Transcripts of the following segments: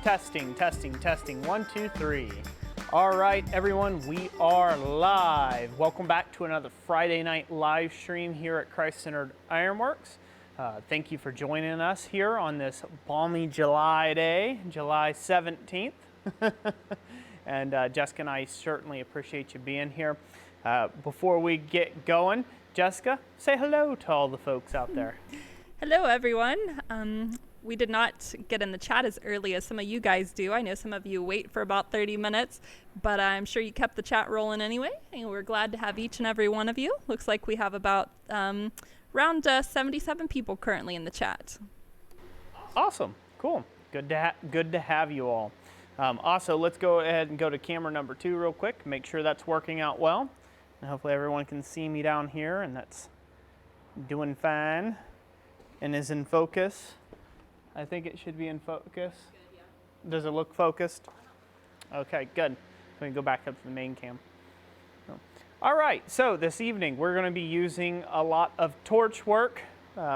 Testing, testing, testing. 1, 2, 3. All right, everyone, we are live. Welcome back to another Friday night live stream here at Christ-Centered Ironworks. Thank you for joining us here on this balmy July day, July 17th. And Jessica and I certainly appreciate you being here. Before we get going, Jessica, say hello to all the folks out there. Hello, everyone. We did not get in the chat as early as some of you guys do. I know some of you wait for about 30 minutes, but I'm sure you kept the chat rolling anyway, and we're glad to have each and every one of you. Looks like we have about around 77 people currently in the chat. Awesome. Cool. Good to have you all. Also, let's go ahead and go to camera number 2 real quick. Make sure that's working out well. And hopefully everyone can see me down here, and that's doing fine and is in focus. I think it should be in focus. Good, yeah. Does it look focused? Okay, good. We can go back up to the main cam. All right, so this evening we're going to be using a lot of torch work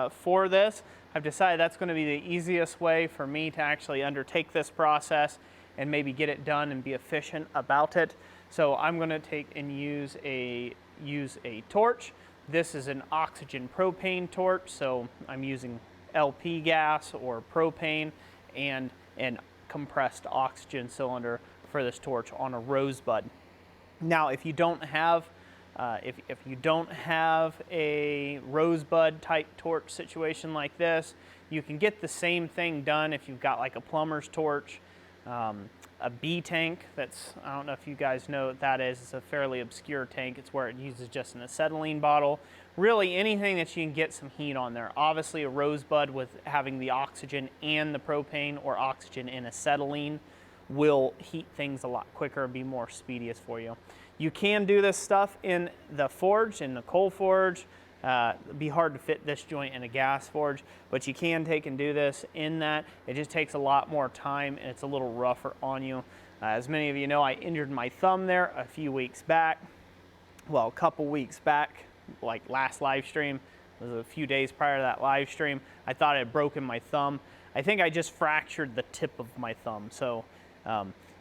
for this. I've decided that's going to be the easiest way for me to actually undertake this process and maybe get it done and be efficient about it. So I'm going to take and use a torch. This is an oxygen propane torch, so I'm using LP gas or propane and an compressed oxygen cylinder for this torch on a rosebud. Now, if you don't have if you don't have a rosebud type torch situation like this, you can get the same thing done if you've got like a plumber's torch, a B tank. That's, I don't know if you guys know what that is. It's a fairly obscure tank. It's where it uses just an acetylene bottle. Really anything that you can get some heat on there. Obviously a rosebud with having the oxygen and the propane or oxygen and acetylene will heat things a lot quicker and be more expeditious for you. You can do this stuff in the forge, in the coal forge. It'd be hard to fit this joint in a gas forge, but you can take and do this in that. It just takes a lot more time and it's a little rougher on you. As many of you know, I injured my thumb there a few weeks back. Well, a couple weeks back, like last live stream. It was a few days prior to that live stream. I thought I had broken my thumb. I think I just fractured the tip of my thumb. So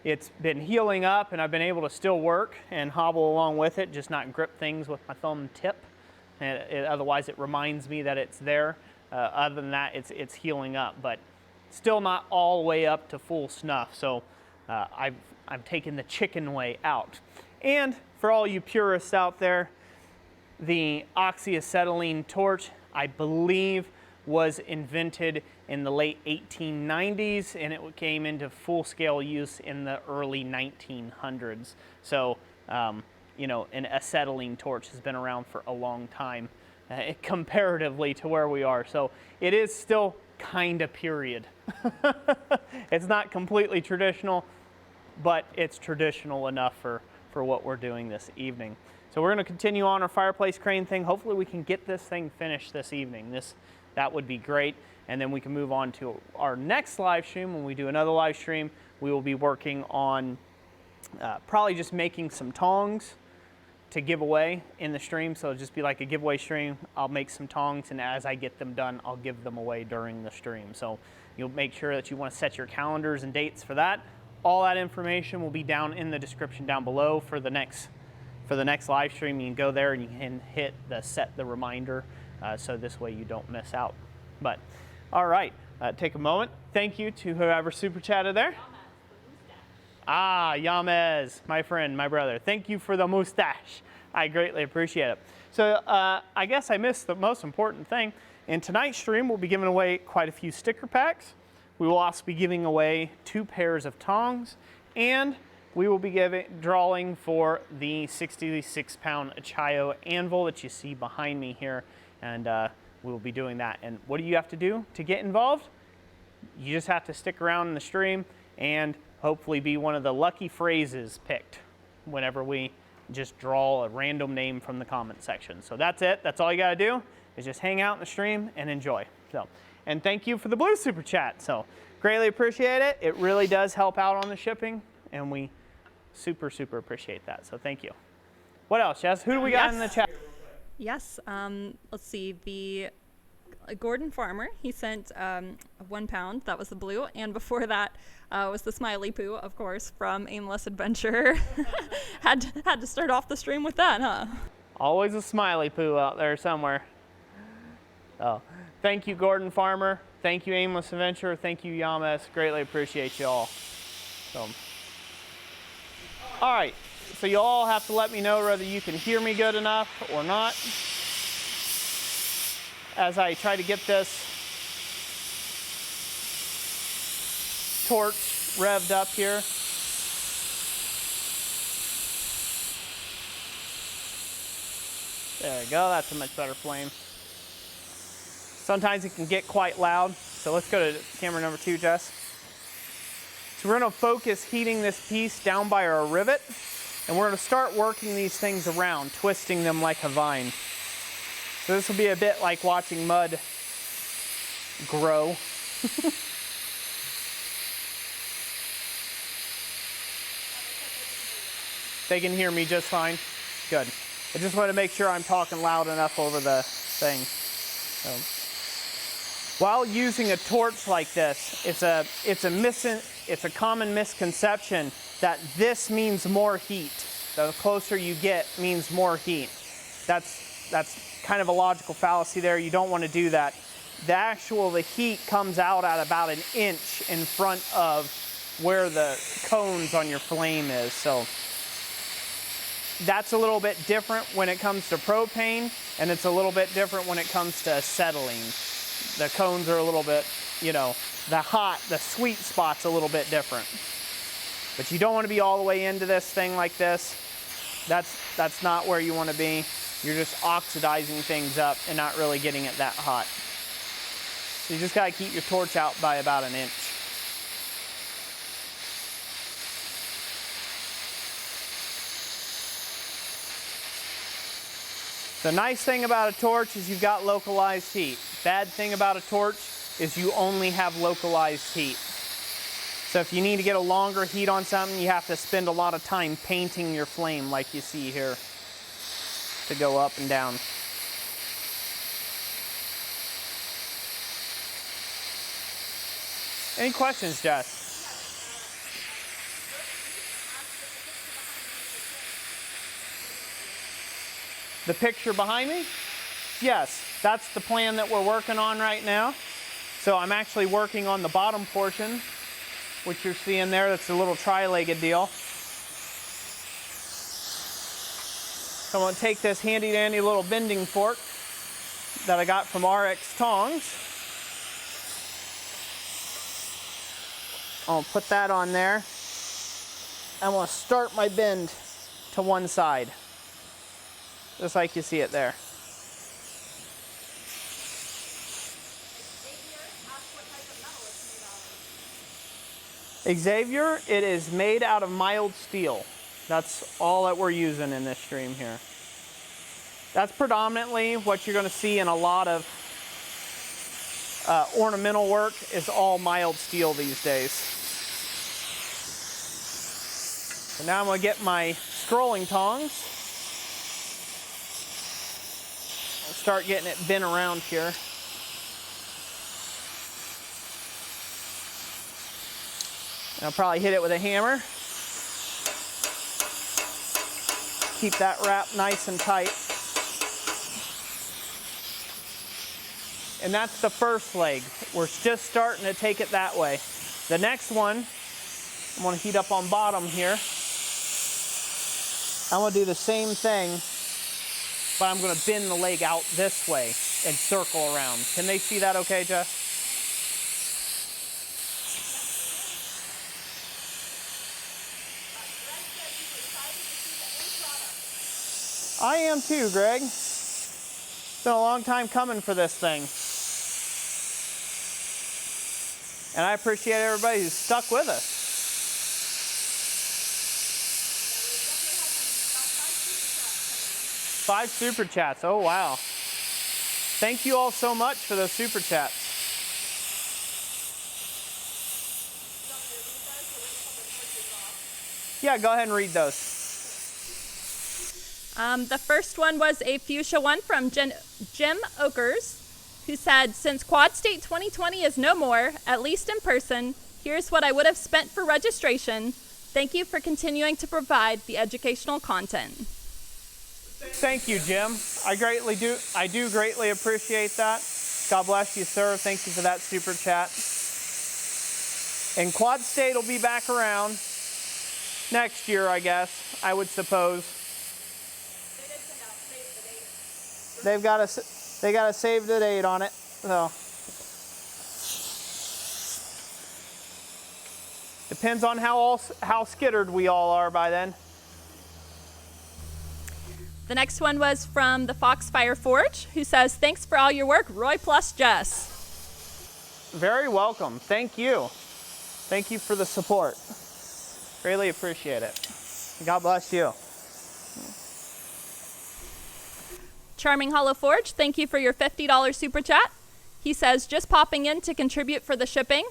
it's been healing up and I've been able to still work and hobble along with it, just not grip things with my thumb tip. And otherwise it reminds me that it's there. Other than that, it's healing up, but still not all the way up to full snuff. So I've taken the chicken way out. And for all you purists out there, the oxyacetylene torch, I believe, was invented in the late 1890s, and it came into full-scale use in the early 1900s. So, you know, an acetylene torch has been around for a long time, comparatively to where we are. So it is still kind of period. It's not completely traditional, but it's traditional enough for what we're doing this evening. So we're going to continue on our fireplace crane thing. Hopefully we can get this thing finished this evening. That would be great. And then we can move on to our next live stream. When we do another live stream, we will be working on probably just making some tongs to give away in the stream. So it'll just be like a giveaway stream. I'll make some tongs, and as I get them done, I'll give them away during the stream. So you'll make sure that you want to set your calendars and dates for that. All that information will be down in the description down below for the next live stream. You can go there and you can hit set the reminder, so this way you don't miss out. But all right, take a moment. Thank you to whoever super chatted there. Yamez, my friend, my brother. Thank you for the mustache. I greatly appreciate it. So I guess I missed the most important thing. In tonight's stream, we'll be giving away quite a few sticker packs. We will also be giving away 2 pairs of tongs, and we will be drawing for the 66-pound Achaio anvil that you see behind me here, and we will be doing that. And what do you have to do to get involved? You just have to stick around in the stream and hopefully be one of the lucky phrases picked whenever we just draw a random name from the comment section. So that's it. That's all you got to do is just hang out in the stream and enjoy. So, and thank you for the blue super chat. So greatly appreciate it. It really does help out on the shipping, and we super appreciate that. So thank you. What else, Jess? Who do we got in the chat? Yes. Let's see. Gordon Farmer, he sent 1 pound. That was the blue. And before that was the Smiley Poo, of course, from Aimless Adventurer. had to start off the stream with that, huh? Always a Smiley Poo out there somewhere. Oh, thank you, Gordon Farmer. Thank you, Aimless Adventurer. Thank you, Yamas. Greatly appreciate you all. So, all right. So you all have to let me know whether you can hear me good enough or not as I try to get this torch revved up here. There we go, that's a much better flame. Sometimes it can get quite loud, so let's go to camera number 2, Jess. So we're gonna focus heating this piece down by our rivet, and we're gonna start working these things around, twisting them like a vine. So this will be a bit like watching mud grow. They can hear me just fine. Good. I just want to make sure I'm talking loud enough over the thing. So, while using a torch like this, it's a common misconception that this means more heat. The closer you get means more heat. That's kind of a logical fallacy there. You don't want to do that. The heat comes out at about 1 inch in front of where the cones on your flame is. So that's a little bit different when it comes to propane, and it's a little bit different when it comes to acetylene. The cones are a little bit, the sweet spot's a little bit different. But you don't want to be all the way into this thing like this. That's not where you want to be. You're just oxidizing things up and not really getting it that hot. So you just got to keep your torch out by about 1 inch. The nice thing about a torch is you've got localized heat. Bad thing about a torch is you only have localized heat. So if you need to get a longer heat on something, you have to spend a lot of time painting your flame like you see here to go up and down. Any questions, Jess? The picture behind me? Yes, that's the plan that we're working on right now. So I'm actually working on the bottom portion, which you're seeing there. That's a little tri-legged deal. So I'm going to take this handy dandy little bending fork that I got from RX Tongs. I'll put that on there. I'm going to start my bend to one side, just like you see it there. Xavier, it is made out of mild steel. That's all that we're using in this stream here. That's predominantly what you're going to see in a lot of ornamental work is all mild steel these days. So now I'm going to get my scrolling tongs. I'll start getting it bent around here. And I'll probably hit it with a hammer. Keep that wrap nice and tight. And that's the first leg. We're just starting to take it that way. The next one, I'm going to heat up on bottom here. I'm going to do the same thing, but I'm going to bend the leg out this way and circle around. Can they see that okay, Jess? I am too, Greg. It's been a long time coming for this thing. And I appreciate everybody who's stuck with us. Five super chats. Oh, wow. Thank you all so much for those super chats. Yeah, go ahead and read those. The first one was a fuchsia one from Jim Oakers. who said, since Quad State 2020 is no more, at least in person, here's what I would have spent for registration. Thank you for continuing to provide the educational content. Thank you, Jim. I do greatly appreciate that. God bless you, sir. Thank you for that super chat. And Quad State will be back around next year, I guess, I would suppose. They did send out save the date. They got a save the date on it. So depends on how skittered we all are by then. The next one was from the Foxfire Forge, who says, thanks for all your work, Roy plus Jess. Very welcome. Thank you. Thank you for the support. Really appreciate it. God bless you. Charming Hollow Forge, thank you for your $50 super chat. He says, just popping in to contribute for the shipping.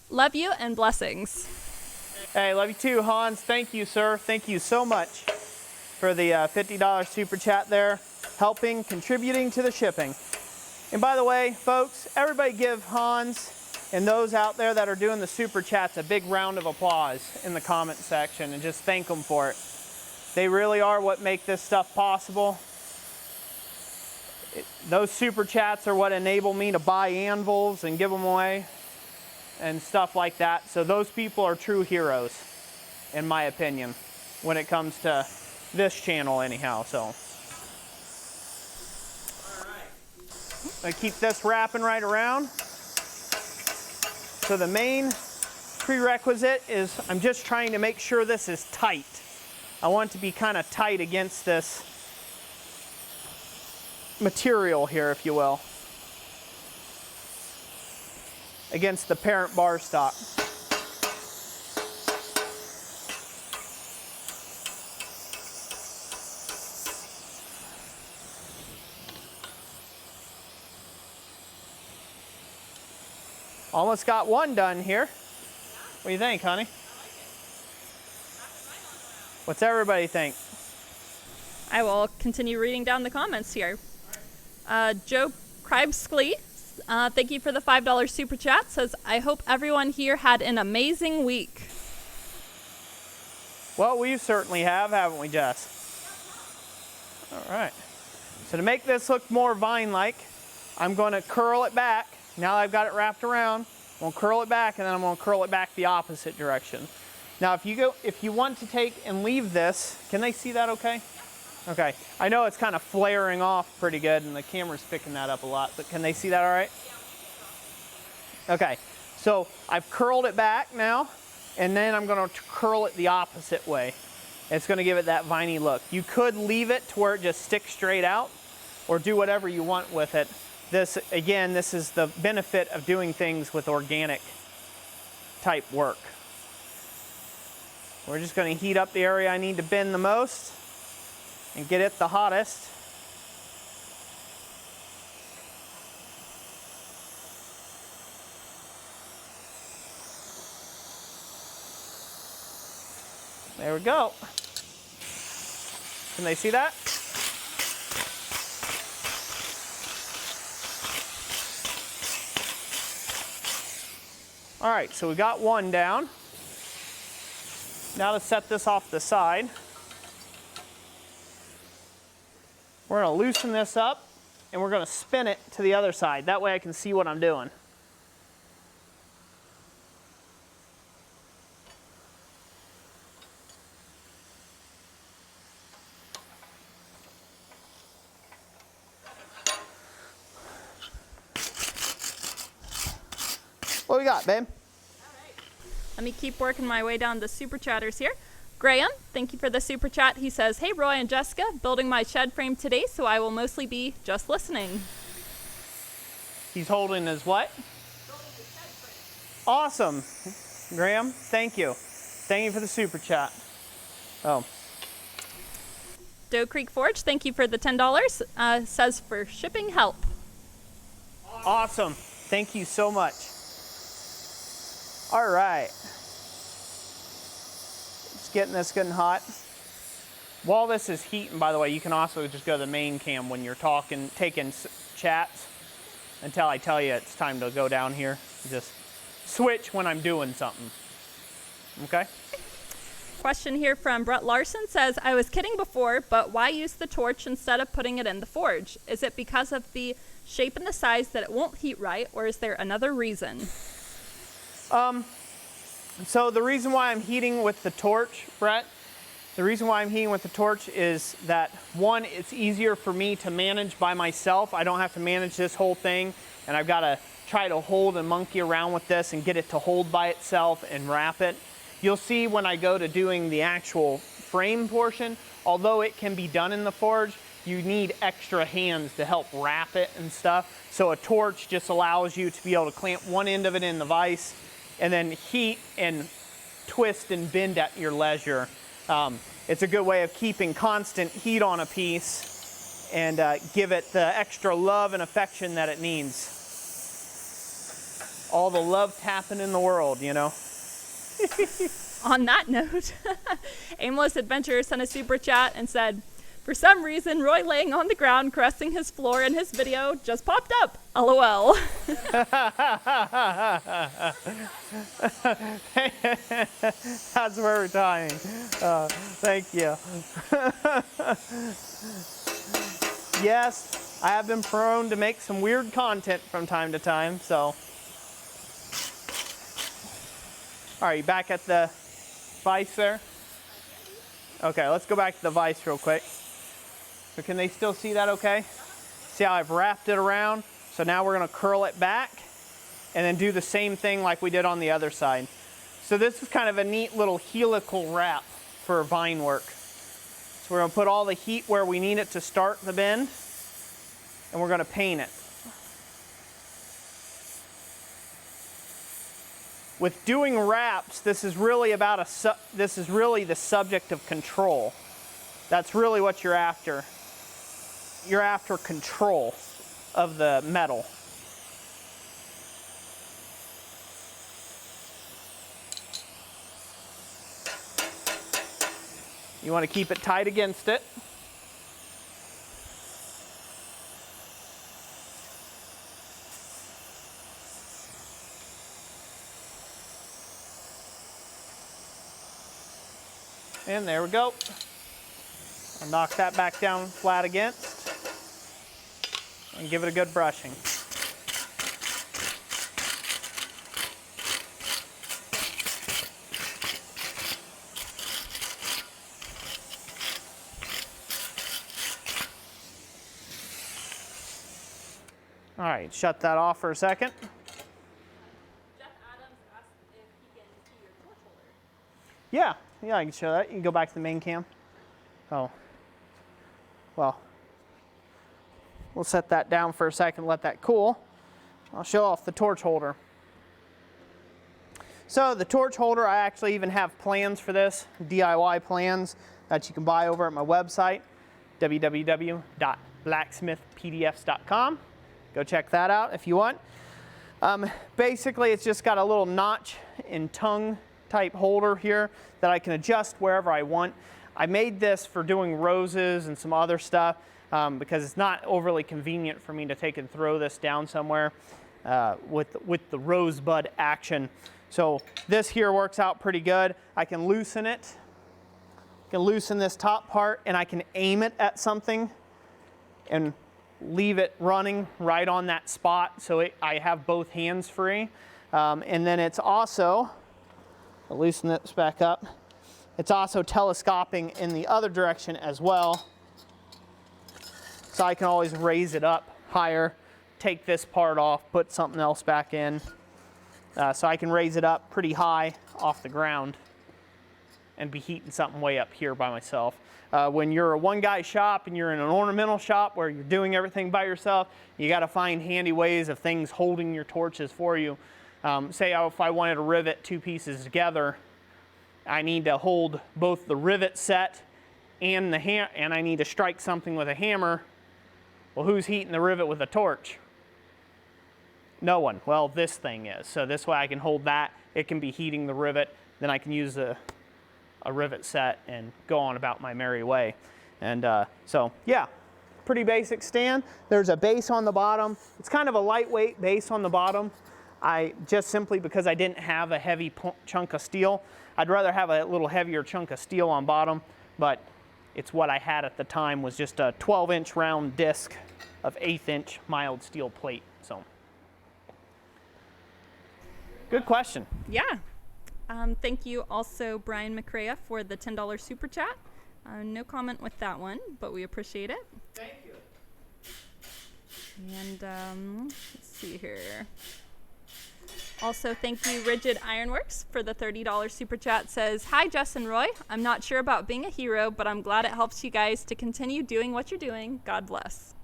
Love you and blessings. Hey, love you too, Hans. Thank you, sir. Thank you so much for the $50 super chat there, contributing to the shipping. And by the way, folks, everybody give Hans and those out there that are doing the super chats a big round of applause in the comment section and just thank them for it. They really are what make this stuff possible. Those super chats are what enable me to buy anvils and give them away and stuff like that. So those people are true heroes, in my opinion, when it comes to this channel anyhow. So I keep this wrapping right around. So the main prerequisite is I'm just trying to make sure this is tight. I want it to be kind of tight against this material here, if you will, against the parent bar stock. Almost got one done here. What do you think, honey? What's everybody think? I will continue reading down the comments here. Joe Kribskley, thank you for the $5 super chat, says, I hope everyone here had an amazing week. Well, we certainly have, haven't we, Jess? All right. So to make this look more vine-like, I'm going to curl it back. Now I've got it wrapped around, I'm going to curl it back, and then I'm going to curl it back the opposite direction. Now if you want to take and leave this, can they see that okay? Okay, I know it's kind of flaring off pretty good and the camera's picking that up a lot, but can they see that all right? Okay, so I've curled it back now, and then I'm going to curl it the opposite way. It's going to give it that viney look. You could leave it to where it just sticks straight out, or do whatever you want with it. This, again, this is the benefit of doing things with organic type work. We're just going to heat up the area I need to bend the most and get it the hottest. There we go. Can they see that? All right, so we got one down. Now to set this off the side, we're going to loosen this up and we're going to spin it to the other side. That way I can see what I'm doing. What we got, babe? Let me keep working my way down the super chatters here. Graham, thank you for the super chat. He says, hey, Roy and Jessica, building my shed frame today, so I will mostly be just listening. He's holding his what? Building his shed frame. Awesome. Graham, thank you. Thank you for the super chat. Oh. Doe Creek Forge, thank you for the $10. Says for shipping help. Awesome. Thank you so much. All right. Just getting this good and hot. While this is heating, by the way, you can also just go to the main cam when you're taking chats. until I tell you it's time to go down here. Just switch when I'm doing something. Okay? Question here from Brett Larson says, I was kidding before, but why use the torch instead of putting it in the forge? Is it because of the shape and the size that it won't heat right, or is there another reason? So the reason why I'm heating with the torch, Brett, the reason why I'm heating with the torch is that, one, it's easier for me to manage by myself. I don't have to manage this whole thing, and I've got to try to hold and monkey around with this and get it to hold by itself and wrap it. You'll see when I go to doing the actual frame portion, although it can be done in the forge, you need extra hands to help wrap it and stuff. So a torch just allows you to be able to clamp one end of it in the vise and then heat and twist and bend at your leisure. It's a good way of keeping constant heat on a piece and give it the extra love and affection that it needs. All the love tapping in the world, you know. On that note, Aimless Adventurer sent a super chat and said, for some reason, Roy laying on the ground caressing his floor in his video just popped up. LOL. That's very timing. Thank you. Yes, I have been prone to make some weird content from time to time, so. All right, you back at the vise there? Okay, let's go back to the vise real quick. So can they still see that okay? See how I've wrapped it around? So now we're gonna curl it back and then do the same thing like we did on the other side. So this is kind of a neat little helical wrap for vine work. So we're gonna put all the heat where we need it to start the bend, and we're gonna paint it. With doing wraps, this is really about this is really the subject of control. That's really what you're after. You're after control of the metal. You want to keep it tight against it. And there we go. I'll knock that back down flat against and give it a good brushing. All right, shut that off for a second. Jeff Adams asked if he can see your torch holder. Yeah, I can show that. You can go back to the main cam. Oh, well, we'll set that down for a second, let that cool. I'll show off the torch holder. So the torch holder, I actually even have plans for this, DIY plans that you can buy over at my website, www.blacksmithpdfs.com. Go check that out if you want. Basically, it's just got a little notch and tongue type holder here that I can adjust wherever I want. I made this for doing roses and some other stuff because it's not overly convenient for me to take and throw this down somewhere with the rosebud action. So this here works out pretty good. I can loosen it. I can loosen this top part and I can aim it at something and leave it running right on that spot so I have both hands free. And then it's also, I'll loosen this back up, it's also telescoping in the other direction as well. So I can always raise it up higher, take this part off, put something else back in. So I can raise it up pretty high off the ground and be heating something way up here by myself. When you're a one-guy shop and you're in an ornamental shop where you're doing everything by yourself, you got to find handy ways of things holding your torches for you. Say if I wanted to rivet two pieces together, I need to hold both the rivet set and and I need to strike something with a hammer. Well, who's heating the rivet with a torch? No one. Well, this thing is. So this way I can hold that. It can be heating the rivet. Then I can use a rivet set and go on about my merry way. And so, yeah, pretty basic stand. There's a base on the bottom. It's kind of a lightweight base on the bottom. Just simply because I didn't have a heavy chunk of steel. I'd rather have a little heavier chunk of steel on bottom, but it's what I had at the time, was just a 12-inch round disc of 1/8-inch mild steel plate. So, good question. Yeah. Thank you also, Brian McCrea, for the $10 super chat. No comment with that one, but we appreciate it. Thank you. And let's see here. Also, thank you, Rigid Ironworks, for the $30 super chat. Says, hi, Jess and Roy. I'm not sure about being a hero, but I'm glad it helps you guys to continue doing what you're doing. God bless.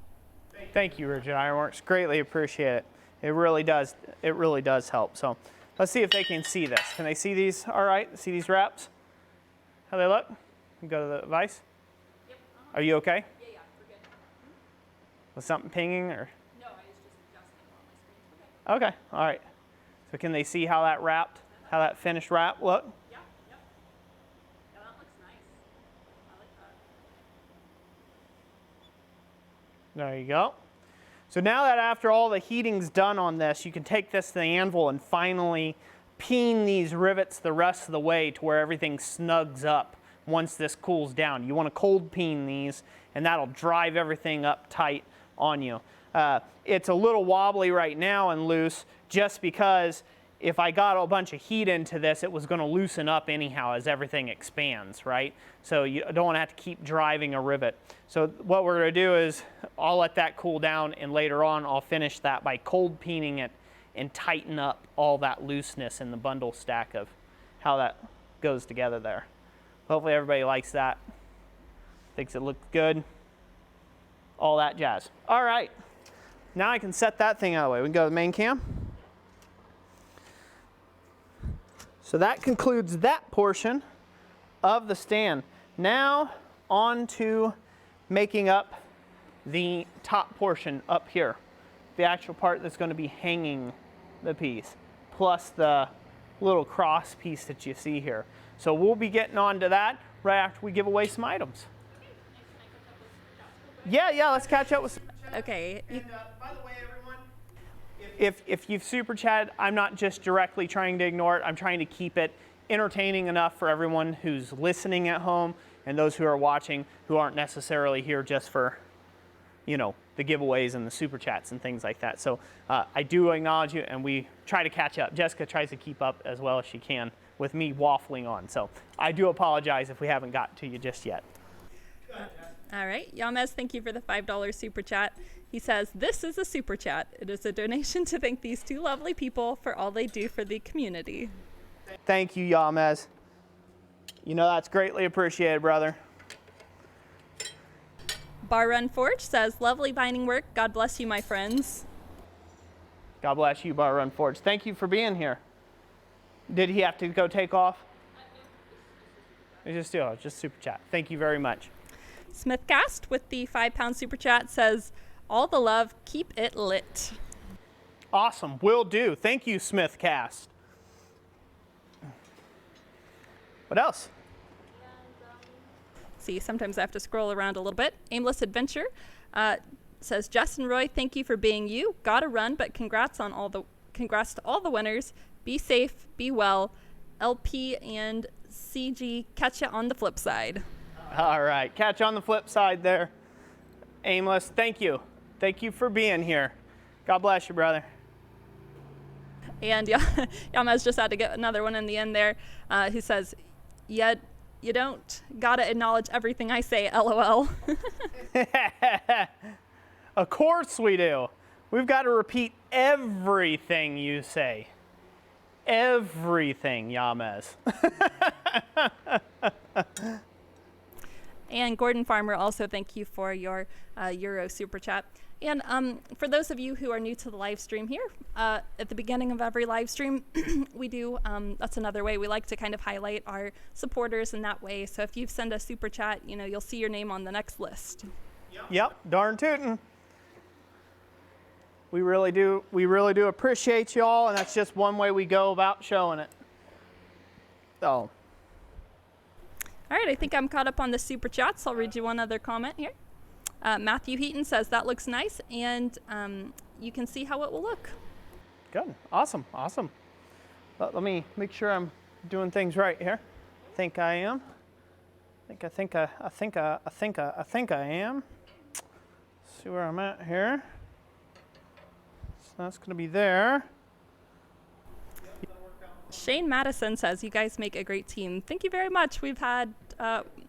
Thank you, Rigid Ironworks. Greatly appreciate it. It really does. It really does help. So let's see if they can see this. Can they see these? All right. See these wraps? How they look? Go to the vise. Yep. Are you okay? Yeah, we're good. Was something pinging or? No, I was just adjusting on my screen. Okay. All right. So can they see how that wrapped, how that finished wrap look? Yeah, yep. Yeah, that looks nice. I like that. There you go. So now that after all the heating's done on this, you can take this to the anvil and finally peen these rivets the rest of the way to where everything snugs up once this cools down. You want to cold peen these, and that'll drive everything up tight on you. It's a little wobbly right now and loose just because if I got a bunch of heat into this, it was going to loosen up anyhow as everything expands, right? So you don't want to have to keep driving a rivet. So what we're going to do is I'll let that cool down, and later on I'll finish that by cold peening it and tighten up all that looseness in the bundle stack of how that goes together there. Hopefully everybody likes that, thinks it looks good, all that jazz. All right, now I can set that thing out of the way. We can go to the main cam. So that concludes that portion of the stand. Now on to making up the top portion up here, the actual part that's going to be hanging the piece, plus the little cross piece that you see here. So we'll be getting on to that right after we give away some items. Yeah, let's catch up with. Okay. And by the way, everyone, if you've super chatted, I'm not just directly trying to ignore it. I'm trying to keep it entertaining enough for everyone who's listening at home and those who are watching who aren't necessarily here just for, you know, the giveaways and the super chats and things like that. So I do acknowledge you, and we try to catch up. Jessica tries to keep up as well as she can with me waffling on. So I do apologize if we haven't got to you just yet. All right. Yamez, thank you for the $5 super chat. He says, this is a super chat. It is a donation to thank these two lovely people for all they do for the community. Thank you, Yamez. You know that's greatly appreciated, brother. Bar Run Forge says, lovely binding work. God bless you, my friends. God bless you, Bar Run Forge. Thank you for being here. Did he have to go take off? Just super chat. Thank you very much. Smithcast with the £5 super chat says, all the love, keep it lit. Awesome, will do. Thank you, Smithcast. What else? See, sometimes I have to scroll around a little bit. Aimless Adventure says, Jess and Roy, thank you for being you. Gotta run, but congrats to all the winners. Be safe, be well. LP and CG, catch you on the flip side. All right, catch you on the flip side there. Aimless, thank you. Thank you for being here. God bless you, brother. And Yamaz just had to get another one in the end there. He says, yeah, you don't gotta acknowledge everything I say, LOL. Of course we do. We've got to repeat everything you say. Everything, Yamez. And Gordon Farmer, also thank you for your Euro super chat. And for those of you who are new to the live stream here, at the beginning of every live stream, we do, that's another way we like to kind of highlight our supporters in that way. So if you send a super chat, you know, you'll see your name on the next list. Yep, darn tootin'. We really do appreciate y'all, and that's just one way we go about showing it. So. All right, I think I'm caught up on the super chats. I'll read you one other comment here. Matthew Heaton says that looks nice, and you can see how it will look. Good. Awesome. Awesome. Let me make sure I'm doing things right here. I think I am. I think I am. See where I'm at here. So that's going to be there. Shane Madison says, you guys make a great team. Thank you very much. We've had,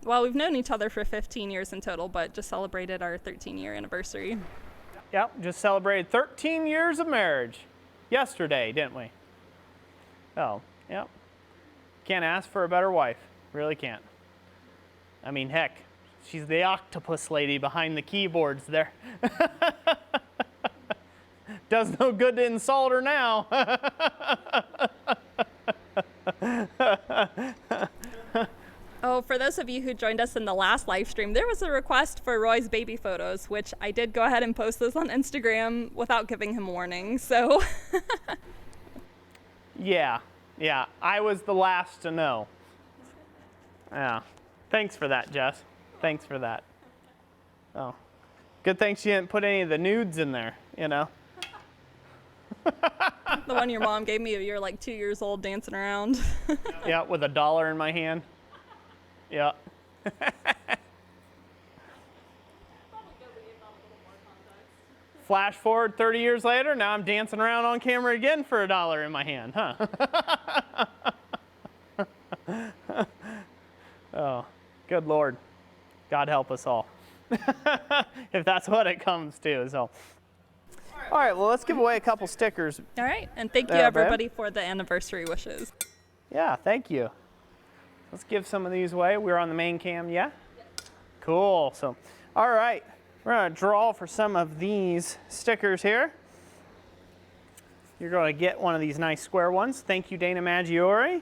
we've known each other for 15 years in total, but just celebrated our 13-year anniversary. Yep, just celebrated 13 years of marriage yesterday, didn't we? Oh, yep. Can't ask for a better wife. Really can't. I mean, heck, she's the octopus lady behind the keyboards there. Does no good to insult her now. Oh, for those of you who joined us in the last live stream, there was a request for Roy's baby photos, which I did go ahead and post those on Instagram without giving him warning, so. Yeah, I was the last to know. Yeah, thanks for that, Jess. Thanks for that. Oh, good thing she didn't put any of the nudes in there, you know. The one your mom gave me, you're like 2 years old dancing around. Yeah, with $1 in my hand. Yeah. Flash forward 30 years later, now I'm dancing around on camera again for $1 in my hand, huh? Oh, good Lord. God help us all. If that's what it comes to, so. All right, well, let's give away a couple stickers. All right, and thank you everybody for the anniversary wishes. Yeah, thank you. Let's give some of these away. We're on the main cam, yeah? Cool, so, all right. We're gonna draw for some of these stickers here. You're gonna get one of these nice square ones. Thank you, Dana Maggiore,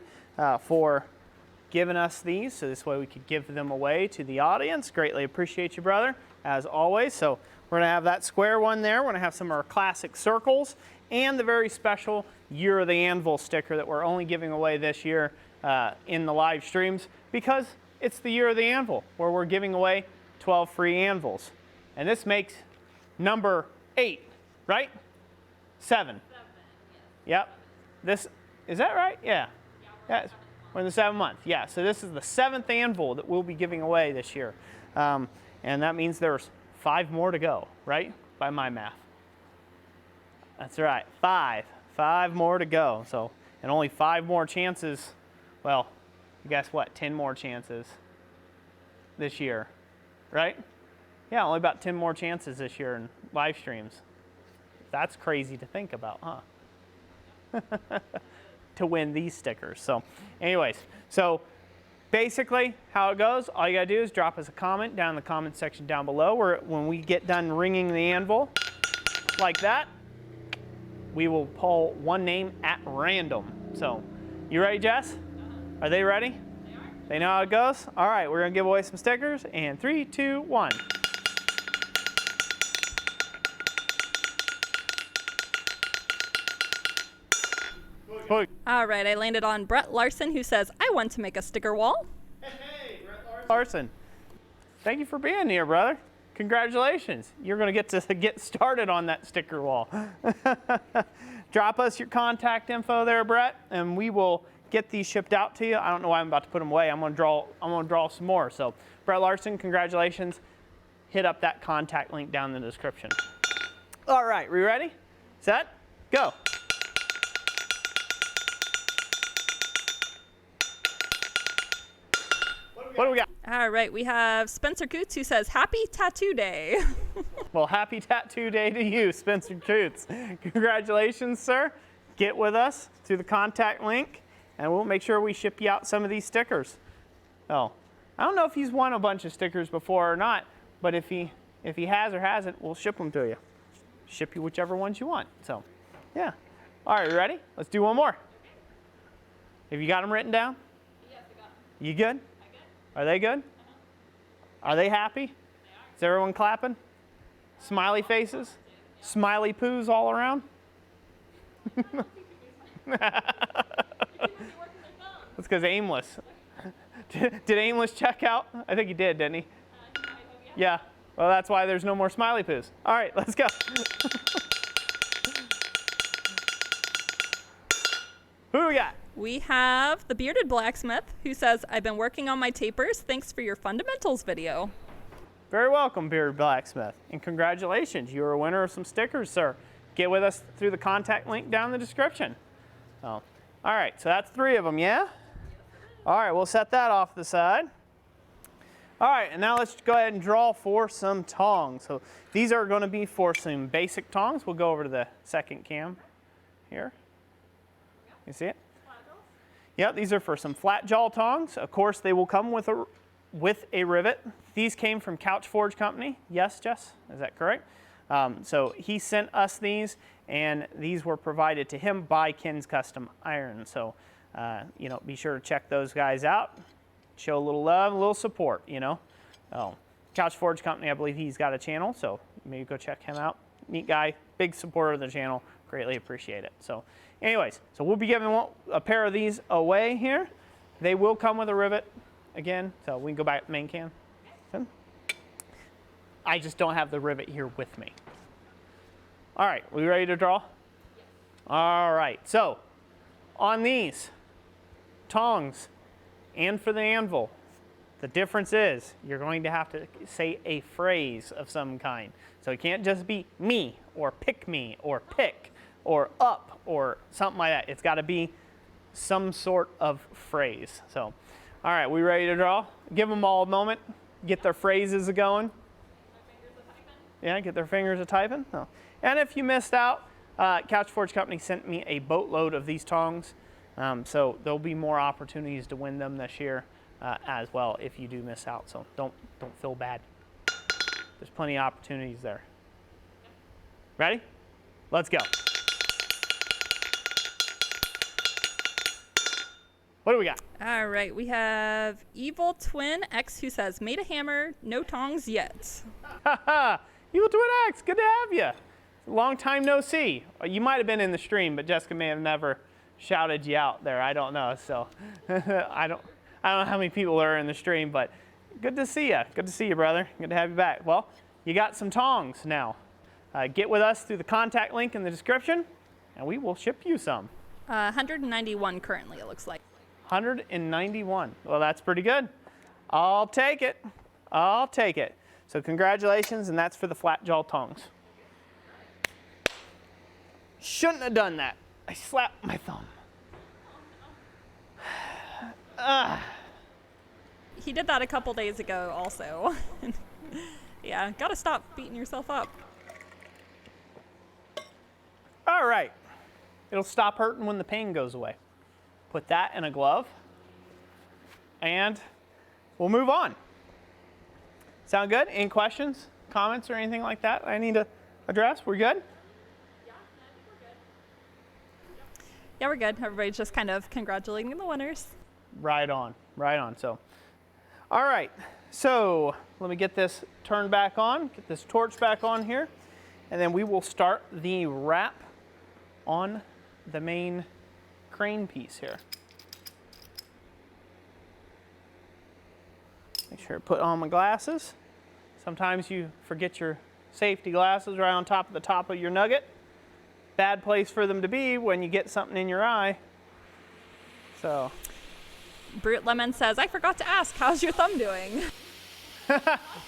for giving us these, so this way we could give them away to the audience. Greatly appreciate you, brother, as always. So we're gonna have that square one there. We're gonna have some of our classic circles and the very special Year of the Anvil sticker that we're only giving away this year in the live streams because it's the Year of the Anvil, where we're giving away 12 free anvils. And this makes number 8, right? 7. Yep. This, is that right? Yeah. Yeah. We're in the 7th month. Yeah, so this is the 7th anvil that we'll be giving away this year. And that means there's 5 more to go, right? By my math. That's right, 5 more to go. So, and only 5 more chances. Well, guess what? 10 more chances this year, right? Yeah, only about 10 more chances this year in live streams. That's crazy to think about, huh? To win these stickers. So, anyways, so basically how it goes, all you gotta do is drop us a comment down in the comment section down below, where when we get done ringing the anvil, like that, we will pull one name at random. So, you ready, Jess? Are they ready? They are. They know how it goes? All right, we're gonna give away some stickers, and 3, 2, 1. All right, I landed on Brett Larson, who says, I want to make a sticker wall. Hey, Brett Larson. Thank you for being here, brother. Congratulations. You're going to get started on that sticker wall. Drop us your contact info there, Brett, and we will get these shipped out to you. I don't know why I'm about to put them away. I'm going to draw some more. So, Brett Larson, congratulations. Hit up that contact link down in the description. All right, we ready? Set? Go. What do we got? All right, we have Spencer Coots, who says, Happy Tattoo Day. Well, happy Tattoo Day to you, Spencer Coots. Congratulations, sir. Get with us through the contact link, and we'll make sure we ship you out some of these stickers. Oh, I don't know if he's won a bunch of stickers before or not, but if he has or hasn't, we'll ship them to you. Ship you whichever ones you want. So, yeah. All right, you ready? Let's do one more. Have you got them written down? Yes, I got them. You good? Are they good? Are they happy? They are. Is everyone clapping? Smiley faces? Smiley poos all around? That's because Aimless. Did Aimless check out? I think he did, didn't he? Yeah. Well, that's why there's no more smiley poos. All right, let's go. Who do we got? We have the Bearded Blacksmith, who says, I've been working on my tapers. Thanks for your fundamentals video. Very welcome, Bearded Blacksmith. And congratulations, you are a winner of some stickers, sir. Get with us through the contact link down in the description. So, all right, so that's 3 of them, yeah? All right, we'll set that off to the side. All right, and now let's go ahead and draw for some tongs. So these are going to be for some basic tongs. We'll go over to the second cam here. You see it? Yep, these are for some flat jaw tongs. Of course, they will come with a rivet. These came from Couch Forge Company. Yes, Jess, is that correct? So he sent us these, and these were provided to him by Ken's Custom Iron. So, you know, be sure to check those guys out. Show a little love, a little support, you know. Couch Forge Company, I believe he's got a channel, so maybe go check him out. Neat guy, big supporter of the channel. Greatly appreciate it. So, anyways, so we'll be giving a pair of these away here. They will come with a rivet again, so we can go back to the main cam. I just don't have the rivet here with me. All right, we ready to draw? Yes. All right, so on these tongs and for the anvil, the difference is you're going to have to say a phrase of some kind. So it can't just be me or pick me or pick or up or something like that. It's got to be some sort of phrase. So, all right, we ready to draw? Give them all a moment, get their phrases going. Yeah, get their fingers a typing. Oh. And if you missed out, Couch Forge Company sent me a boatload of these tongs. So there'll be more opportunities to win them this year as well if you do miss out. So don't feel bad. There's plenty of opportunities there. Ready? Let's go. What do we got? All right, we have Evil Twin X, who says, made a hammer, no tongs yet. Evil Twin X, good to have you. Long time no see. You might have been in the stream, but Jessica may have never shouted you out there. I don't know. So I don't know how many people are in the stream, but good to see you. Good to see you, brother. Good to have you back. Well, you got some tongs now. Get with us through the contact link in the description, and we will ship you some. 191 currently, it looks like. 191. Well, that's pretty good. I'll take it. I'll take it. So congratulations, and that's for the flat jaw tongs. Shouldn't have done that. I slapped my thumb. He did that a couple days ago also. Yeah, gotta stop beating yourself up. All right. It'll stop hurting when the pain goes away. Put that in a glove, and we'll move on. Sound good? Any questions, comments, or anything like that I need to address? We're good? Yeah, we're good. Everybody's just kind of congratulating the winners. Right on, right on. So, all right. So let me get this turned back on, get this torch back on here, and then we will start the wrap on the main crane piece here. Make sure to put on my glasses. Sometimes you forget your safety glasses right on top of your nugget. Bad place for them to be when you get something in your eye. So. Brute Lemon says, I forgot to ask, how's your thumb doing?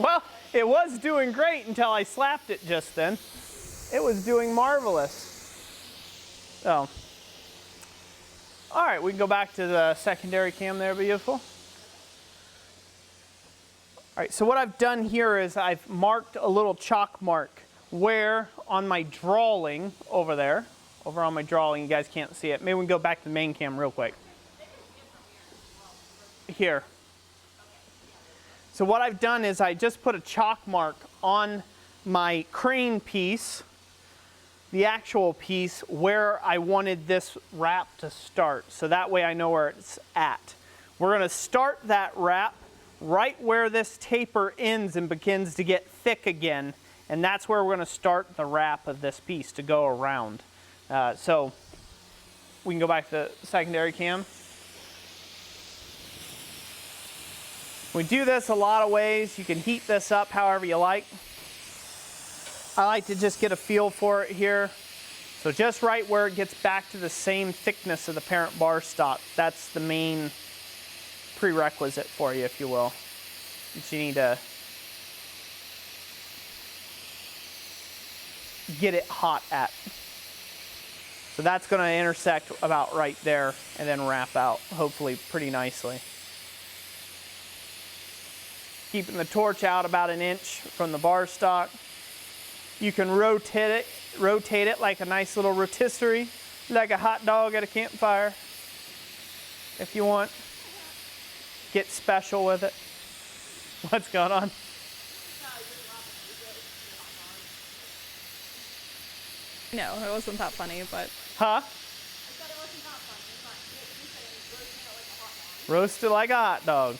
Well, it was doing great until I slapped it just then. It was doing marvelous. So. All right, we can go back to the secondary cam there, beautiful. All right, so what I've done here is I've marked a little chalk mark where on my drawing over there, over on my drawing, you guys can't see it. Maybe we can go back to the main cam real quick. Here. So what I've done is I just put a chalk mark on my crane piece, the actual piece, where I wanted this wrap to start. So that way I know where it's at. We're gonna start that wrap right where this taper ends and begins to get thick again, and that's where we're going to start the wrap of this piece to go around. So we can go back to the secondary cam. We do this a lot of ways. You can heat this up however you like. I like to just get a feel for it here. So just right where it gets back to the same thickness of the parent bar stock. That's the main prerequisite for you, if you will. That you need to get it hot at. So that's going to intersect about right there and then wrap out, hopefully pretty nicely. Keeping the torch out about an inch from the bar stock. You can rotate it like a nice little rotisserie, like a hot dog at a campfire, if you want. Get special with it. What's going on? No, it wasn't that funny, but... Huh? Roasted like a hot dog.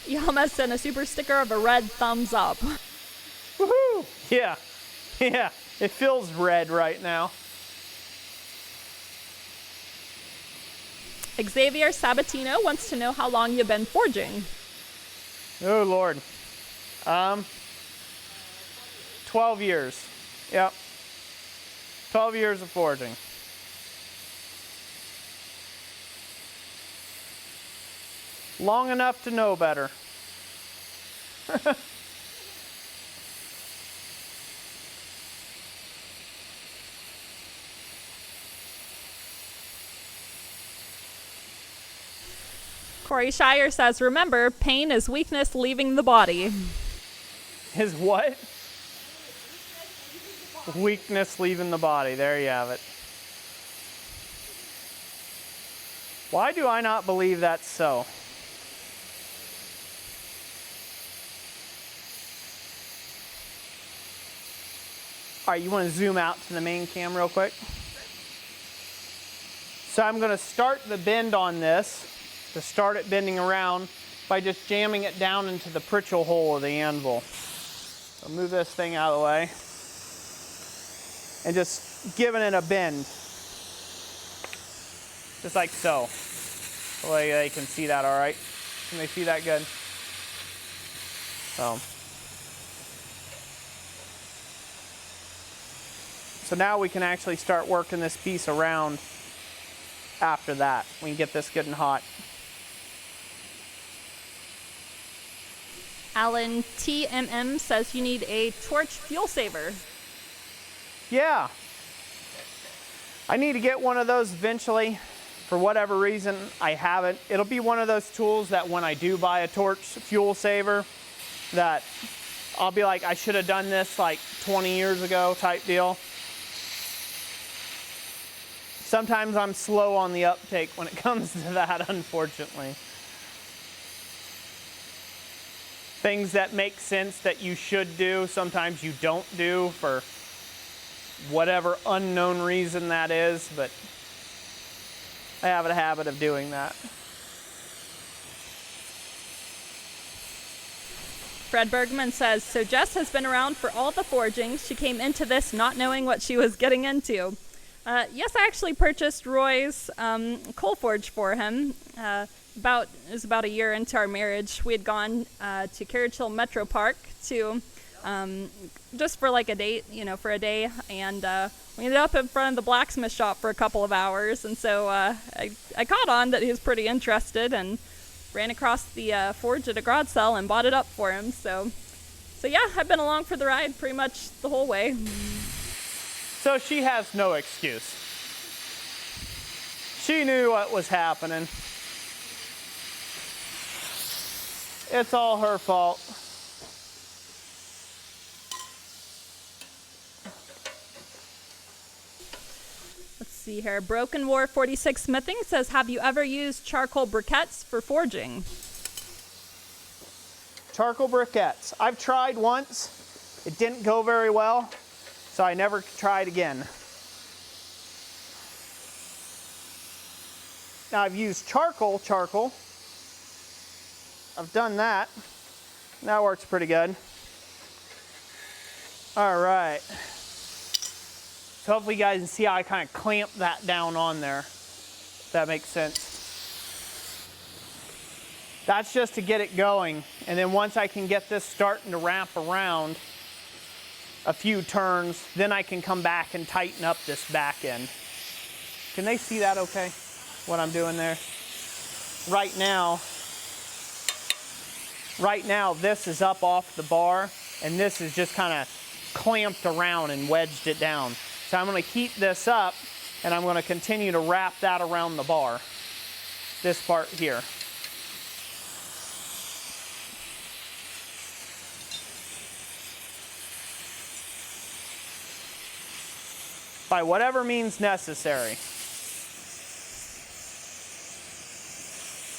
You almost sent a super sticker of a red thumbs up. Woohoo! Yeah. Yeah. It feels red right now. Xavier Sabatino wants to know how long you've been forging. Oh, Lord. 12 years. Yep. 12 years of forging. Long enough to know better. Corey Shire says, remember, pain is weakness leaving the body. Is what? Weakness leaving the body. There you have it. Why do I not believe that's so? All right, you want to zoom out to the main cam real quick? So I'm going to start the bend on this, to start it bending around, by just jamming it down into the pritchel hole of the anvil. So move this thing out of the way. And just giving it a bend. Just like so. The way they can see that all right. Can they see that good? So now we can actually start working this piece around after that. We can get this good and hot. Alan TMM says you need a torch fuel saver. Yeah. I need to get one of those eventually. For whatever reason, I haven't. It'll be one of those tools that when I do buy a torch fuel saver, that I'll be like, I should have done this like 20 years ago type deal. Sometimes I'm slow on the uptake when it comes to that, unfortunately. Things that make sense that you should do, sometimes you don't do for whatever unknown reason that is, but I have a habit of doing that. Fred Bergman says, so Jess has been around for all the forging. She came into this not knowing what she was getting into. Yes, I actually purchased Roy's coal forge for him. It was about a year into our marriage. We had gone to Carriage Hill Metro Park to just for like a date, for a day, and we ended up in front of the blacksmith shop for a couple of hours. And so I caught on that he was pretty interested and ran across the forge at a garage sale and bought it up for him. So yeah, I've been along for the ride pretty much the whole way. So she has no excuse. She knew what was happening. It's all her fault. Let's see here. Broken War 46 Smithing says, have you ever used charcoal briquettes for forging? Charcoal briquettes. I've tried once. It didn't go very well, so I never tried again. Now I've used charcoal. I've done that. That works pretty good. All right. So hopefully you guys can see how I kind of clamp that down on there. If that makes sense. That's just to get it going. And then once I can get this starting to wrap around a few turns, then I can come back and tighten up this back end. Can they see that okay, what I'm doing there? Right now, this is up off the bar, and this is just kind of clamped around and wedged it down. So I'm going to heat this up, and I'm going to continue to wrap that around the bar, this part here. By whatever means necessary.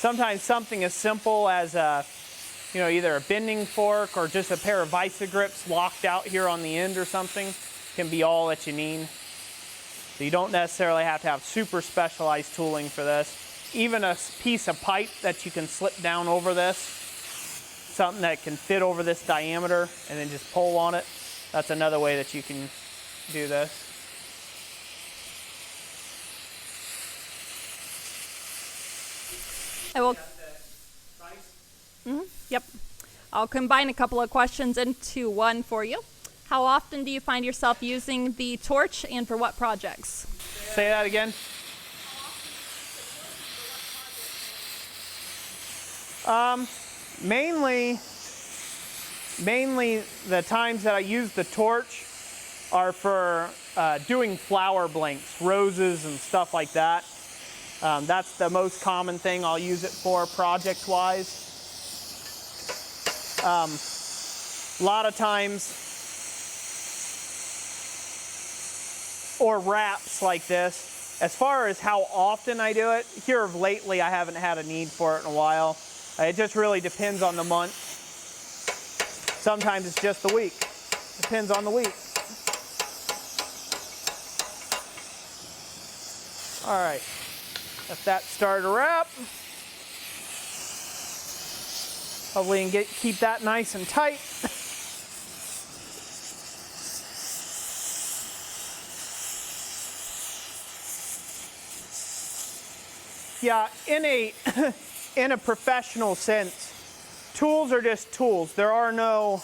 Sometimes something as simple as either a bending fork or just a pair of vice grips locked out here on the end or something can be all that you need. So you don't necessarily have to have super specialized tooling for this. Even a piece of pipe that you can slip down over this, something that can fit over this diameter and then just pull on it, that's another way that you can do this. I will. Yep. I'll combine a couple of questions into one for you. How often do you find yourself using the torch, and for what projects? Say that again. Mainly the times that I use the torch are for doing flower blanks, roses and stuff like that. That's the most common thing I'll use it for project-wise. A lot of times, or wraps like this. As far as how often I do it, here of lately I haven't had a need for it in a while. It just really depends on the month. Sometimes it's just the week. Depends on the week. All right. Let that start to wrap. Hopefully you can keep that nice and tight. Yeah, in a professional sense, tools are just tools. There are no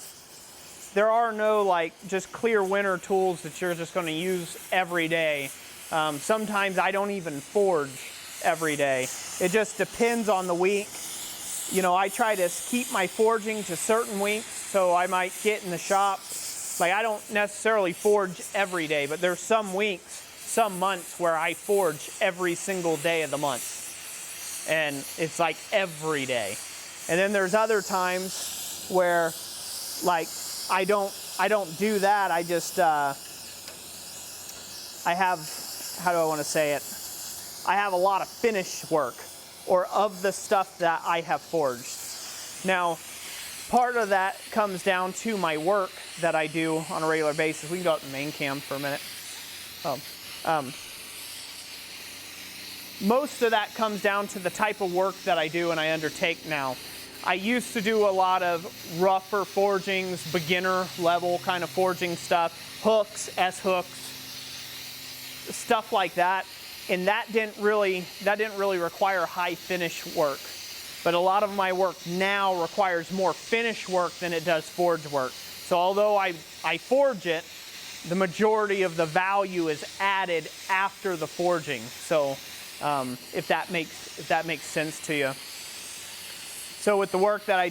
like just clear winter tools that you're just going to use every day. Sometimes I don't even forge every day. It just depends on the week. You know, I try to keep my forging to certain weeks, so I might get in the shop. Like, I don't necessarily forge every day, but there's some weeks, some months where I forge every single day of the month. And it's like every day. And then there's other times where, like, I don't do that. I just I have, how do I want to say it? I have a lot of finish work, or of the stuff that I have forged. Now, part of that comes down to my work that I do on a regular basis. We can go up to main cam for a minute. Most of that comes down to the type of work that I do and I undertake now. I used to do a lot of rougher forgings, beginner level kind of forging stuff, hooks, S-hooks, stuff like that. And that didn't really require high finish work. But a lot of my work now requires more finish work than it does forge work. So although I forge it, the majority of the value is added after the forging. So if that makes sense to you. So with the work that I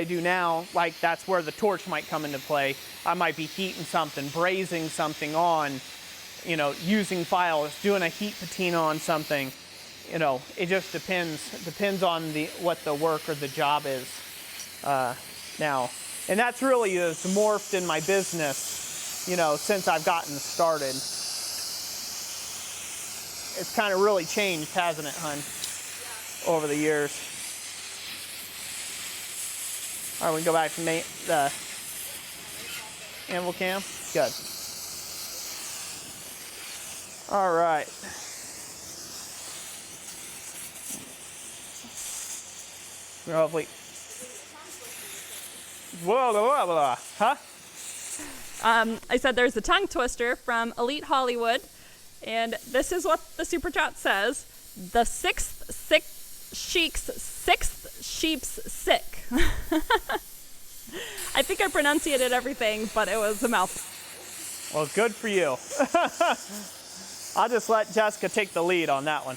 do now, like, that's where the torch might come into play. I might be heating something, brazing something on, you know, using files, doing a heat patina on something. You know, it just depends on what the work or the job is now. And that's really has morphed in my business, you know, since I've gotten started. It's kind of really changed, hasn't it, hun? Over the years. All right, we can go back to the Anvil cam. Good. All right. Hopefully. Whoa, huh? I said there's a tongue twister from Elite Hollywood, and this is what the super chat says: the Sheik's sixth sheep's sick. I think I pronunciated everything, but it was a mouthful. Well, good for you. I'll just let Jessica take the lead on that one.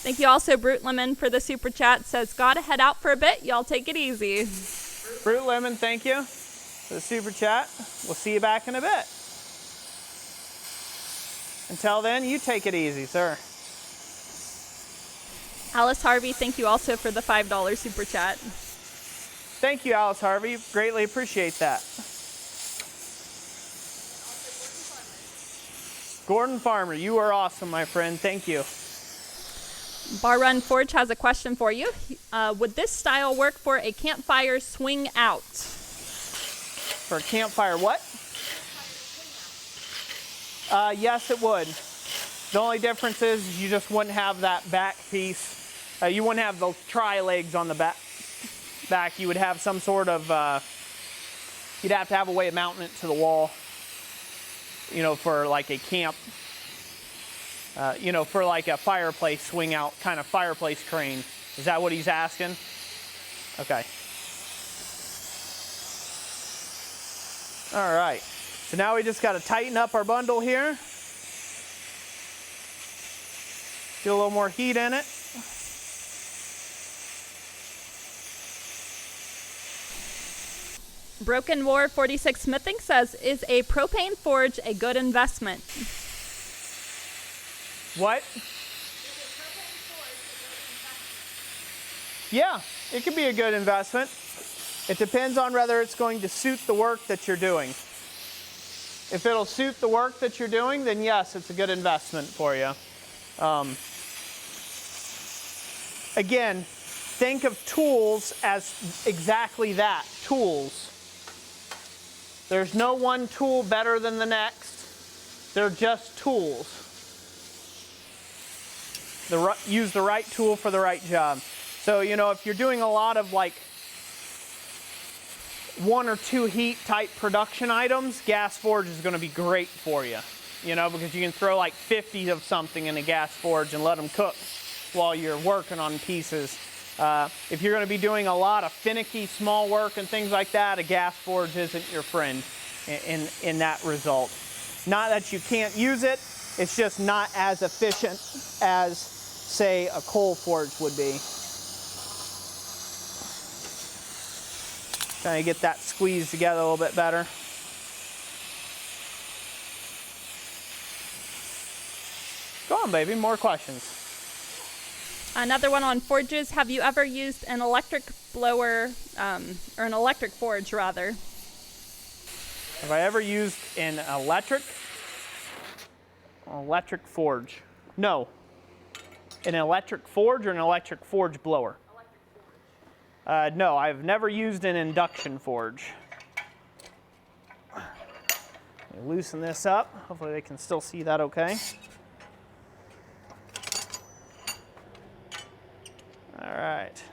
Thank you also, Brute Lemon, for the super chat. Says, gotta head out for a bit. Y'all take it easy. Brute Lemon, thank you for the super chat. We'll see you back in a bit. Until then, you take it easy, sir. Alice Harvey, thank you also for the $5 super chat. Thank you, Alice Harvey. Greatly appreciate that. Gordon Farmer, you are awesome, my friend. Thank you. Bar Run Forge has a question for you. Would this style work for a campfire swing out? For a campfire what? Yes, it would. The only difference is you just wouldn't have that back piece. You wouldn't have the tri-legs on the back. You would have some sort of, you'd have to have a way of mounting it to the wall, you know, for like a camp, you know, for like a fireplace swing out kind of fireplace crane. Is that what he's asking? Okay. All right. So now we just got to tighten up our bundle here. Get a little more heat in it. Broken War 46 Smithing says, is a propane forge a good investment? What? Yeah, it could be a good investment. It depends on whether it's going to suit the work that you're doing. If it'll suit the work that you're doing, then yes, it's a good investment for you. Again, think of tools as exactly that, tools. There's no one tool better than the next. They're just tools. Use the right tool for the right job. So, you know, if you're doing a lot of like 1 or 2 heat type production items, gas forge is going to be great for you. You know, because you can throw like 50 of something in a gas forge and let them cook while you're working on pieces. If you're going to be doing a lot of finicky small work and things like that, a gas forge isn't your friend in that result. Not that you can't use it, it's just not as efficient as, say, a coal forge would be. Trying to get that squeezed together a little bit better. Go on, baby, more questions. Another one on forges. Have you ever used an electric blower, or an electric forge rather? Have I ever used an electric forge? No. An electric forge or an electric forge blower? No, I've never used an induction forge. Let me loosen this up. Hopefully they can still see that okay. All right.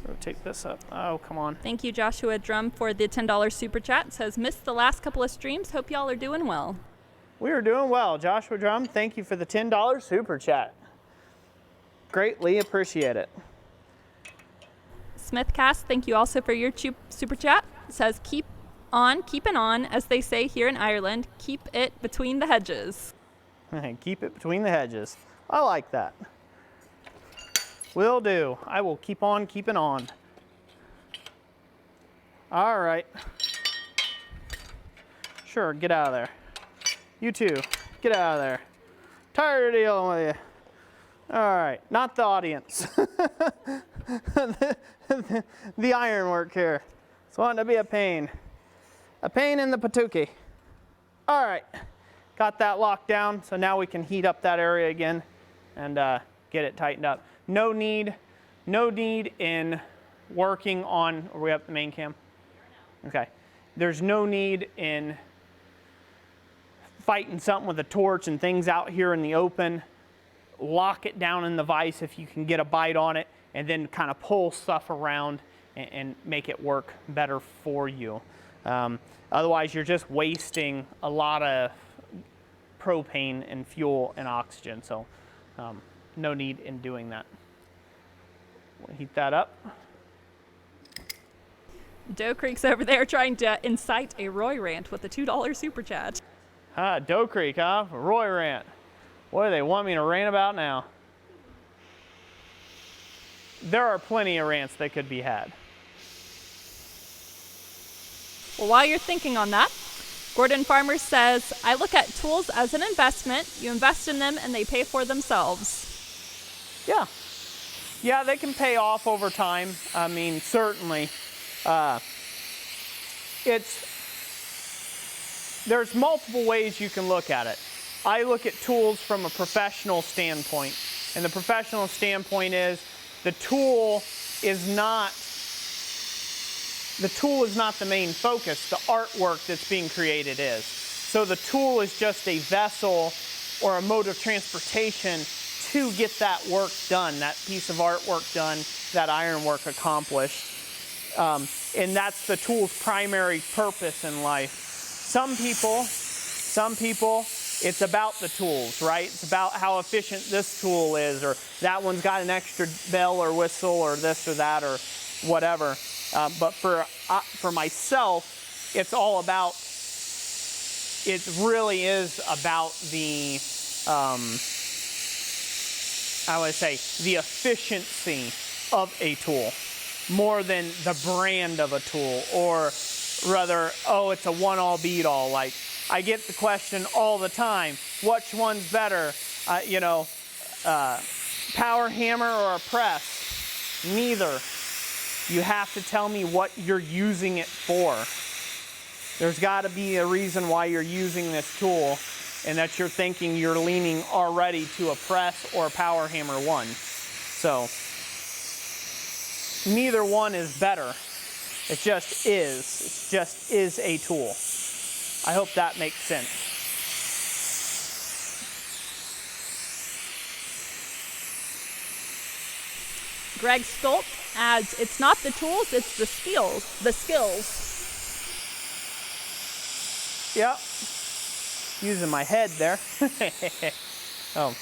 Rotate this up. Oh, come on. Thank you, Joshua Drum, for the $10 super chat. It says, missed the last couple of streams. Hope y'all are doing well. We are doing well. Joshua Drum, thank you for the $10 super chat. Greatly appreciate it. Smithcast, thank you also for your super chat. It says, keep on keeping on, as they say here in Ireland. Keep it between the hedges. Keep it between the hedges. I like that. Will do. I will keep on keeping on. All right. Sure, get out of there. You too, get out of there. Tired of dealing with you. All right, not the audience. The ironwork here. It's wanting to be a pain. A pain in the patookie. All right, got that locked down, so now we can heat up that area again and get it tightened up. No need in working on, are we up the main cam? Okay. There's no need in fighting something with a torch and things out here in the open. Lock it down in the vise if you can get a bite on it, and then kind of pull stuff around and make it work better for you. Otherwise, you're just wasting a lot of propane and fuel and oxygen. So no need in doing that. We'll heat that up. Doe Creek's over there trying to incite a Roy rant with a $2 super chat. Doe Creek, huh? Roy rant. What do they want me to rant about now? There are plenty of rants that could be had. Well, while you're thinking on that, Gordon Farmer says, I look at tools as an investment. You invest in them and they pay for themselves. Yeah. Yeah, they can pay off over time. I mean, certainly. There's multiple ways you can look at it. I look at tools from a professional standpoint. And the professional standpoint is the tool is not the main focus. The artwork that's being created is. So the tool is just a vessel or a mode of transportation to get that work done, that piece of artwork done, that ironwork accomplished. And that's the tool's primary purpose in life. Some people, it's about the tools, right? It's about how efficient this tool is, or that one's got an extra bell or whistle or this or that or whatever. But for myself, it's all about, it really is about the, I would say, the efficiency of a tool more than the brand of a tool, or rather, oh, it's a one-all beat-all. Like, I get the question all the time, which one's better, power hammer or a press? Neither. You have to tell me what you're using it for. There's got to be a reason why you're using this tool, and that you're thinking you're leaning already to a press or a power hammer one. So, neither one is better. It just is. It just is a tool. I hope that makes sense. Greg Stoltz adds, it's not the tools, it's the skills. Yep. Using my head there. Oh.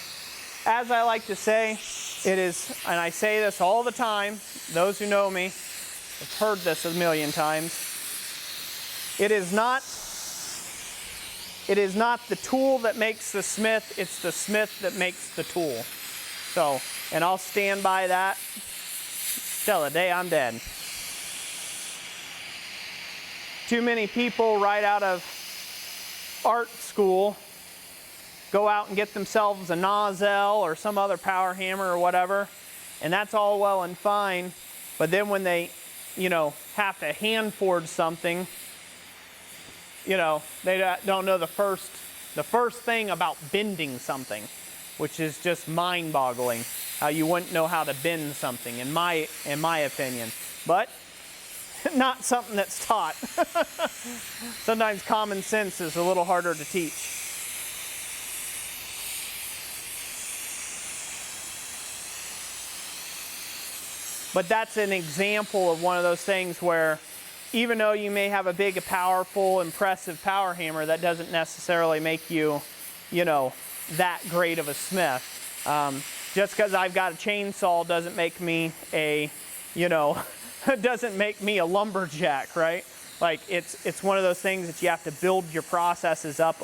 As I like to say, it is, and I say this all the time, those who know me have heard this a million times. It is not the tool that makes the smith, it's the smith that makes the tool. So, and I'll stand by that till the day I'm dead. Too many people right out of art school go out and get themselves a nozzle or some other power hammer or whatever, and that's all well and fine, but then when they, have to hand forge something, they don't know the first thing about bending something, which is just mind-boggling. How you wouldn't know how to bend something, in my opinion, but not something that's taught. Sometimes common sense is a little harder to teach. But that's an example of one of those things where even though you may have a big, powerful, impressive power hammer, that doesn't necessarily make you, that great of a smith. Just because I've got a chainsaw doesn't make me doesn't make me a lumberjack, right? Like, it's one of those things that you have to build your processes up,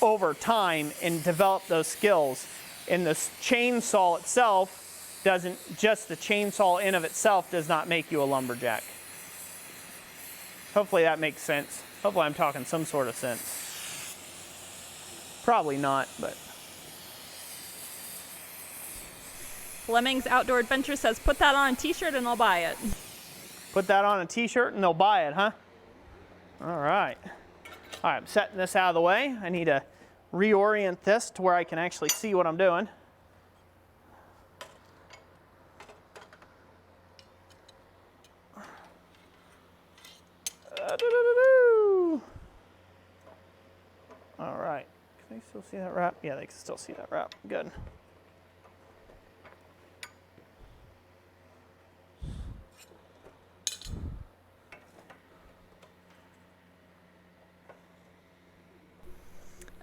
over time and develop those skills. And the chainsaw itself the chainsaw in of itself does not make you a lumberjack. Hopefully that makes sense. Hopefully I'm talking some sort of sense. Probably not, but. Fleming's Outdoor Adventure says, put that on a t-shirt and I'll buy it. Put that on a t-shirt and they'll buy it, huh? All right. All right, I'm setting this out of the way. I need to reorient this to where I can actually see what I'm doing. All right. Can they still see that wrap? Yeah, they can still see that wrap. Good.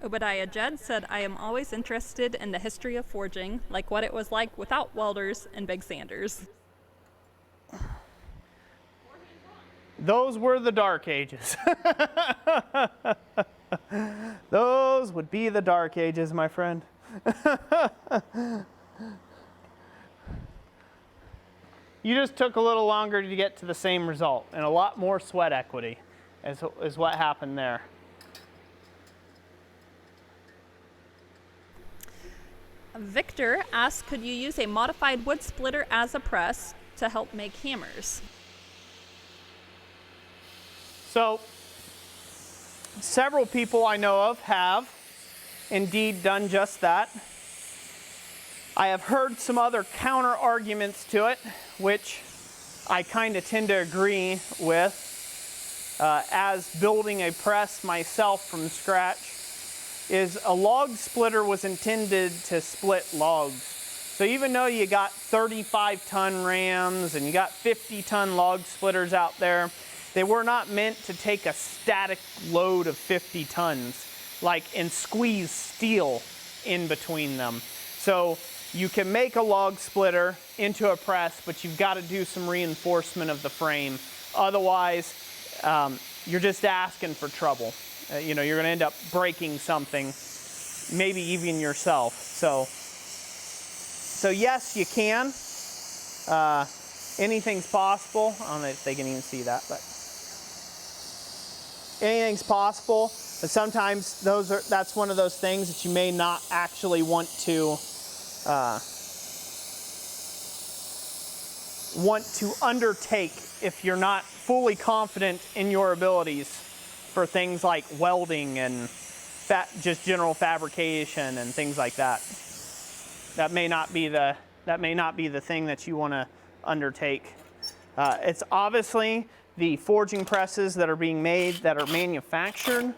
Obadiah Jed said, I am always interested in the history of forging, like what it was like without welders and big sanders. Those were the dark ages. Those would be the dark ages, my friend. You just took a little longer to get to the same result, and a lot more sweat equity is what happened there. Victor asked, could you use a modified wood splitter as a press to help make hammers? So, several people I know of have indeed done just that. I have heard some other counter arguments to it, which I kind of tend to agree with. As building a press myself from scratch, is a log splitter was intended to split logs. So even though you got 35-ton rams and you got 50-ton log splitters out there, they were not meant to take a static load of 50 tons, and squeeze steel in between them. So you can make a log splitter into a press, but you've got to do some reinforcement of the frame. Otherwise, you're just asking for trouble. You're going to end up breaking something, maybe even yourself. So yes, you can. Anything's possible. I don't know if they can even see that, but anything's possible. But sometimes that's one of those things that you may not actually want to undertake if you're not fully confident in your abilities for things like welding and just general fabrication and things like that. That may not be the thing that you want to undertake. It's obviously the forging presses that are being made, that are manufactured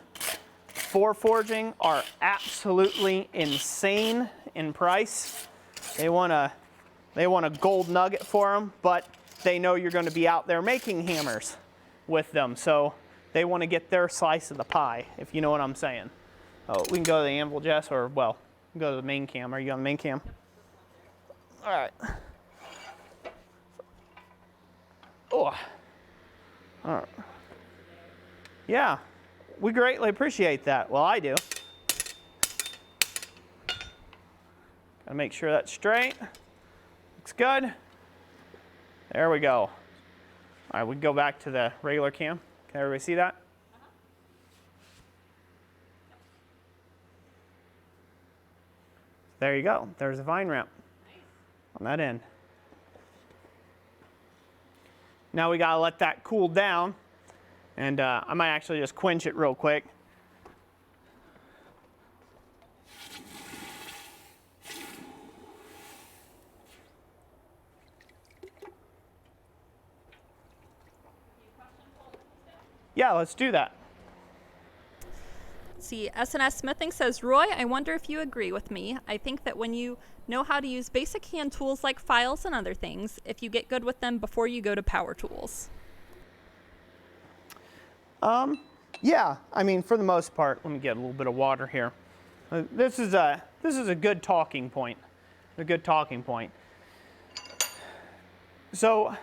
for forging, are absolutely insane in price. They want a gold nugget for them, but they know you're going to be out there making hammers with them, so they want to get their slice of the pie, if you know what I'm saying. Oh, we can go to the Anvil, Jess, or, well, we can go to the main cam. Are you on the main cam? All right. Oh. All right. Yeah, we greatly appreciate that. Well, I do. Gotta make sure that's straight. Looks good. There we go. All right, we can go back to the regular cam. Can everybody see that? There you go. There's a vine wrap on that end. Now we gotta let that cool down, and I might actually just quench it real quick. Yeah, let's do that. See, S&S Smithing says, Roy, I wonder if you agree with me. I think that when you know how to use basic hand tools like files and other things, if you get good with them before you go to power tools. Yeah, I mean, for the most part, let me get a little bit of water here. This is a good talking point. A good talking point. So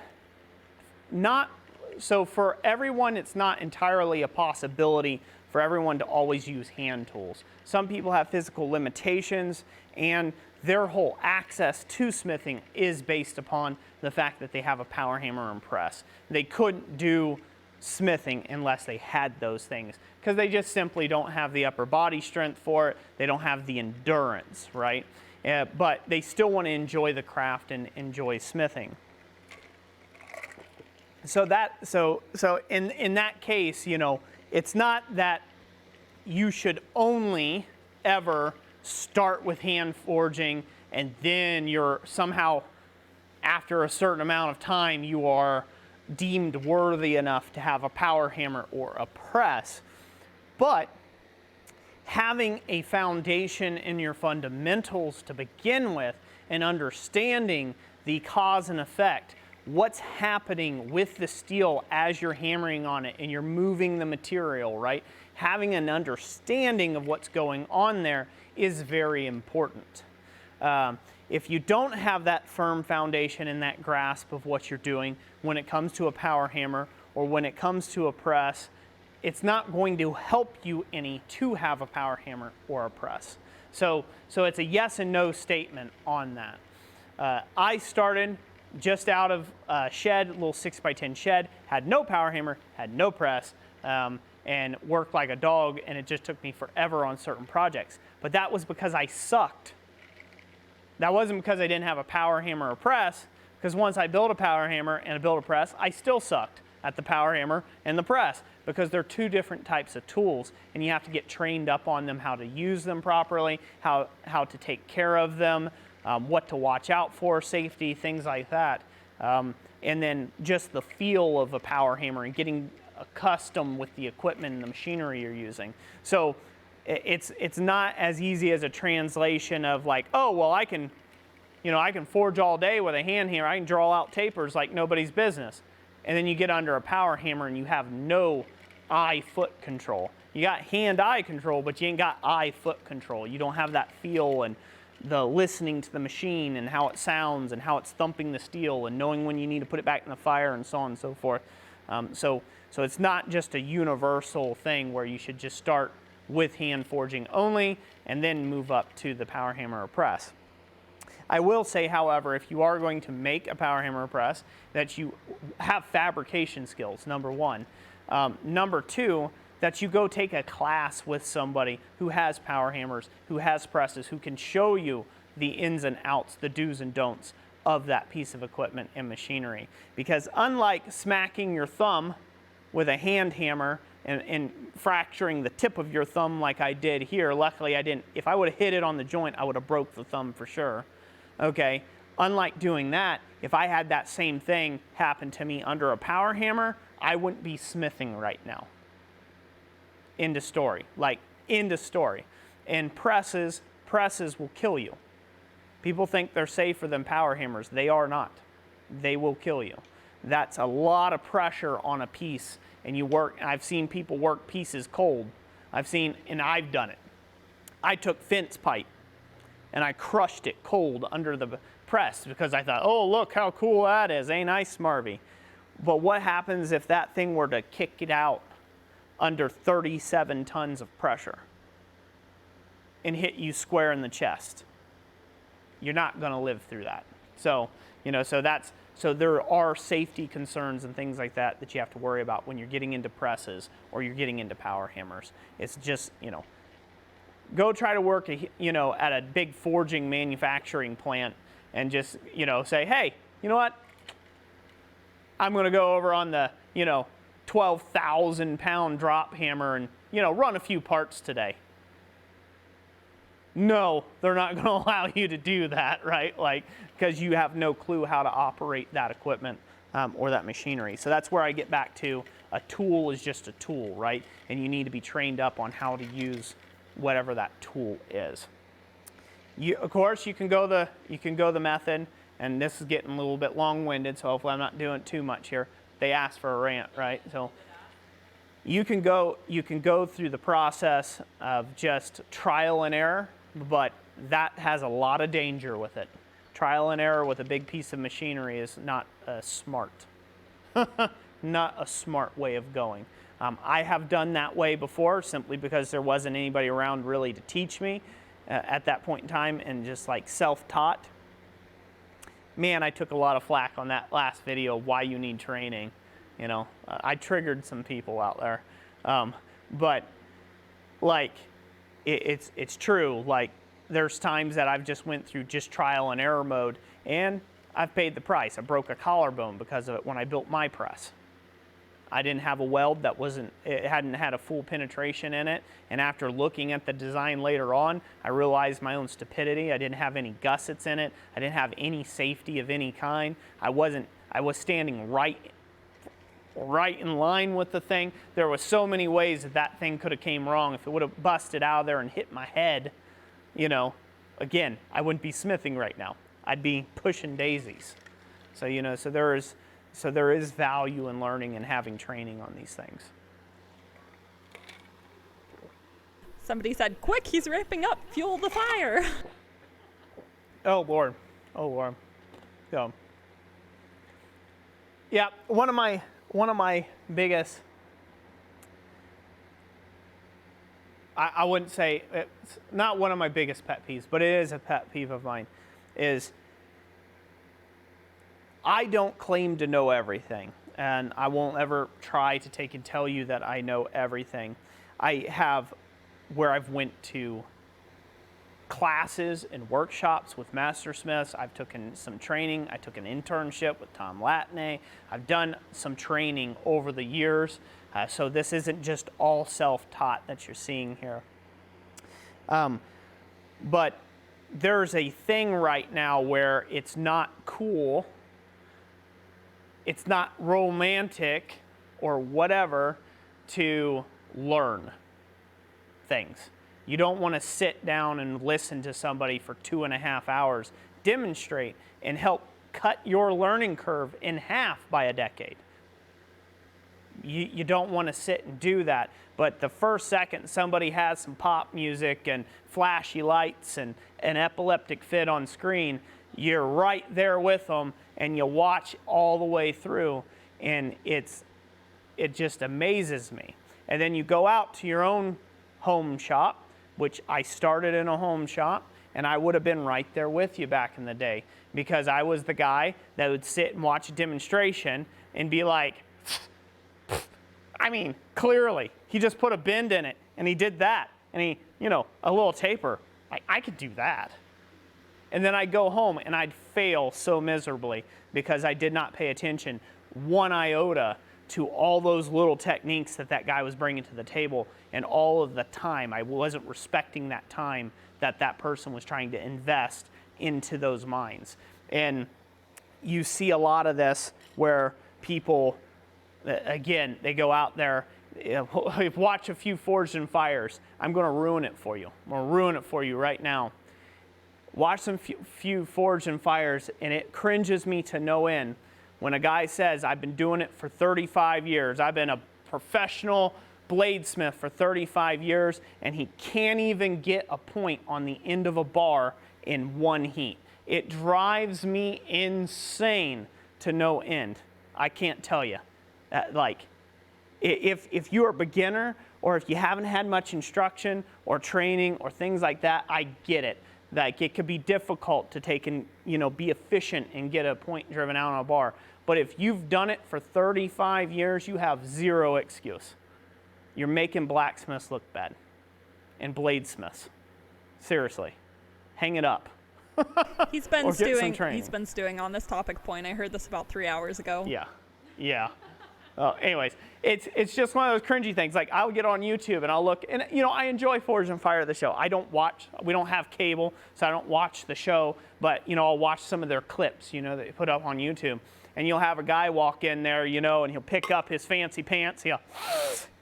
for everyone, it's not entirely a possibility for everyone to always use hand tools. Some people have physical limitations, and their whole access to smithing is based upon the fact that they have a power hammer and press. They couldn't do smithing unless they had those things, because they just simply don't have the upper body strength for it. They don't have the endurance, right? But they still want to enjoy the craft and enjoy smithing. So in that case, it's not that you should only ever start with hand forging and then you're somehow, after a certain amount of time, you are deemed worthy enough to have a power hammer or a press. But having a foundation in your fundamentals to begin with and understanding the cause and effect what's happening with the steel as you're hammering on it and you're moving the material, right? Having an understanding of what's going on there is very important. If you don't have that firm foundation and that grasp of what you're doing when it comes to a power hammer or when it comes to a press, it's not going to help you any to have a power hammer or a press. So it's a yes and no statement on that. I started just out of a shed, a little 6x10 shed, had no power hammer, had no press, and worked like a dog, and it just took me forever on certain projects. But that was because I sucked. That wasn't because I didn't have a power hammer or press, because once I built a power hammer and I built a press, I still sucked at the power hammer and the press, because they're two different types of tools, and you have to get trained up on them, how to use them properly, how to take care of them, what to watch out for, safety, things like that. And then just the feel of a power hammer and getting accustomed with the equipment and the machinery you're using. So it's not as easy as a translation of like, oh, well, I can forge all day with a hand hammer. I can draw out tapers like nobody's business. And then you get under a power hammer and you have no eye-foot control. You got hand-eye control, but you ain't got eye-foot control. You don't have that feel and the listening to the machine and how it sounds and how it's thumping the steel and knowing when you need to put it back in the fire and so on and so forth. So it's not just a universal thing where you should just start with hand forging only and then move up to the power hammer or press. I will say, however, if you are going to make a power hammer or press, that you have fabrication skills, number one. Number two, that you go take a class with somebody who has power hammers, who has presses, who can show you the ins and outs, the do's and don'ts of that piece of equipment and machinery. Because unlike smacking your thumb with a hand hammer and fracturing the tip of your thumb like I did here, luckily I didn't. If I would have hit it on the joint, I would have broke the thumb for sure. Okay, unlike doing that, if I had that same thing happen to me under a power hammer, I wouldn't be smithing right now. End of story. Like, end of story. And presses will kill you. People think they're safer than power hammers. They are not. They will kill you. That's a lot of pressure on a piece. And I've seen people work pieces cold. And I've done it. I took fence pipe and I crushed it cold under the press because I thought, oh, look how cool that is. Ain't I smarvy? But what happens if that thing were to kick it out under 37 tons of pressure and hit you square in the chest? You're not going to live through that. So there are safety concerns and things like that that you have to worry about when you're getting into presses or you're getting into power hammers. It's just, go try to work, at a big forging manufacturing plant and just, say, hey, you know what? I'm going to go over on the, 12,000 pound drop hammer and, run a few parts today. No, they're not going to allow you to do that, right? Because you have no clue how to operate that equipment or that machinery. So that's where I get back to a tool is just a tool, right? And you need to be trained up on how to use whatever that tool is. Of course, you can go the method, and this is getting a little bit long-winded, so hopefully I'm not doing too much here. They asked for a rant, right? So you can go through the process of just trial and error, but that has a lot of danger with it. Trial and error with a big piece of machinery is not smart. Not a smart way of going. I have done that way before simply because there wasn't anybody around really to teach me at that point in time, and just like self-taught. Man, I took a lot of flack on that last video, why you need training. I triggered some people out there. But it's true. Like, there's times that I've just went through just trial and error mode, and I've paid the price. I broke a collarbone because of it when I built my press. I didn't have a weld it hadn't had a full penetration in it. And after looking at the design later on, I realized my own stupidity. I didn't have any gussets in it. I didn't have any safety of any kind. I was standing right in line with the thing. There was so many ways that thing could have came wrong. If it would have busted out of there and hit my head, again, I wouldn't be smithing right now. I'd be pushing daisies. So, you know, so there is value in learning and having training on these things. Somebody said, quick, he's ramping up, fuel the fire. Oh, Lord. Oh, Lord. So, yeah, one of my biggest, I wouldn't say, it's not one of my biggest pet peeves, but it is a pet peeve of mine, is I don't claim to know everything, and I won't ever try to take and tell you that I know everything. I have, where I've went to classes and workshops with mastersmiths. I've taken some training. I took an internship with Tom Latney. I've done some training over the years. So this isn't just all self-taught that you're seeing here. But there's a thing right now where it's not cool, it's not romantic or whatever to learn things. You don't want to sit down and listen to somebody for 2.5 hours demonstrate and help cut your learning curve in half by a decade. You don't want to sit and do that. But the first second somebody has some pop music and flashy lights and an epileptic fit on screen, you're right there with them and you watch all the way through, and it just amazes me. And then you go out to your own home shop, which I started in a home shop, and I would have been right there with you back in the day, because I was the guy that would sit and watch a demonstration and be like, I mean, clearly, he just put a bend in it, and he did that, and he, you know, a little taper. I could do that. And then I'd go home, and I'd fail so miserably because I did not pay attention one iota to all those little techniques that guy was bringing to the table, and all of the time. I wasn't respecting that time that person was trying to invest into those mines. And you see a lot of this where people, again, they go out there, watch a few Forged in Fires. I'm going to ruin it for you. I'm going to ruin it for you right now. Watch some few Forged in Fires, and it cringes me to no end when a guy says, I've been doing it for 35 years. I've been a professional bladesmith for 35 years, and he can't even get a point on the end of a bar in one heat. It drives me insane to no end. I can't tell you. If you're a beginner, or if you haven't had much instruction or training or things like that, I get it. Like, it could be difficult to take and, you know, be efficient and get a point driven out on a bar. But if you've done it for 35 years, you have zero excuse. You're making blacksmiths look bad, and bladesmiths. Seriously, hang it up. He's been stewing on this topic point. I heard this about 3 hours ago. Yeah. Anyways, it's just one of those cringy things. Like, I'll get on YouTube and I'll look, and you know, I enjoy Forged in Fire, the show. We don't have cable, so I don't watch the show, but you know, I'll watch some of their clips, you know, that they put up on YouTube. And you'll have a guy walk in there, you know, and he'll pick up his fancy pants. He'll,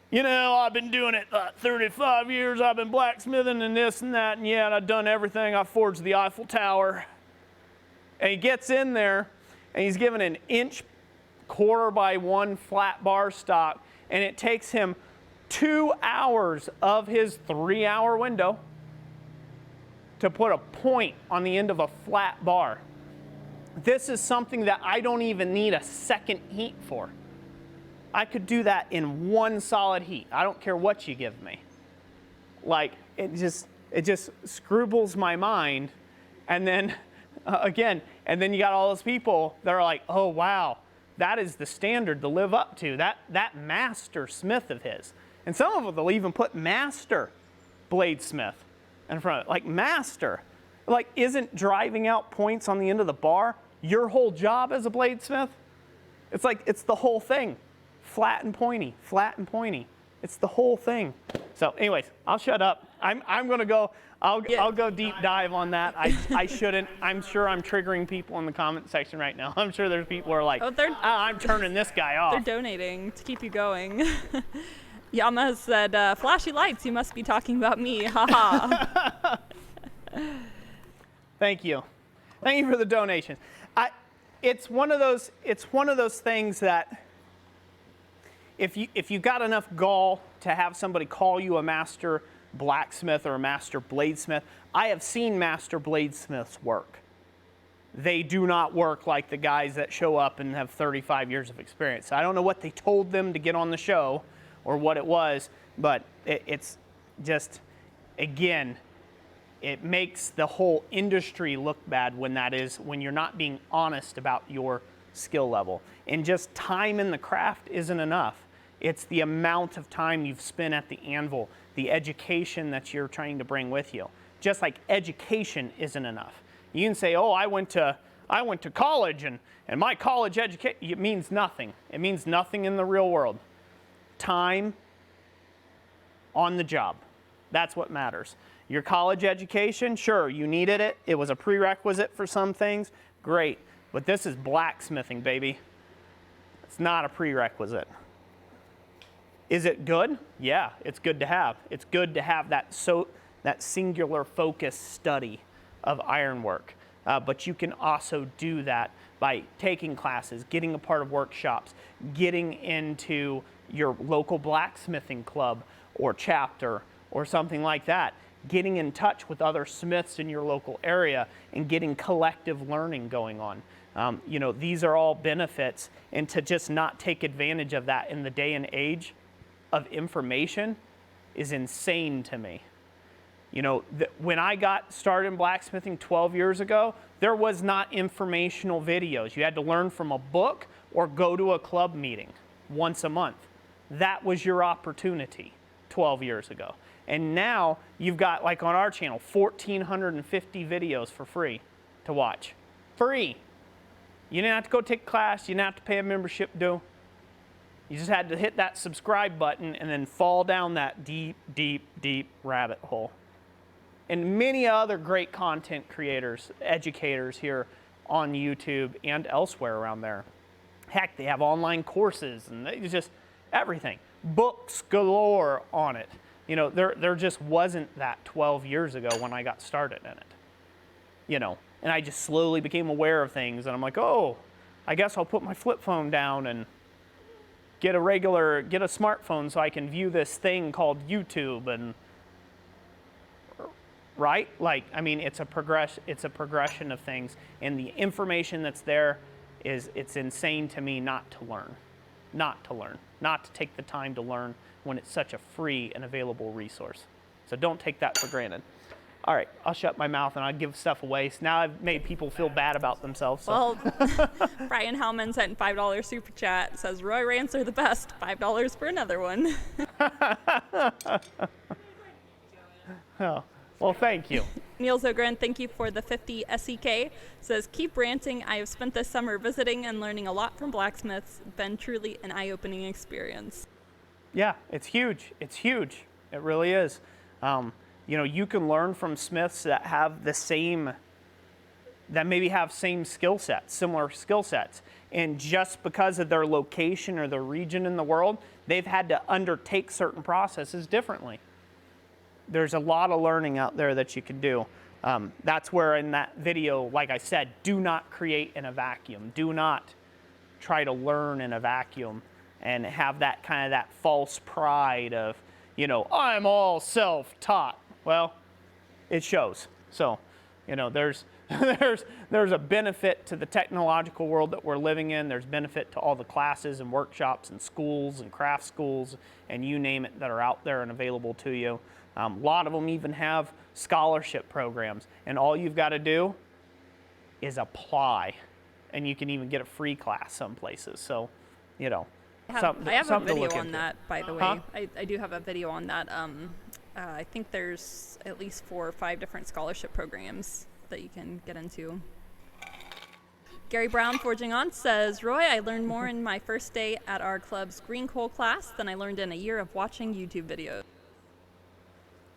you know, I've been doing it 35 years. I've been blacksmithing and this and that, and yeah, and I've done everything. I forged the Eiffel Tower. And he gets in there, and he's given an 1.25 by 1 flat bar stock, and it takes him 2 hours of his 3-hour window to put a point on the end of a flat bar. This is something that I don't even need a second heat for. I could do that in one solid heat. I don't care what you give me. Like, it just screwballs my mind. And then, and then you got all those people that are like, oh, wow, that is the standard to live up to. That master smith of his. And some of them will even put master bladesmith in front of it. Like, master. Like, isn't driving out points on the end of the bar your whole job as a bladesmith? It's like, it's the whole thing. Flat and pointy, flat and pointy. It's the whole thing. So anyways, I'll shut up. I'm going to go, I'll go deep dive on that. I shouldn't. I'm sure I'm triggering people in the comment section right now. I'm sure there's people who are like, I'm turning this guy off. They're donating to keep you going. Yama said, flashy lights, you must be talking about me, haha. Thank you. Thank you for the donations. it's one of those things that if you got enough gall to have somebody call you a master blacksmith or a master bladesmith, I have seen master bladesmiths work. They do not work like the guys that show up and have 35 years of experience. I don't know what they told them to get on the show or what it was, but it's just, again, it makes the whole industry look bad when you're not being honest about your skill level. And just time in the craft isn't enough. It's the amount of time you've spent at the anvil, the education that you're trying to bring with you. Just like education isn't enough. You can say, oh, I went to college and my college education, it means nothing. It means nothing in the real world. Time on the job. That's what matters. Your college education, sure, you needed it. It was a prerequisite for some things. Great. But this is blacksmithing, baby. It's not a prerequisite. Is it good? Yeah, it's good to have. It's good to have that singular focus study of ironwork. But you can also do that by taking classes, getting a part of workshops, getting into your local blacksmithing club or chapter or something like that, getting in touch with other smiths in your local area and getting collective learning going on. These are all benefits, and to just not take advantage of that in the day and age of information is insane to me. When I got started in blacksmithing 12 years ago, there was not informational videos. You had to learn from a book or go to a club meeting once a month. That was your opportunity 12 years ago. And now you've got, like on our channel, 1,450 videos for free to watch. Free. You didn't have to go take a class. You didn't have to pay a membership due. You just had to hit that subscribe button and then fall down that deep, deep, deep rabbit hole. And many other great content creators, educators here on YouTube and elsewhere around there. Heck, they have online courses and just everything. Books galore on it. There just wasn't that 12 years ago when I got started in it. And I just slowly became aware of things, and I'm like, oh, I guess I'll put my flip phone down and get a smartphone so I can view this thing called YouTube, and right? It's a progression of things, and the information that's there it's insane to me not to learn, not to take the time to learn when it's such a free and available resource. So don't take that for granted. All right, I'll shut my mouth and I'll give stuff away. So now I've made people feel bad about themselves. So. Well, Brian Hellman sent $5 super chat, says Roy rants are the best. $5 for another one. Oh, well, thank you. Neil Zogren, thank you for the 50 SEK. Says, keep ranting. I have spent this summer visiting and learning a lot from blacksmiths. Been truly an eye-opening experience. Yeah, it's huge. It's huge. It really is. You can learn from smiths that have maybe have same skill sets, similar skill sets. And just because of their location or their region in the world, they've had to undertake certain processes differently. There's a lot of learning out there that you can do. That's where in that video, like I said, do not create in a vacuum. Do not try to learn in a vacuum and have that kind of that false pride of, I'm all self-taught. Well, it shows. So, there's a benefit to the technological world that we're living in. There's benefit to all the classes and workshops and schools and craft schools and you name it that are out there and available to you. A lot of them even have scholarship programs, and all you've got to do is apply, and you can even get a free class some places. So, I have a video on that, by the way. Huh? I do have a video on that. I think there's at least 4 or 5 different scholarship programs that you can get into. Gary Brown, Forging On, says, Roy, I learned more in my first day at our club's green coal class than I learned in a year of watching YouTube videos.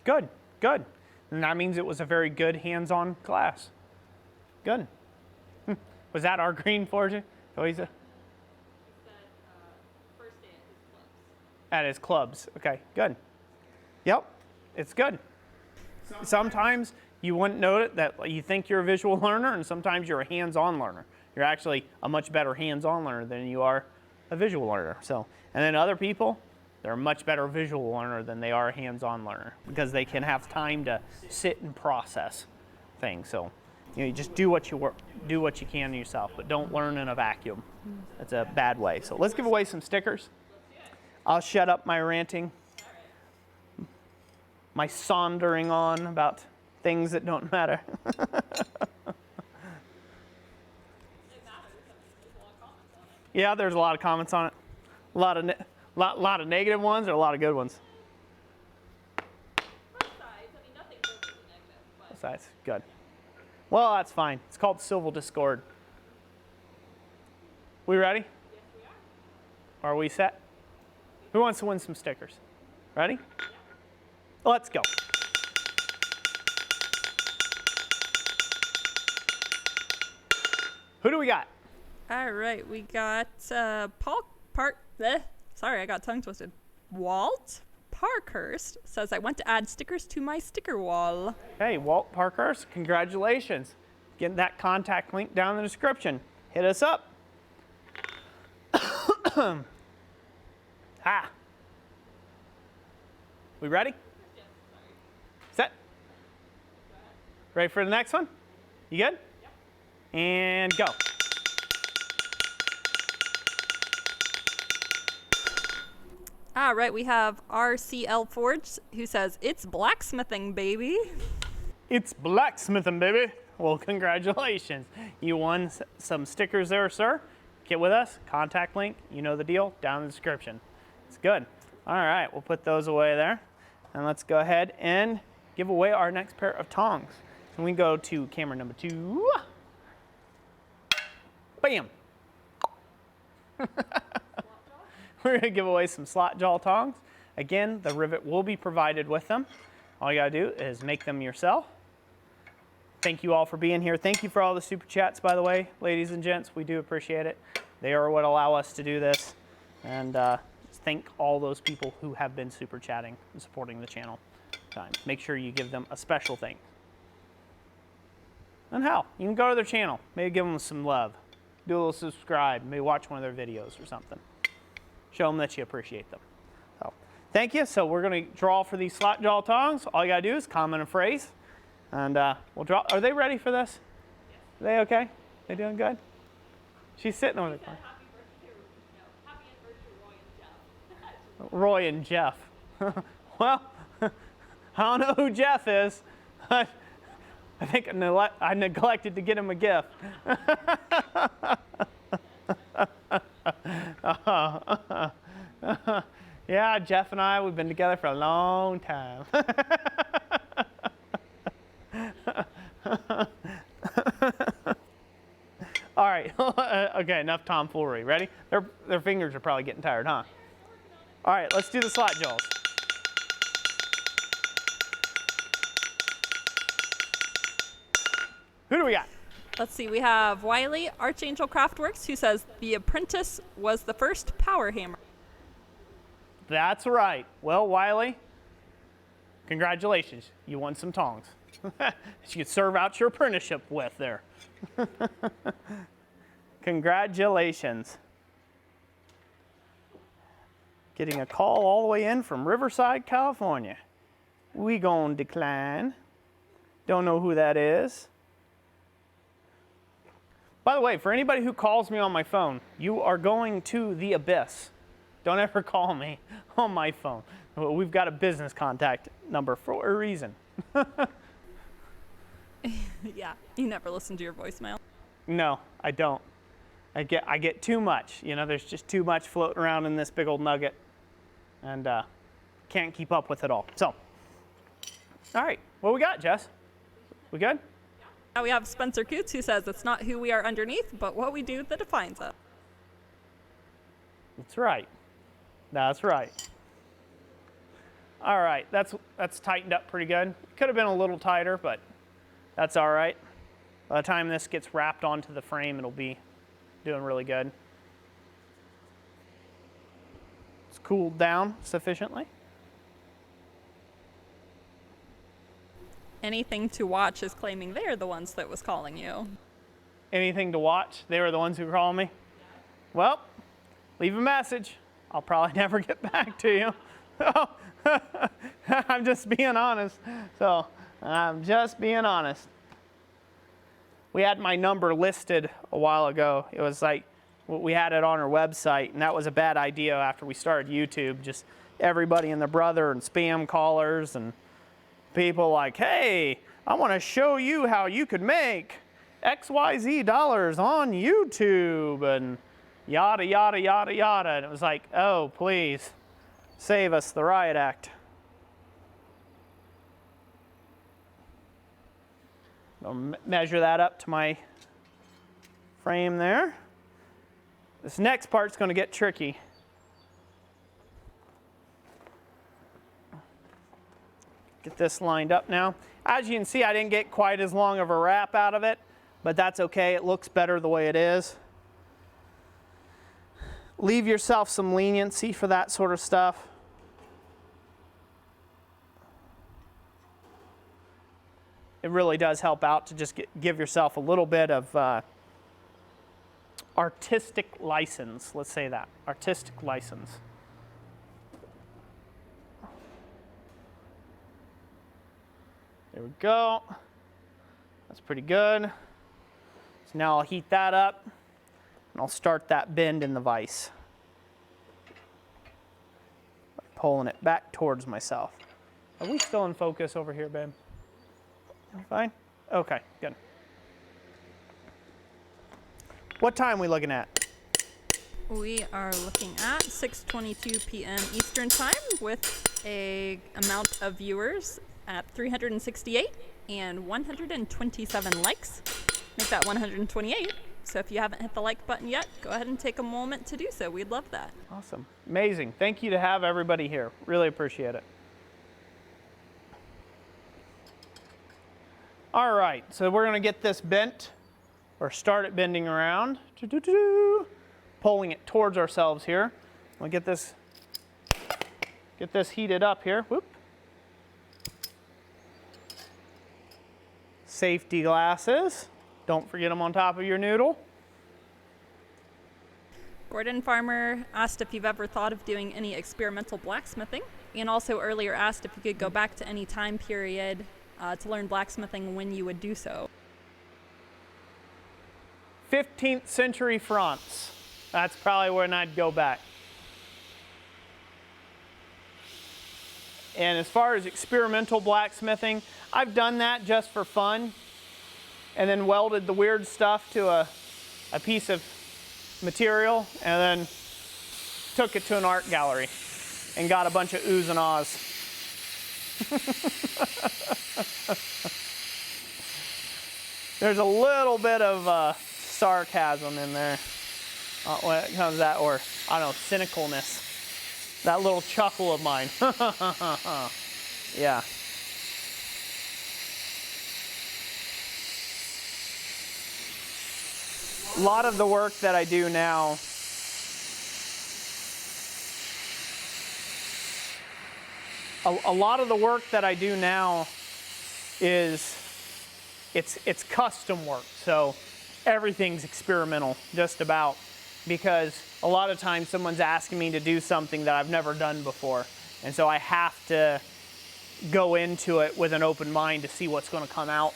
Good, good. And that means it was a very good hands-on class. Good. Was that our green forging? First day at his clubs. Okay, good. Yep, it's good. Sometimes you wouldn't know it, that you think you're a visual learner, and sometimes you're a hands-on learner. You're actually a much better hands-on learner than you are a visual learner. So, and then other people, they're a much better visual learner than they are a hands-on learner because they can have time to sit and process things. So, you just do what you can yourself, but don't learn in a vacuum. That's a bad way. So let's give away some stickers. I'll shut up my ranting, my sondering on about things that don't matter. Yeah, there's a lot of comments on it. A lot of negative ones or a lot of good ones. Both sides. I mean, nothing goes to the negative. Both sides. Good. Well, that's fine. It's called civil discord. We ready? Yes, we are. Are we set? Who wants to win some stickers? Ready? Yeah. Let's go. Who do we got? All right, we got sorry, I got tongue twisted. Walt Parkhurst says, I want to add stickers to my sticker wall. Hey, Walt Parkhurst, congratulations. Get that contact link down in the description. Hit us up. Ha. We ready? Yes, sorry. Set. Ready for the next one? You good? Yep. And go. All right, we have RCL Forge who says, it's blacksmithing, baby. It's blacksmithing, baby. Well, congratulations. You won some stickers there, sir. Get with us. Contact link. You know the deal. Down in the description. It's good. All right, we'll put those away there. And let's go ahead and give away our next pair of tongs. So we go to camera number 2. Bam. We're going to give away some slot jaw tongs. Again, the rivet will be provided with them. All you got to do is make them yourself. Thank you all for being here. Thank you for all the super chats, by the way, ladies and gents. We do appreciate it. They are what allow us to do this. And thank all those people who have been super chatting and supporting the channel. Make sure you give them a special thank. And hell, you can go to their channel. Maybe give them some love. Do a little subscribe. Maybe watch one of their videos or something. Show them that you appreciate them. So, thank you. So we're going to draw for these slot jaw tongs. All you got to do is comment a phrase. And we'll draw. Are they ready for this? Yes. Are they okay? They doing good? She's sitting over there. Happy anniversary, Roy and Jeff. Roy and Jeff. Well, I don't know who Jeff is. I think I neglected to get him a gift. Yeah, Jeff and I, we've been together for a long time. All right, okay, enough tomfoolery. Ready? Their fingers are probably getting tired, huh? All right, let's do the slot jaws. Who do we got? Let's see, we have Wiley, Archangel Craftworks, who says, the Apprentice was the first power hammer. That's right. Well, Wiley, congratulations. You won some tongs. You could serve out your apprenticeship with there. Congratulations. Getting a call all the way in from Riverside, California. We gonna decline. Don't know who that is. By the way, for anybody who calls me on my phone, you are going to the abyss. Don't ever call me on my phone. We've got a business contact number for a reason. Yeah, you never listen to your voicemail. No, I don't. I get too much. You know, there's just too much floating around in this big old nugget, and can't keep up with it all. So, all right, what we got, Jess? We good? Now we have Spencer Coots, who says, it's not who we are underneath, but what we do that defines us. That's right. That's right. All right, that's tightened up pretty good. Could have been a little tighter, but that's all right. By the time this gets wrapped onto the frame, it'll be doing really good. It's cooled down sufficiently. Anything to Watch is claiming they're the ones that was calling you. Anything to Watch? They were the ones who called me? Well, leave a message. I'll probably never get back to you. I'm just being honest. So, I'm just being honest. We had my number listed a while ago. It was like, we had it on our website, and that was a bad idea after we started YouTube. Just everybody and their brother and spam callers and people like, hey, I want to show you how you could make XYZ dollars on YouTube and yada, yada, yada, yada. And it was like, oh, please, save us the riot act. I'll measure that up to my frame there. This next part's going to get tricky. Get this lined up now. As you can see, I didn't get quite as long of a wrap out of it, but that's okay. It looks better the way it is. Leave yourself some leniency for that sort of stuff. It really does help out to just give yourself a little bit of artistic license. Let's say that, artistic license. There we go. That's pretty good. So now I'll heat that up and I'll start that bend in the vise. By pulling it back towards myself. Are we still in focus over here, babe? Fine? Okay, good. What time are we looking at? We are looking at 6:22 p.m. Eastern Time with a amount of viewers at 368 and 127 likes. Make that 128. So if you haven't hit the like button yet, go ahead and take a moment to do so. We'd love that. Awesome. Amazing. Thank you to have everybody here. Really appreciate it. All right, so we're going to get this bent, or start it bending around. Pulling it towards ourselves here. We'll get this heated up here. Whoop. Safety glasses. Don't forget them on top of your noodle. Gordon Farmer asked if you've ever thought of doing any experimental blacksmithing, and also earlier asked if you could go back to any time period to learn blacksmithing, when you would do so. 15th century France. That's probably when I'd go back. And as far as experimental blacksmithing, I've done that just for fun, and then welded the weird stuff to a piece of material, and then took it to an art gallery and got a bunch of oohs and ahs. There's a little bit of sarcasm in there when it comes to that, or I don't know, cynicalness. That little chuckle of mine. Yeah. A lot of the work that I do now is it's custom work. So everything's experimental, just about, because a lot of times someone's asking me to do something that I've never done before. And so I have to go into it with an open mind to see what's going to come out.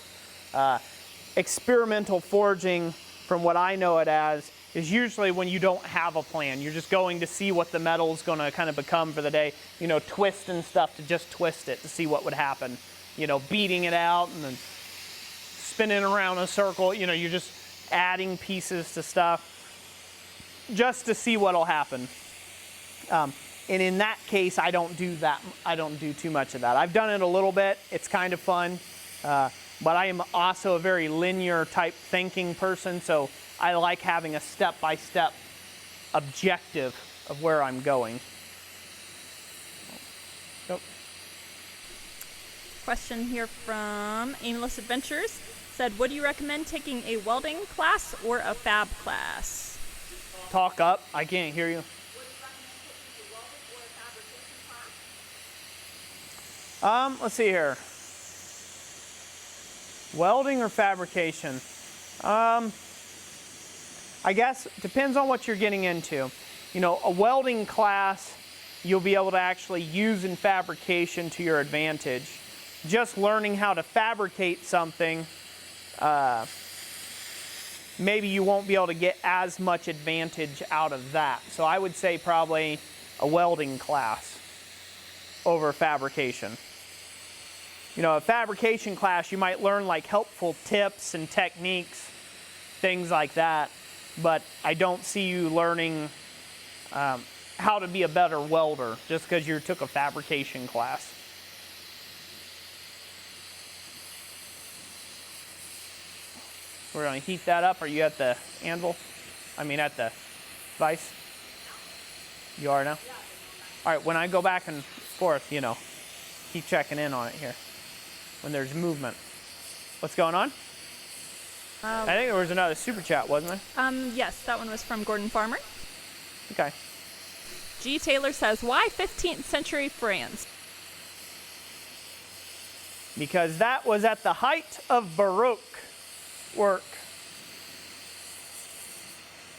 Experimental forging, from what I know it as, is usually when you don't have a plan. You're just going to see what the metal is going to kind of become for the day. You know, twisting stuff to just twist it to see what would happen. You know, beating it out and then spinning around in a circle. You know, you're just adding pieces to stuff just to see what'll happen. And in that case, I don't do that. I don't do too much of that. I've done it a little bit. It's kind of fun. But I am also a very linear type thinking person, so I like having a step-by-step objective of where I'm going. Nope. Question here from Aimless Adventures. Said, would you recommend taking a welding class or a fab class? Talk up. I can't hear you. Let's see here. Welding or fabrication? I guess it depends on what you're getting into. You know, a welding class, you'll be able to actually use in fabrication to your advantage. Just learning how to fabricate something, maybe you won't be able to get as much advantage out of that. So I would say probably a welding class over fabrication. You know, a fabrication class, you might learn like helpful tips and techniques, things like that, but I don't see you learning how to be a better welder just because you took a fabrication class. We're going to heat that up. Are you at the anvil? I mean at the vise? You are now? All right, when I go back and forth, you know, keep checking in on it here. When there's movement. What's going on? I think there was another super chat, wasn't there? Yes, that one was from Gordon Farmer. Okay. G. Taylor says, why 15th century France? Because that was at the height of Baroque work.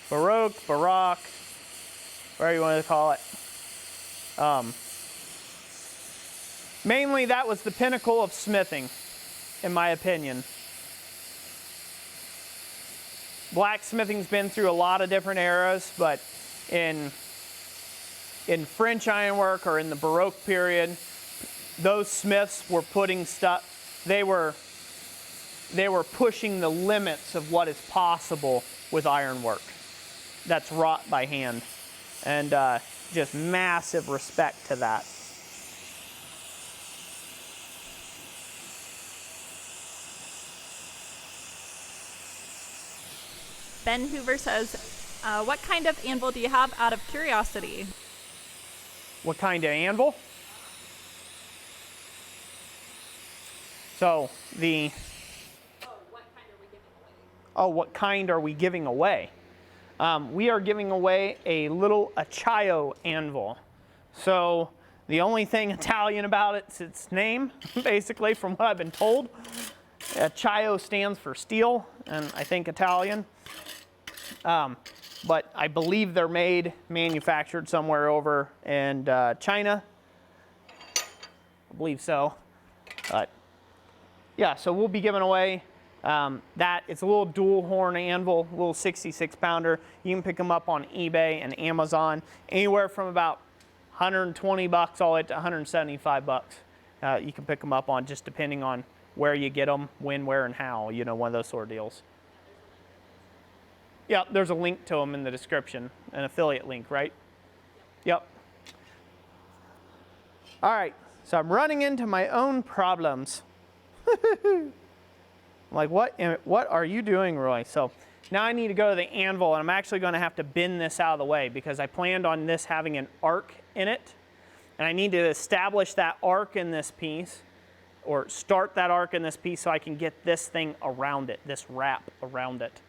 Baroque, whatever you want to call it. Mainly that was the pinnacle of smithing, in my opinion. Blacksmithing's been through a lot of different eras, but in French ironwork or in the Baroque period, those smiths were putting stuff, they were pushing the limits of what is possible with ironwork that's wrought by hand. And just massive respect to that. Ben Hoover says, what kind of anvil do you have out of curiosity? What kind of anvil? So the... what kind are we giving away? We are giving away a little Acciaio anvil. So the only thing Italian about it's its name, basically, from what I've been told. Acciaio stands for steel, and I think Italian. But I believe they're manufactured somewhere over in China. I believe so. But yeah, so we'll be giving away that. It's a little dual horn anvil, a little 66 pounder. You can pick them up on eBay and Amazon, anywhere from about 120 bucks all the way to 175 bucks. You can pick them up on, just depending on where you get them, when, where, and how, you know, one of those sort of deals. Yeah, there's a link to them in the description, an affiliate link, right? Yep. All right, so I'm running into my own problems. I'm like, what are you doing, Roy? So now I need to go to the anvil, and I'm actually going to have to bend this out of the way because I planned on this having an arc in it, and I need to establish that arc in this piece, or start that arc in this piece so I can get this thing around it, this wrap around it.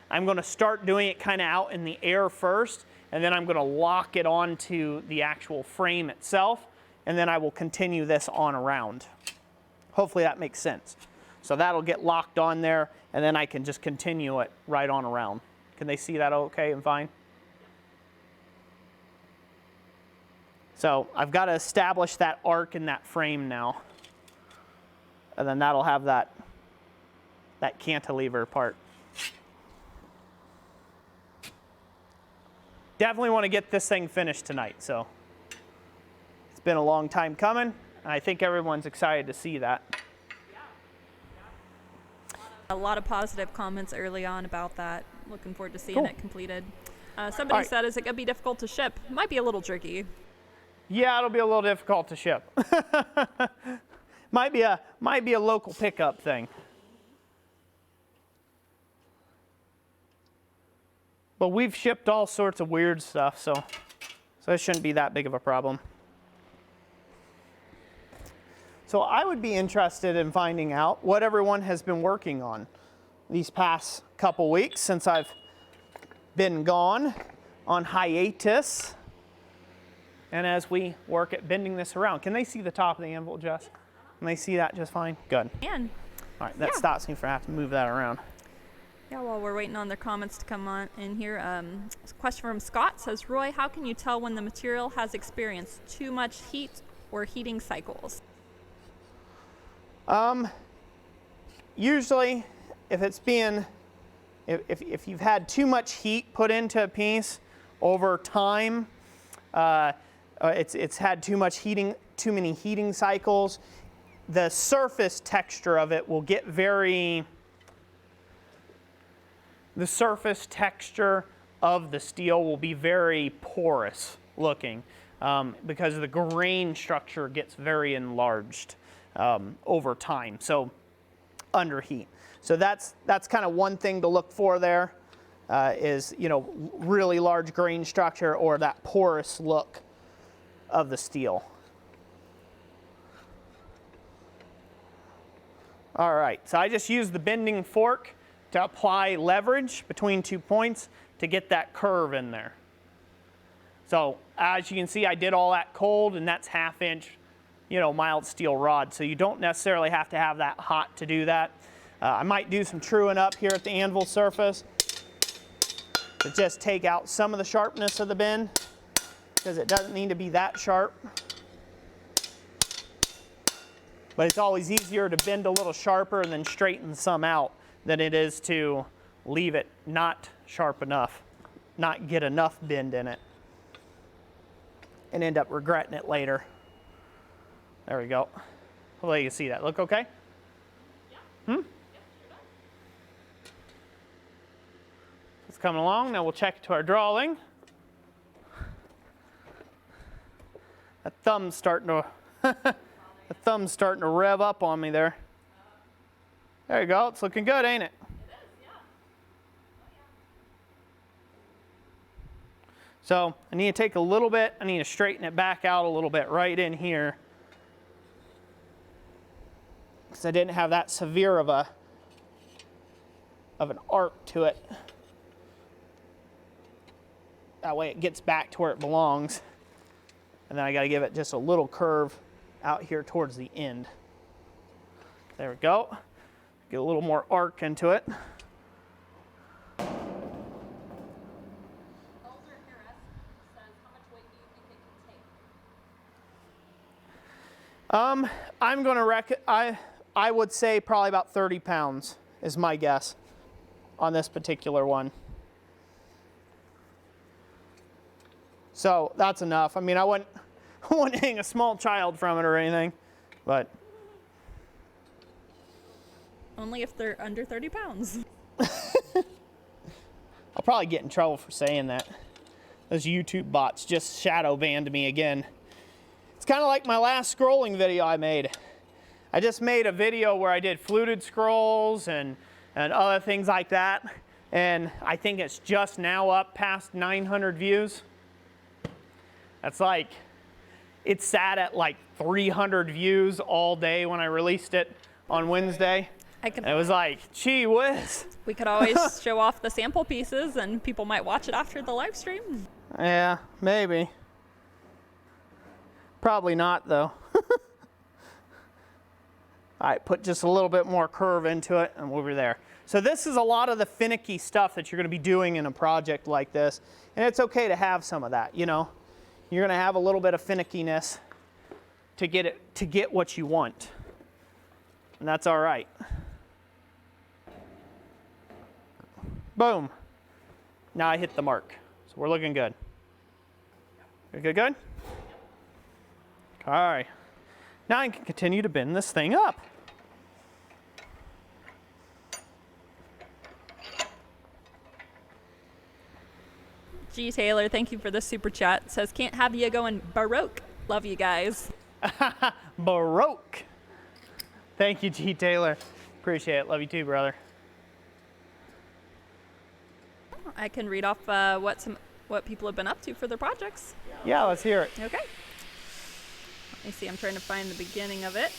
I'm going to start doing it kind of out in the air first, and then I'm going to lock it onto the actual frame itself, and then I will continue this on around. Hopefully that makes sense. So that'll get locked on there, and then I can just continue it right on around. Can they see that okay and fine? So I've got to establish that arc in that frame now, and then that'll have that cantilever part. Definitely want to get this thing finished tonight, so it's been a long time coming, and I think everyone's excited to see that. A lot of positive comments early on about that. Looking forward to seeing it completed. Somebody said, is it going to be difficult to ship? Might be a little tricky. Yeah, it'll be a little difficult to ship. might be a local pickup thing. But we've shipped all sorts of weird stuff, so it shouldn't be that big of a problem. So I would be interested in finding out what everyone has been working on these past couple weeks since I've been gone on hiatus. And as we work at bending this around. Can they see the top of the anvil, Jess? Can they see that just fine? Good. And All right, that stops me from having to move that around. Yeah, while we're waiting on their comments to come on in here, a question from Scott says, Roy, how can you tell when the material has experienced too much heat or heating cycles? Usually, if it's being, if you've had too much heat put into a piece over time, it's had too much heating, too many heating cycles, the surface texture of it will get very, the surface texture of the steel will be very porous looking because the grain structure gets very enlarged over time, so under heat. So that's kind of one thing to look for there is, you know, really large grain structure or that porous look of the steel. All right, so I just used the bending fork to apply leverage between 2 points to get that curve in there. So as you can see, I did all that cold, and that's 1/2 inch, you know, mild steel rod. So you don't necessarily have to have that hot to do that. I might do some truing up here at the anvil surface to just take out some of the sharpness of the bend, because it doesn't need to be that sharp. But it's always easier to bend a little sharper and then straighten some out than it is to leave it not sharp enough, not get enough bend in it, and end up regretting it later. There we go. Hopefully you can see that. Look okay? Yeah. It's coming along. Now we'll check it to our drawing. That thumb's starting to the thumb's starting to rev up on me there. There you go. It's looking good, ain't it? It is, yeah. Oh, yeah. So I need to take a little bit. I need to straighten it back out a little bit right in here, because I didn't have that severe of an arc to it. That way it gets back to where it belongs. And then I got to give it just a little curve out here towards the end. There we go. Get a little more arc into it. I'm going to I would say probably about 30 pounds is my guess on this particular one. So that's enough. I mean, I wouldn't hang a small child from it or anything, but. Only if they're under 30 pounds. I'll probably get in trouble for saying that. Those YouTube bots just shadow banned me again. It's kind of like my last scrolling video I made. I just made a video where I did fluted scrolls and other things like that. And I think it's just now up past 900 views. That's like, it sat at like 300 views all day when I released it on Wednesday. And it was like, gee whiz. We could always show off the sample pieces and people might watch it after the live stream. Yeah, maybe. Probably not though. All right, put just a little bit more curve into it and we'll be there. So this is a lot of the finicky stuff that you're going to be doing in a project like this. And it's okay to have some of that, you know. You're going to have a little bit of finickiness to get what you want. And that's all right. Boom. Now I hit the mark. So we're looking good. Good? All right. Now I can continue to bend this thing up. G. Taylor, thank you for the super chat. It says, can't have you going Baroque. Love you guys. Baroque. Thank you, G. Taylor. Appreciate it. Love you too, brother. I can read off what people have been up to for their projects. Yeah, let's hear it. Okay. Let me see. I'm trying to find the beginning of it.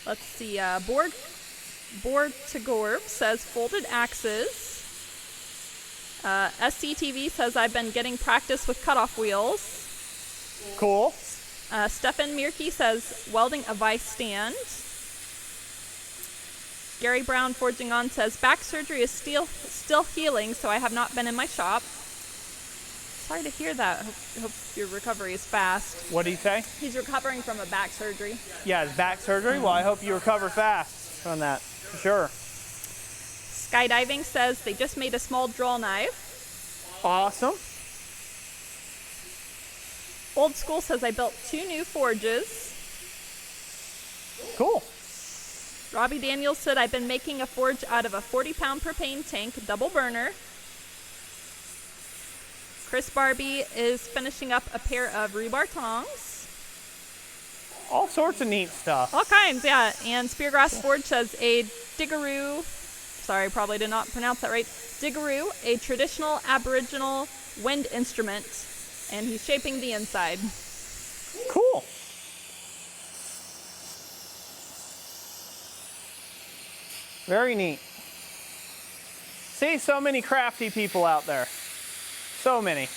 Let's see. Board to Gorb says folded axes. SCTV says I've been getting practice with cutoff wheels. Cool. Stefan Mirke says welding a vise stand. Gary Brown Forging On says, back surgery is still healing, so I have not been in my shop. Sorry to hear that. Hope your recovery is fast. What did he say? He's recovering from a back surgery. Yeah, his back surgery? Well, I hope you recover fast from that, for sure. Skydiving says they just made a small draw knife. Awesome. Old School says I built 2 new forges. Cool. Robbie Daniels said I've been making a forge out of a 40-pound propane tank, double burner. Chris Barbie is finishing up a pair of rebar tongs. All sorts of neat stuff. All kinds, yeah. And Speargrass Forge says a diggeroo, sorry, probably did not pronounce that right, diggeroo, a traditional Aboriginal wind instrument, and he's shaping the inside. Cool. Very neat. See, so many crafty people out there. So many.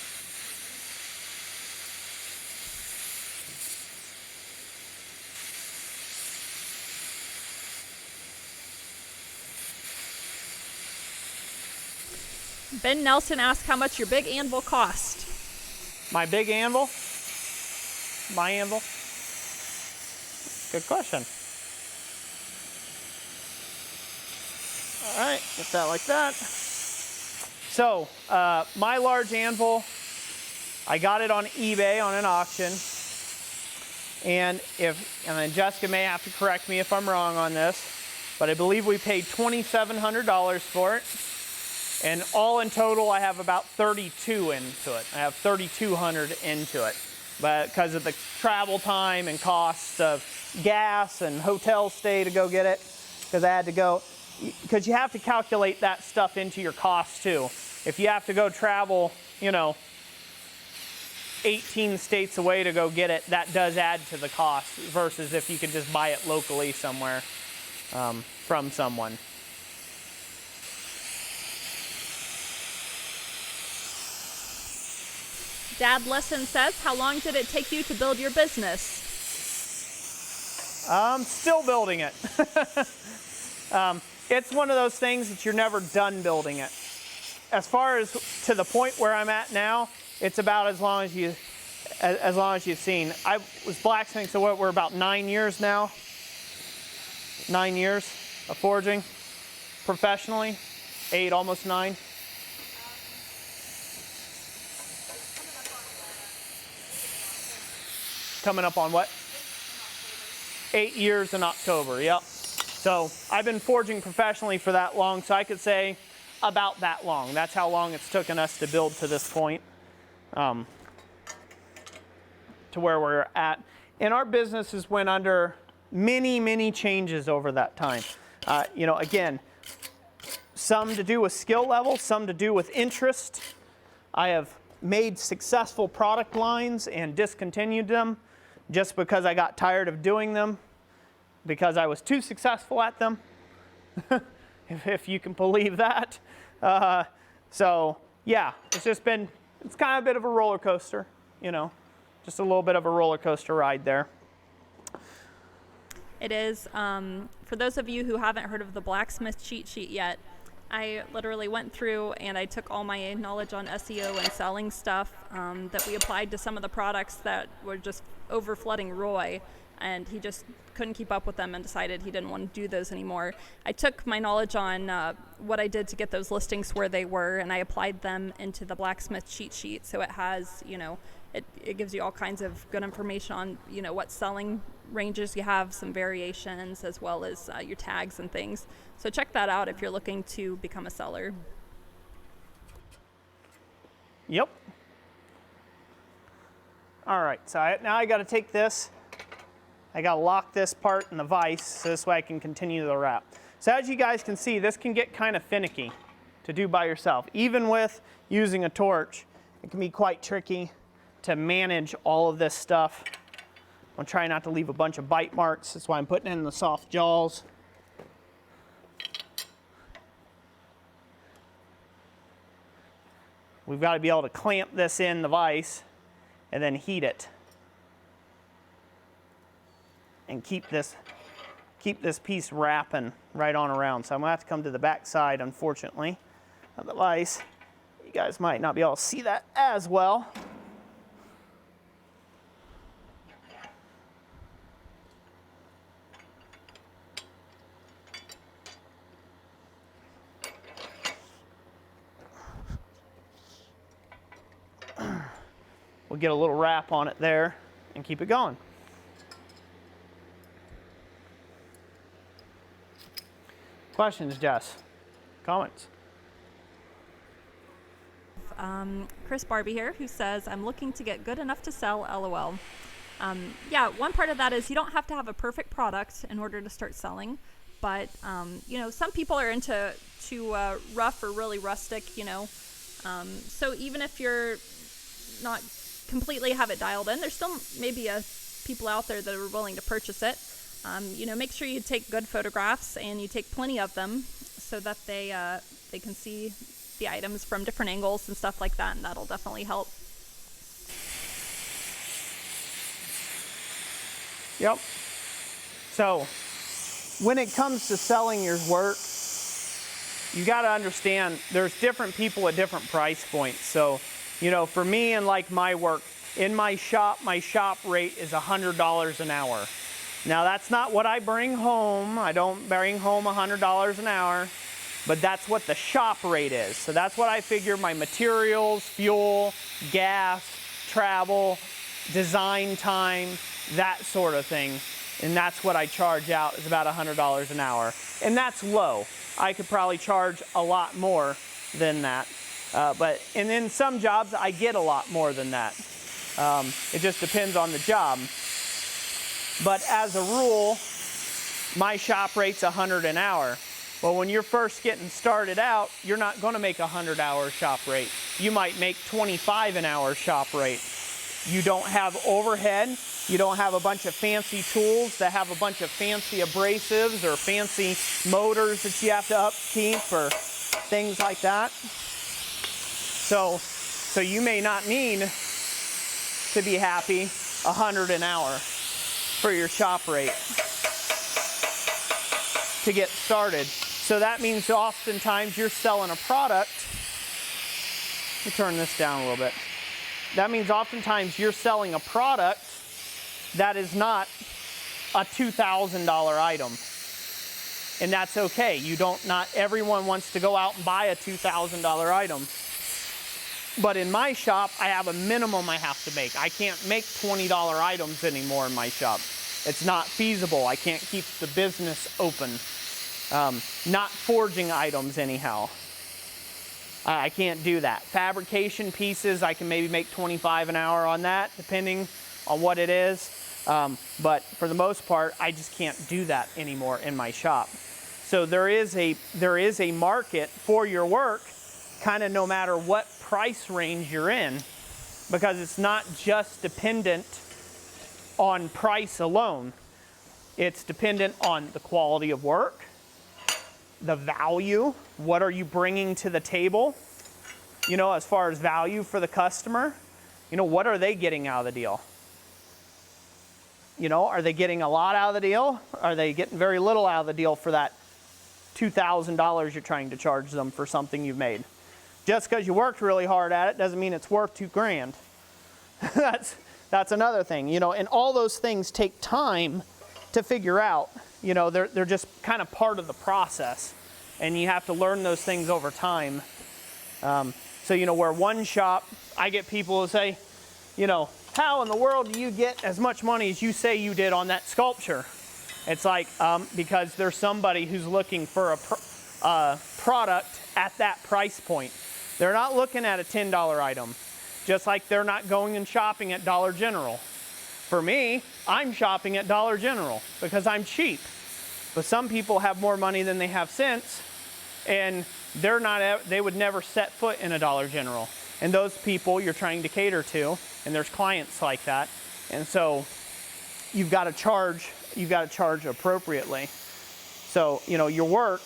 Ben Nelson asked how much your big anvil cost. My big anvil? My anvil? Good question. All right, get that like that. So, my large anvil, I got it on eBay on an auction. And then Jessica may have to correct me if I'm wrong on this, but I believe we paid $2,700 for it. And all in total, I have about 32 into it. I have 3,200 into it. But because of the travel time and costs of gas and hotel stay to go get it, because I had to go, because you have to calculate that stuff into your cost too. If you have to go travel, 18 states away to go get it, that does add to the cost versus if you could just buy it locally somewhere from someone. Dad Lesson says, how long did it take you to build your business? Still building it. It's one of those things that you're never done building it. As far as to the point where I'm at now, it's about as long as you've seen. I was blacksmithing, so what, we're about 9 years now. 9 years of forging professionally. 8, almost 9. Coming up on what? 8 years in October, yep. So I've been forging professionally for that long, so I could say about that long. That's how long it's taken us to build to this point, to where we're at. And our business has went under many, many changes over that time. Again, some to do with skill level, some to do with interest. I have made successful product lines and discontinued them just because I got tired of doing them, because I was too successful at them, if you can believe that. So yeah, it's kind of a bit of a roller coaster, just a little bit of a roller coaster ride there. It is. For those of you who haven't heard of the Blacksmith cheat sheet yet, I literally went through and I took all my knowledge on SEO and selling stuff that we applied to some of the products that were just over flooding Roy, and he just couldn't keep up with them and decided he didn't want to do those anymore. I took my knowledge on what I did to get those listings where they were, and I applied them into the Blacksmith cheat sheet. So it has, it gives you all kinds of good information on, what selling ranges you have, some variations, as well as your tags and things. So check that out if you're looking to become a seller. Yep. All right, so now I got to take this. I got to lock this part in the vise so this way I can continue the wrap. So as you guys can see, this can get kind of finicky to do by yourself. Even with using a torch, it can be quite tricky to manage all of this stuff. I'm trying not to leave a bunch of bite marks. That's why I'm putting in the soft jaws. We've got to be able to clamp this in the vise and then heat it. And keep keep this piece wrapping right on around. So I'm gonna have to come to the back side, unfortunately. Otherwise, you guys might not be able to see that as well. We'll get a little wrap on it there and keep it going. Questions, Jess? Comments? Chris Barbie here, who says, I'm looking to get good enough to sell, LOL. Yeah, one part of that is you don't have to have a perfect product in order to start selling. But, you know, some people are into rough or really rustic, you know. So even if you're not completely have it dialed in, there's still maybe people out there that are willing to purchase it. You know, make sure you take good photographs and you take plenty of them so that they can see the items from different angles and stuff like that, and that'll definitely help. Yep. So when it comes to selling your work, you got to understand there's different people at different price points. So, you know, for me and like my work, in my shop rate is $100 an hour. Now that's not what I bring home. I don't bring home $100 an hour, but that's what the shop rate is. So that's what I figure my materials, fuel, gas, travel, design time, that sort of thing. And that's what I charge out, is about $100 an hour. And that's low. I could probably charge a lot more than that. And in some jobs, I get a lot more than that. It just depends on the job. But as a rule, my shop rate's $100 an hour. Well, when you're first getting started out, you're not going to make a $100 shop rate. You might make $25 an hour shop rate. You don't have overhead. You don't have a bunch of fancy tools that have a bunch of fancy abrasives or fancy motors that you have to upkeep or things like that. So you may not need to be happy $100 an hour for your shop rate to get started. So that means oftentimes you're selling a product. Let me turn this down a little bit. That means oftentimes you're selling a product that is not a $2,000 item. And that's okay. Not everyone wants to go out and buy a $2,000 item. But in my shop, I have a minimum I have to make. I can't make $20 items anymore in my shop. It's not feasible. I can't keep the business open. Not forging items anyhow. I can't do that. Fabrication pieces, I can maybe make $25 an hour on that, depending on what it is. But for the most part, I just can't do that anymore in my shop. So there is a market for your work, kind of no matter what price range you're in, because it's not just dependent on price alone. It's dependent on the quality of work, the value, what are you bringing to the table, you know, as far as value for the customer, you know, what are they getting out of the deal? You know, are they getting a lot out of the deal? Are they getting very little out of the deal for that $2,000 you're trying to charge them for something you've made? Just because you worked really hard at it doesn't mean it's worth $2,000. That's another thing, you know, and all those things take time to figure out. You know, they're just kind of part of the process, and you have to learn those things over time. So, you know, where one shop, I get people who say, you know, how in the world do you get as much money as you say you did on that sculpture? It's like, because there's somebody who's looking for a product at that price point. They're not looking at a $10 item, just like they're not going and shopping at Dollar General. For me, I'm shopping at Dollar General because I'm cheap. But some people have more money than they have sense, and they would never set foot in a Dollar General. And those people you're trying to cater to, and there's clients like that. And so you've got to charge appropriately. So, you know, your work,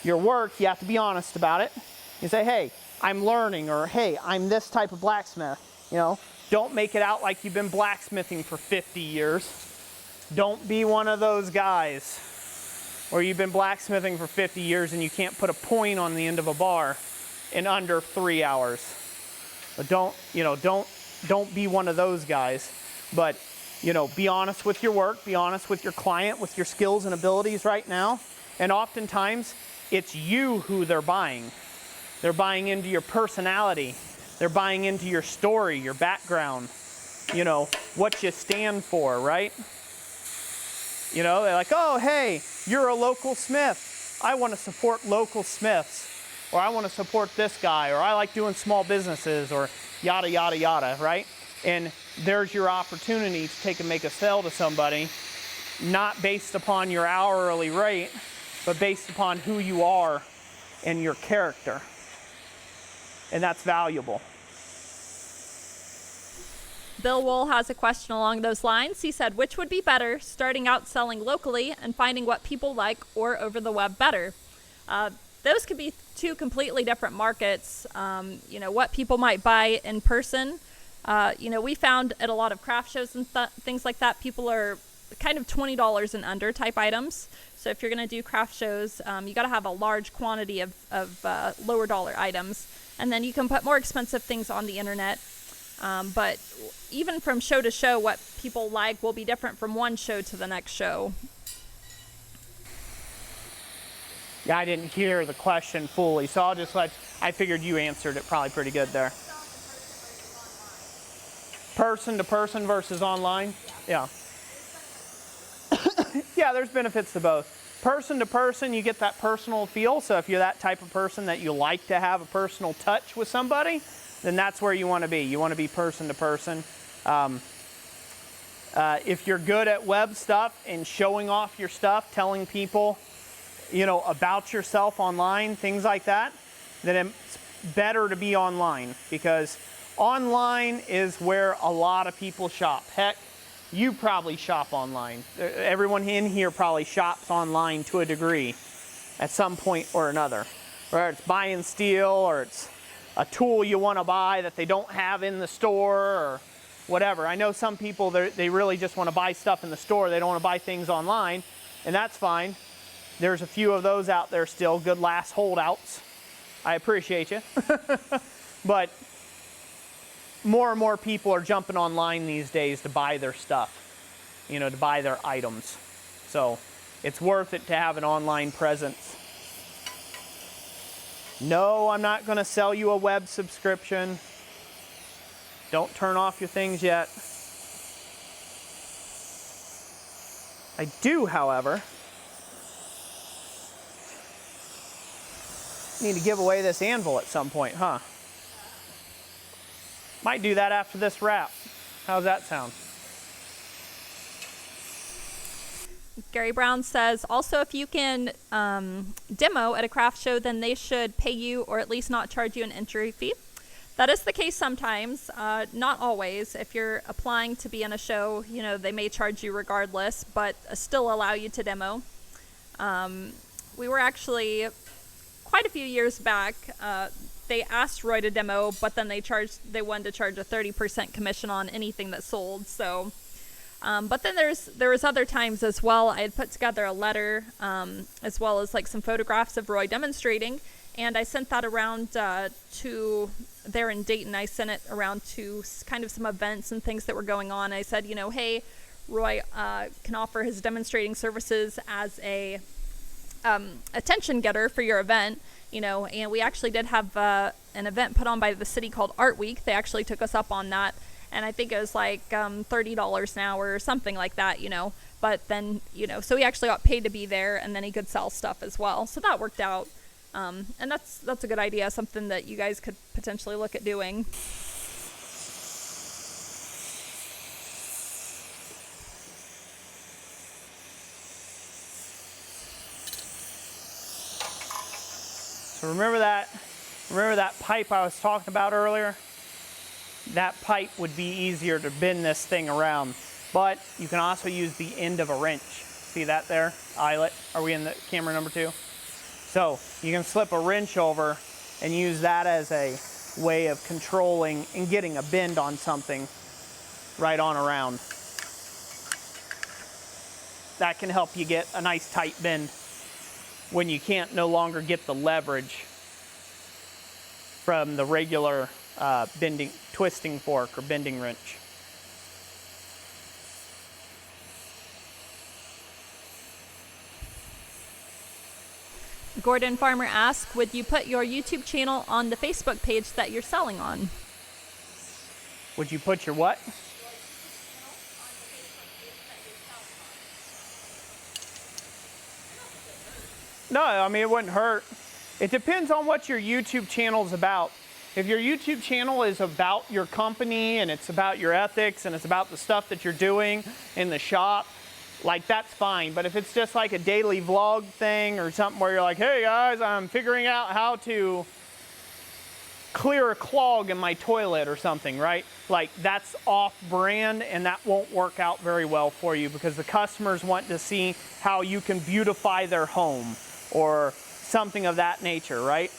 you have to be honest about it. You say, hey, I'm learning, or hey, I'm this type of blacksmith. You know, don't make it out like you've been blacksmithing for 50 years. Don't be one of those guys where you've been blacksmithing for 50 years and you can't put a point on the end of a bar in under 3 hours. But don't be one of those guys. But, be honest with your work, be honest with your client, with your skills and abilities right now. And oftentimes, it's you who they're buying. They're buying into your personality. They're buying into your story, your background, what you stand for, right? They're like, oh, hey, you're a local smith. I want to support local smiths. Or I want to support this guy. Or I like doing small businesses. Or yada, yada, yada, right? And there's your opportunity to make a sale to somebody, not based upon your hourly rate, but based upon who you are and your character. And that's valuable. Bill Wool has a question along those lines. He said, which would be better, starting out selling locally and finding what people like, or over the web better? Those could be two completely different markets. What people might buy in person. We found at a lot of craft shows and things like that, people are kind of $20 and under type items. So if you're going to do craft shows, you got to have a large quantity of lower dollar items. And then you can put more expensive things on the internet. But even from show to show, what people like will be different from one show to the next show. Yeah, I didn't hear the question fully, so I figured you answered it probably pretty good there. Person to person versus online? Yeah. Yeah, there's benefits to both. Person to person, you get that personal feel. So if you're that type of person that you like to have a personal touch with somebody, then that's where you want to be. You want to be person to person. If you're good at web stuff and showing off your stuff, telling people, about yourself online, things like that, then it's better to be online, because online is where a lot of people shop. Heck, you probably shop online. Everyone in here probably shops online to a degree at some point or another. Whether it's buying steel, or it's a tool you want to buy that they don't have in the store, or whatever. I know some people, they really just want to buy stuff in the store. They don't want to buy things online, and that's fine. There's a few of those out there still, good last holdouts. I appreciate you. But more and more people are jumping online these days to buy their stuff, to buy their items. So it's worth it to have an online presence. No, I'm not going to sell you a web subscription. Don't turn off your things yet. I do, however, need to give away this anvil at some point, huh? Might do that after this wrap. How's that sound? Gary Brown says, also, if you can demo at a craft show, then they should pay you, or at least not charge you an entry fee. That is the case sometimes, not always. If you're applying to be in a show, they may charge you regardless, but still allow you to demo. We were actually, quite a few years back, they asked Roy to demo, but then they wanted to charge a 30% commission on anything that sold. So, but then there was other times as well. I had put together a letter, as well as some photographs of Roy demonstrating, and I sent that around to there in Dayton. I sent it around to kind of some events and things that were going on. I said, hey, Roy can offer his demonstrating services as a attention getter for your event. And we actually did have an event put on by the city called Art Week. They actually took us up on that, and I think it was $30 an hour or something like that, But then, so he actually got paid to be there, and then he could sell stuff as well. So that worked out, and that's a good idea, something that you guys could potentially look at doing. So remember that pipe I was talking about earlier? That pipe would be easier to bend this thing around, but you can also use the end of a wrench. See that there? Eyelet. Are we in the camera number 2? So you can slip a wrench over and use that as a way of controlling and getting a bend on something right on around. that can help you get a nice tight bend when you can't no longer get the leverage from the regular twisting fork or bending wrench. Gordon Farmer asks, would you put your YouTube channel on the Facebook page that you're selling on? Would you put your what? No, I mean, it wouldn't hurt. It depends on what your YouTube channel is about. If your YouTube channel is about your company and it's about your ethics and it's about the stuff that you're doing in the shop, like, that's fine. But if it's just like a daily vlog thing or something where you're like, hey guys, I'm figuring out how to clear a clog in my toilet or something, right? Like, that's off-brand and that won't work out very well for you, because the customers want to see how you can beautify their home or something of that nature, right?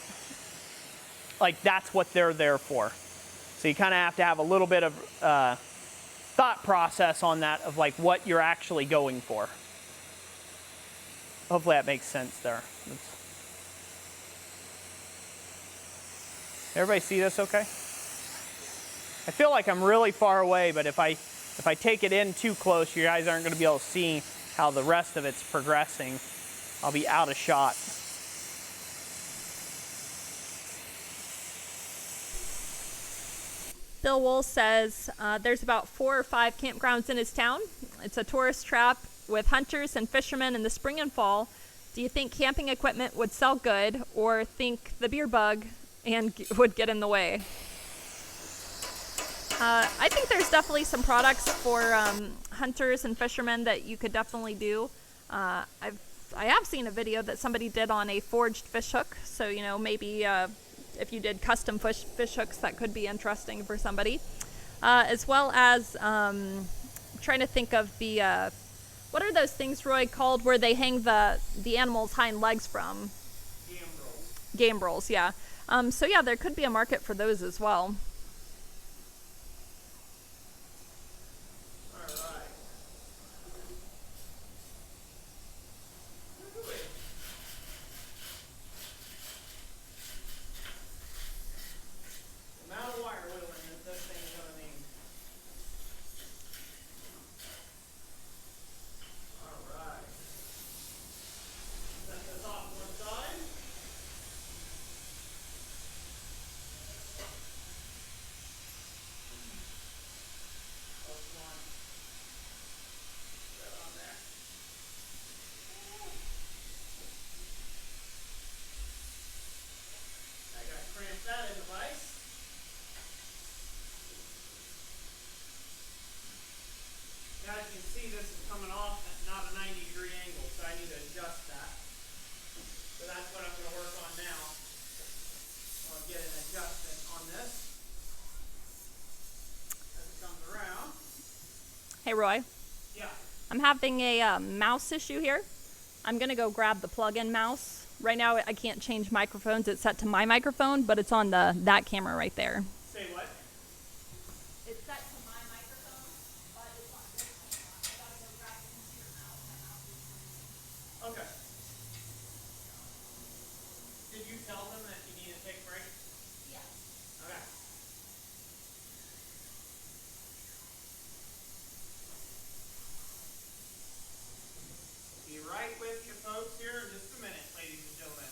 Like, that's what they're there for. So you kind of have to have a little bit of thought process on that, of like what you're actually going for. Hopefully that makes sense there. Everybody see this okay? I feel like I'm really far away, but if I take it in too close, you guys aren't going to be able to see how the rest of it's progressing. I'll be out of shot. Bill Wool says there's about 4 or 5 campgrounds in his town. It's a tourist trap with hunters and fishermen in the spring and fall. Do you think camping equipment would sell good, or think the beer bug and would get in the way? I think there's definitely some products for hunters and fishermen that you could definitely do. I have seen a video that somebody did on a forged fish hook, so you know, maybe if you did custom fish hooks, that could be interesting for somebody. As well as trying to think of the what are those things, Roy, called where they hang the animal's hind legs from? Gambrels, yeah. So yeah, there could be a market for those as well. Hey Roy. Yeah. I'm having a mouse issue here. I'm gonna go grab the plug-in mouse. Right now I can't change microphones. It's set to my microphone, but it's on that camera right there. Say what? It's set to my microphone, but it's on this camera. I gotta go grab the computer mouse. Okay. Did you tell them that you need to take a break? Yeah. Okay. Be right with you folks here in just a minute, ladies and gentlemen.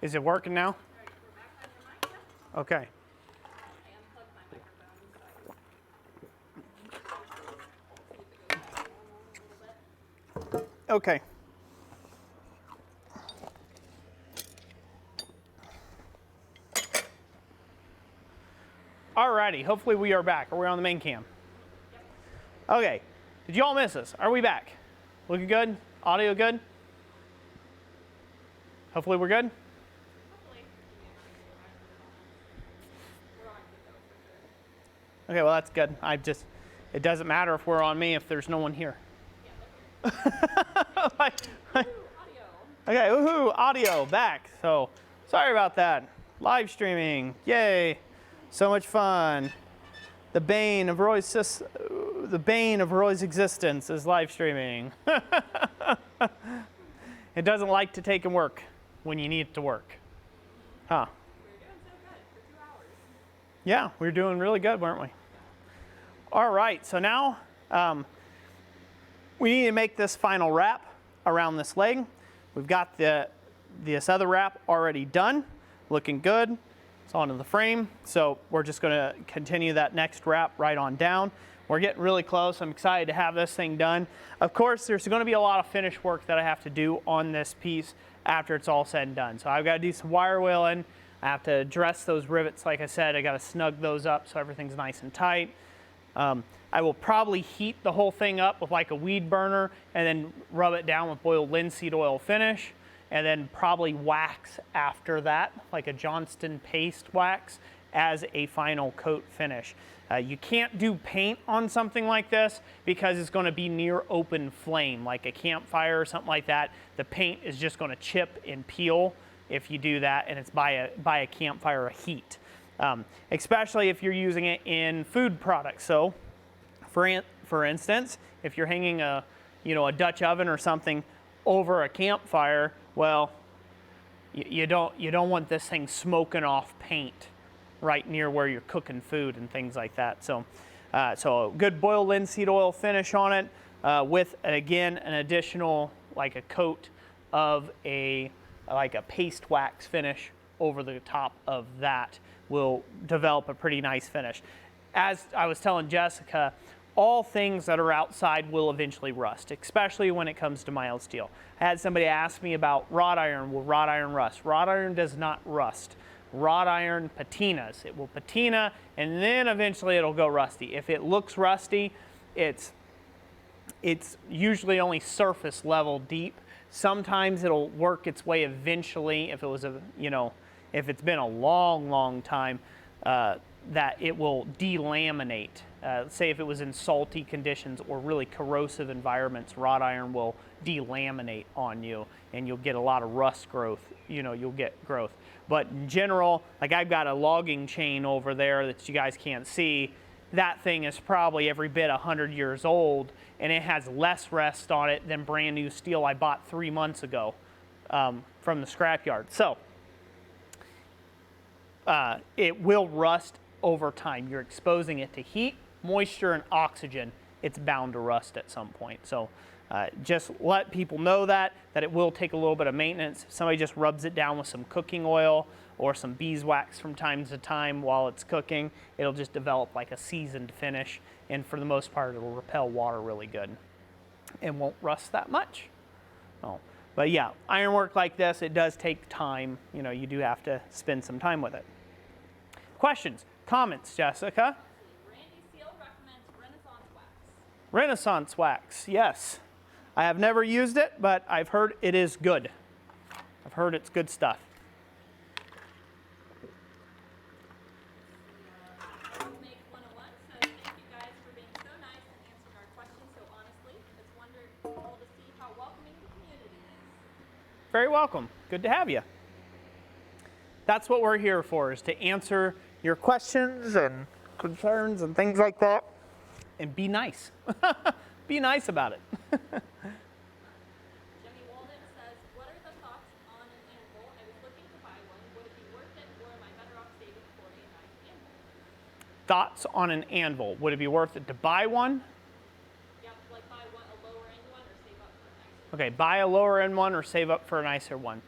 Is it working now? Okay. Okay. Alrighty, hopefully we are back. Are we on the main cam? Okay, did you all miss us? Are we back? Looking good? Audio good? Hopefully we're good? Okay, well that's good. It doesn't matter if we're on me if there's no one here. Okay, woohoo, audio back. So, sorry about that. Live streaming, yay. So much fun. The bane of Roy's existence is live streaming. It doesn't like to take and work when you need it to work. Huh? We were doing so good for 2 hours. Yeah, we were doing really good, weren't we? All right, so now we need to make this final wrap around this leg. We've got this other wrap already done, looking good. It's onto the frame, so we're just going to continue that next wrap right on down. We're getting really close. I'm excited to have this thing done. Of course, there's going to be a lot of finish work that I have to do on this piece after it's all said and done. So I've got to do some wire wheeling. I have to dress those rivets, like I said. I got to snug those up so everything's nice and tight. I will probably heat the whole thing up with like a weed burner and then rub it down with boiled linseed oil finish, and then probably wax after that, like a Johnston paste wax as a final coat finish. You can't do paint on something like this because it's going to be near open flame, like a campfire or something like that. The paint is just going to chip and peel if you do that, and it's by a campfire heat. Especially if you're using it in food products. So, for instance, if you're hanging a Dutch oven or something over a campfire, well, you don't want this thing smoking off paint right near where you're cooking food and things like that. So, so a good boiled linseed oil finish on it with again an additional like a coat of like a paste wax finish over the top of that will develop a pretty nice finish. As I was telling Jessica, all things that are outside will eventually rust, especially when it comes to mild steel. I had somebody ask me about wrought iron. Will wrought iron rust? Wrought iron does not rust. Wrought iron patinas. It will patina and then eventually it'll go rusty. If it looks rusty, it's usually only surface level deep. Sometimes it'll work its way eventually if it was if it's been a long time, that it will delaminate. Say if it was in salty conditions or really corrosive environments, wrought iron will delaminate on you and you'll get a lot of rust growth. You'll get growth. But in general, like I've got a logging chain over there that you guys can't see. That thing is probably every bit 100 years old, and it has less rust on it than brand new steel I bought 3 months ago from the scrapyard. So it will rust over time. You're exposing it to heat, moisture, and oxygen. It's bound to rust at some point. So just let people know that it will take a little bit of maintenance. If somebody just rubs it down with some cooking oil or some beeswax from time to time while it's cooking, it'll just develop like a seasoned finish, and for the most part it'll repel water really good and won't rust that much. Oh. But yeah, ironwork like this, it does take time. You do have to spend some time with it. Questions, comments, Jessica? Randy Seal recommends Renaissance wax. Renaissance wax, yes. I have never used it, but I've heard it is good. I've heard it's good stuff. Make 101 says, thank you guys for being so nice and answering our questions so honestly. It's wonderful to see how welcoming the community is. Very welcome. Good to have you. That's what we're here for, is to answer your questions and concerns and things like that. And be nice. Be nice about it. Jimmy Walden says, what are the thoughts on an anvil? I was looking to buy one. Would it be worth it, or am I better off saving for a nice anvil? Thoughts on an anvil. Would it be worth it to buy one? Yeah, like buy one, a lower end one, or save up for a nicer one. Okay, buy a lower end one or save up for a nicer one.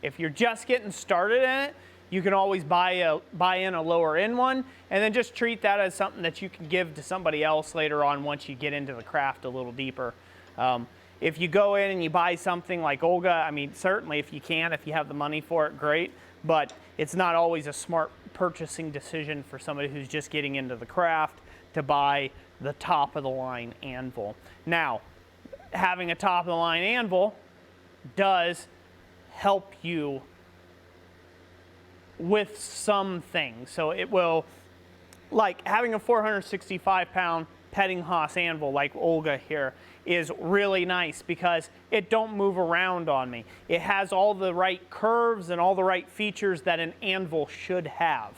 If you're just getting started in it, you can always buy in a lower end one, and then just treat that as something that you can give to somebody else later on once you get into the craft a little deeper. If you go in and you buy something like Olga, I mean, certainly if you can, if you have the money for it, great, but it's not always a smart purchasing decision for somebody who's just getting into the craft to buy the top of the line anvil. Now, having a top of the line anvil does help you with some things. So it will, like having a 465 pound Pettinghaus anvil like Olga here is really nice because it don't move around on me. It has all the right curves and all the right features that an anvil should have,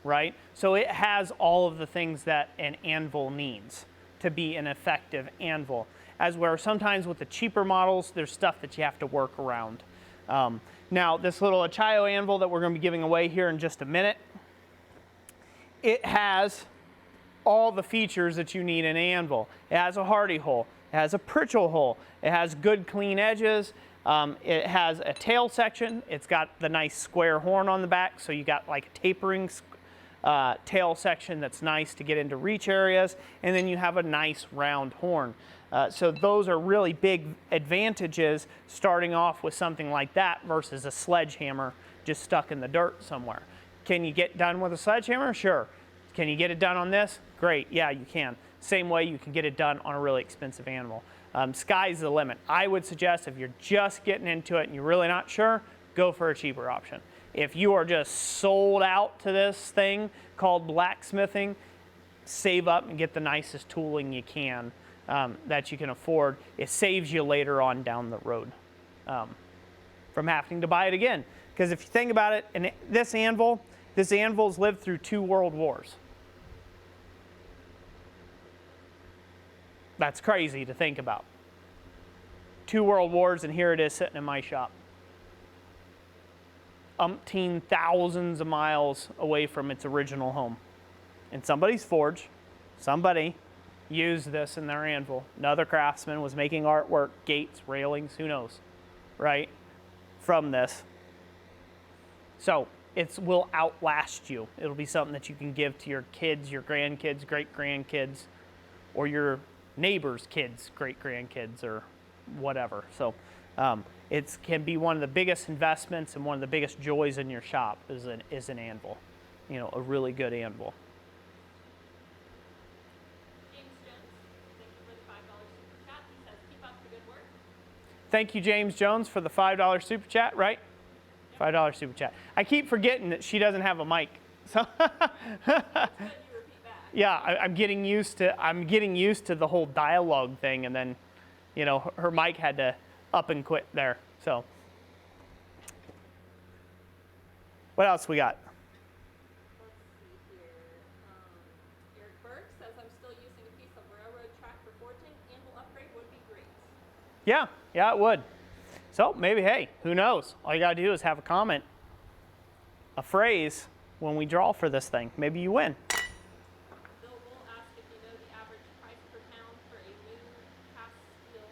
right? So it has all of the things that an anvil needs to be an effective anvil. As where sometimes with the cheaper models, there's stuff that you have to work around. Now, this little Achaio anvil that we're going to be giving away here in just a minute, it has all the features that you need in an anvil. It has a hardy hole, it has a Pritchell hole, it has good clean edges, it has a tail section, it's got the nice square horn on the back, so you got like a tapering tail section that's nice to get into reach areas, and then you have a nice round horn. So those are really big advantages starting off with something like that versus a sledgehammer just stuck in the dirt somewhere. Can you get done with a sledgehammer? Sure. Can you get it done on this? Great, yeah, you can. Same way you can get it done on a really expensive anvil. Sky's the limit. I would suggest if you're just getting into it and you're really not sure, go for a cheaper option. If you are just sold out to this thing called blacksmithing, save up and get the nicest tooling you can that you can afford. It saves you later on down the road from having to buy it again. Because if you think about it, and this anvil's lived through 2 world wars. That's crazy to think about. 2 world wars, and here it is sitting in my shop. Umpteen thousands of miles away from its original home. In somebody's forge, somebody used this in their anvil. Another craftsman was making artwork, gates, railings, who knows, right, from this. So it will outlast you. It'll be something that you can give to your kids, your grandkids, great-grandkids, or your neighbor's kids, great-grandkids, or whatever. So it can be one of the biggest investments and one of the biggest joys in your shop is an anvil, you know, a really good anvil. Thank you, James Jones, for the $5 super chat, right? $5 super chat. I keep forgetting that she doesn't have a mic. So yeah, I'm getting used to the whole dialogue thing, and then, you know, her mic had to up and quit there. So what else we got? Let's see here. Eric Berg says, I'm still using a piece of railroad track for forging. Anvil upgrade would be great. Yeah, it would. So maybe, hey, who knows? All you got to do is have a comment, a phrase when we draw for this thing. Maybe you win. Bill will ask if you know the average price per pound for a new cast steel.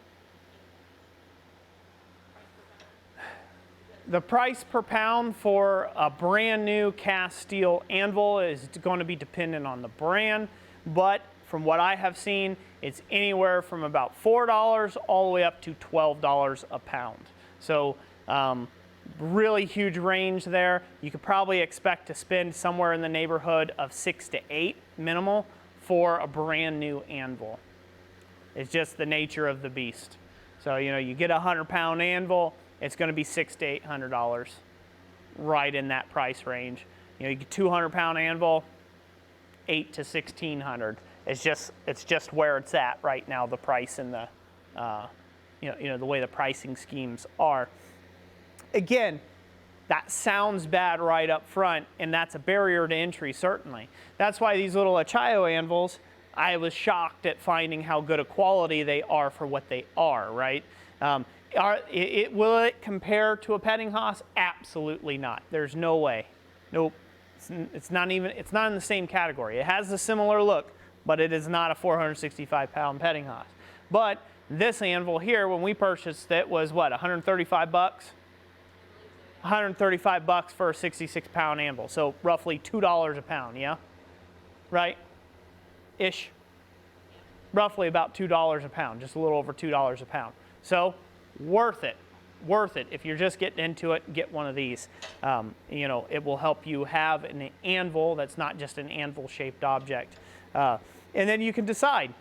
The price per pound for a brand new cast steel anvil is going to be dependent on the brand, but from what I have seen, it's anywhere from about $4 all the way up to $12 a pound. So really huge range there. You could probably expect to spend somewhere in the neighborhood of 6 to 8 minimal for a brand new anvil. It's just the nature of the beast. So, you know, you get a 100-pound anvil, it's going to be $600 to $800, right in that price range. You know, you get 200-pound anvil, $800 to $1,600. It's just where it's at right now, the price and the you know the way the pricing schemes are. Again, that sounds bad right up front, and that's a barrier to entry, certainly. That's why these little Achaio anvils, I was shocked at finding how good a quality they are for what they are, right? Will it compare to a Pettinghaus? Absolutely not. There's no way. Nope. It's not in the same category. It has a similar look, but it is not a 465-pound Pettinghaus. But this anvil here, when we purchased it, was what, 135 bucks? $135 for a 66-pound anvil. So roughly $2 a pound, yeah? Right? Ish. Roughly about $2 a pound, just a little over $2 a pound. So worth it. Worth it. If you're just getting into it, get one of these. You know, it will help you have an anvil that's not just an anvil-shaped object. And then you can decide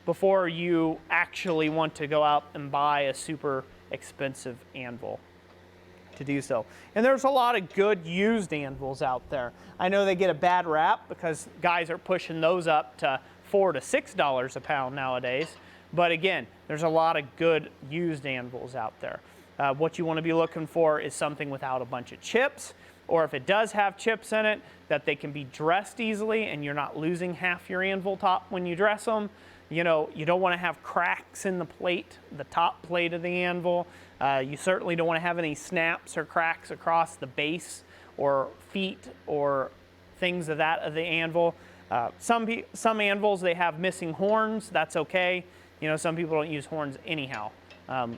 before you actually want to go out and buy a super expensive anvil to do so. And there's a lot of good used anvils out there. I know they get a bad rap because guys are pushing those up to $4 to $6 a pound nowadays. But again, there's a lot of good used anvils out there. What you want to be looking for is something without a bunch of chips, or if it does have chips in it, that they can be dressed easily and you're not losing half your anvil top when you dress them. You know, you don't want to have cracks in the plate, the top plate of the anvil. You certainly don't want to have any snaps or cracks across the base or feet or things of the anvil. Some anvils, they have missing horns. That's okay. You know, some people don't use horns anyhow.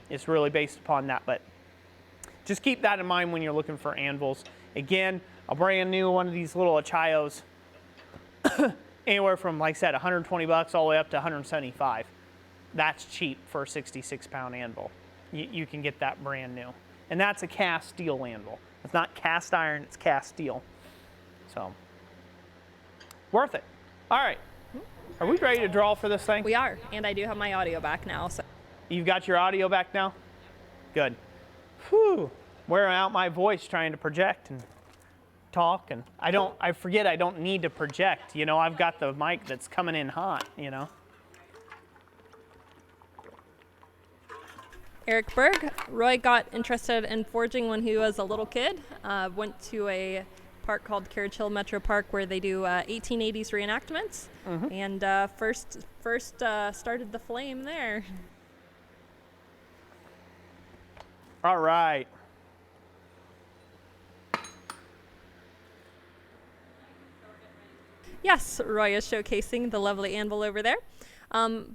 It's really based upon that, but just keep that in mind when you're looking for anvils. Again, a brand new one of these little Achayos, anywhere from, like I said, $120 all the way up to $175. That's cheap for a 66-pound anvil. You can get that brand new. And that's a cast steel anvil. It's not cast iron, it's cast steel. So, worth it. All right. Are we ready to draw for this thing? We are, and I do have my audio back now. So. You've got your audio back now? Good. Whew. Wearing out my voice trying to project and talk, and I forget I don't need to project. You know, I've got the mic that's coming in hot, you know. Eric Berg, Roy got interested in forging when he was a little kid. Went to a park called Carriage Hill Metro Park where they do 1880s reenactments, and first started the flame there. All right. Yes, Roy is showcasing the lovely anvil over there.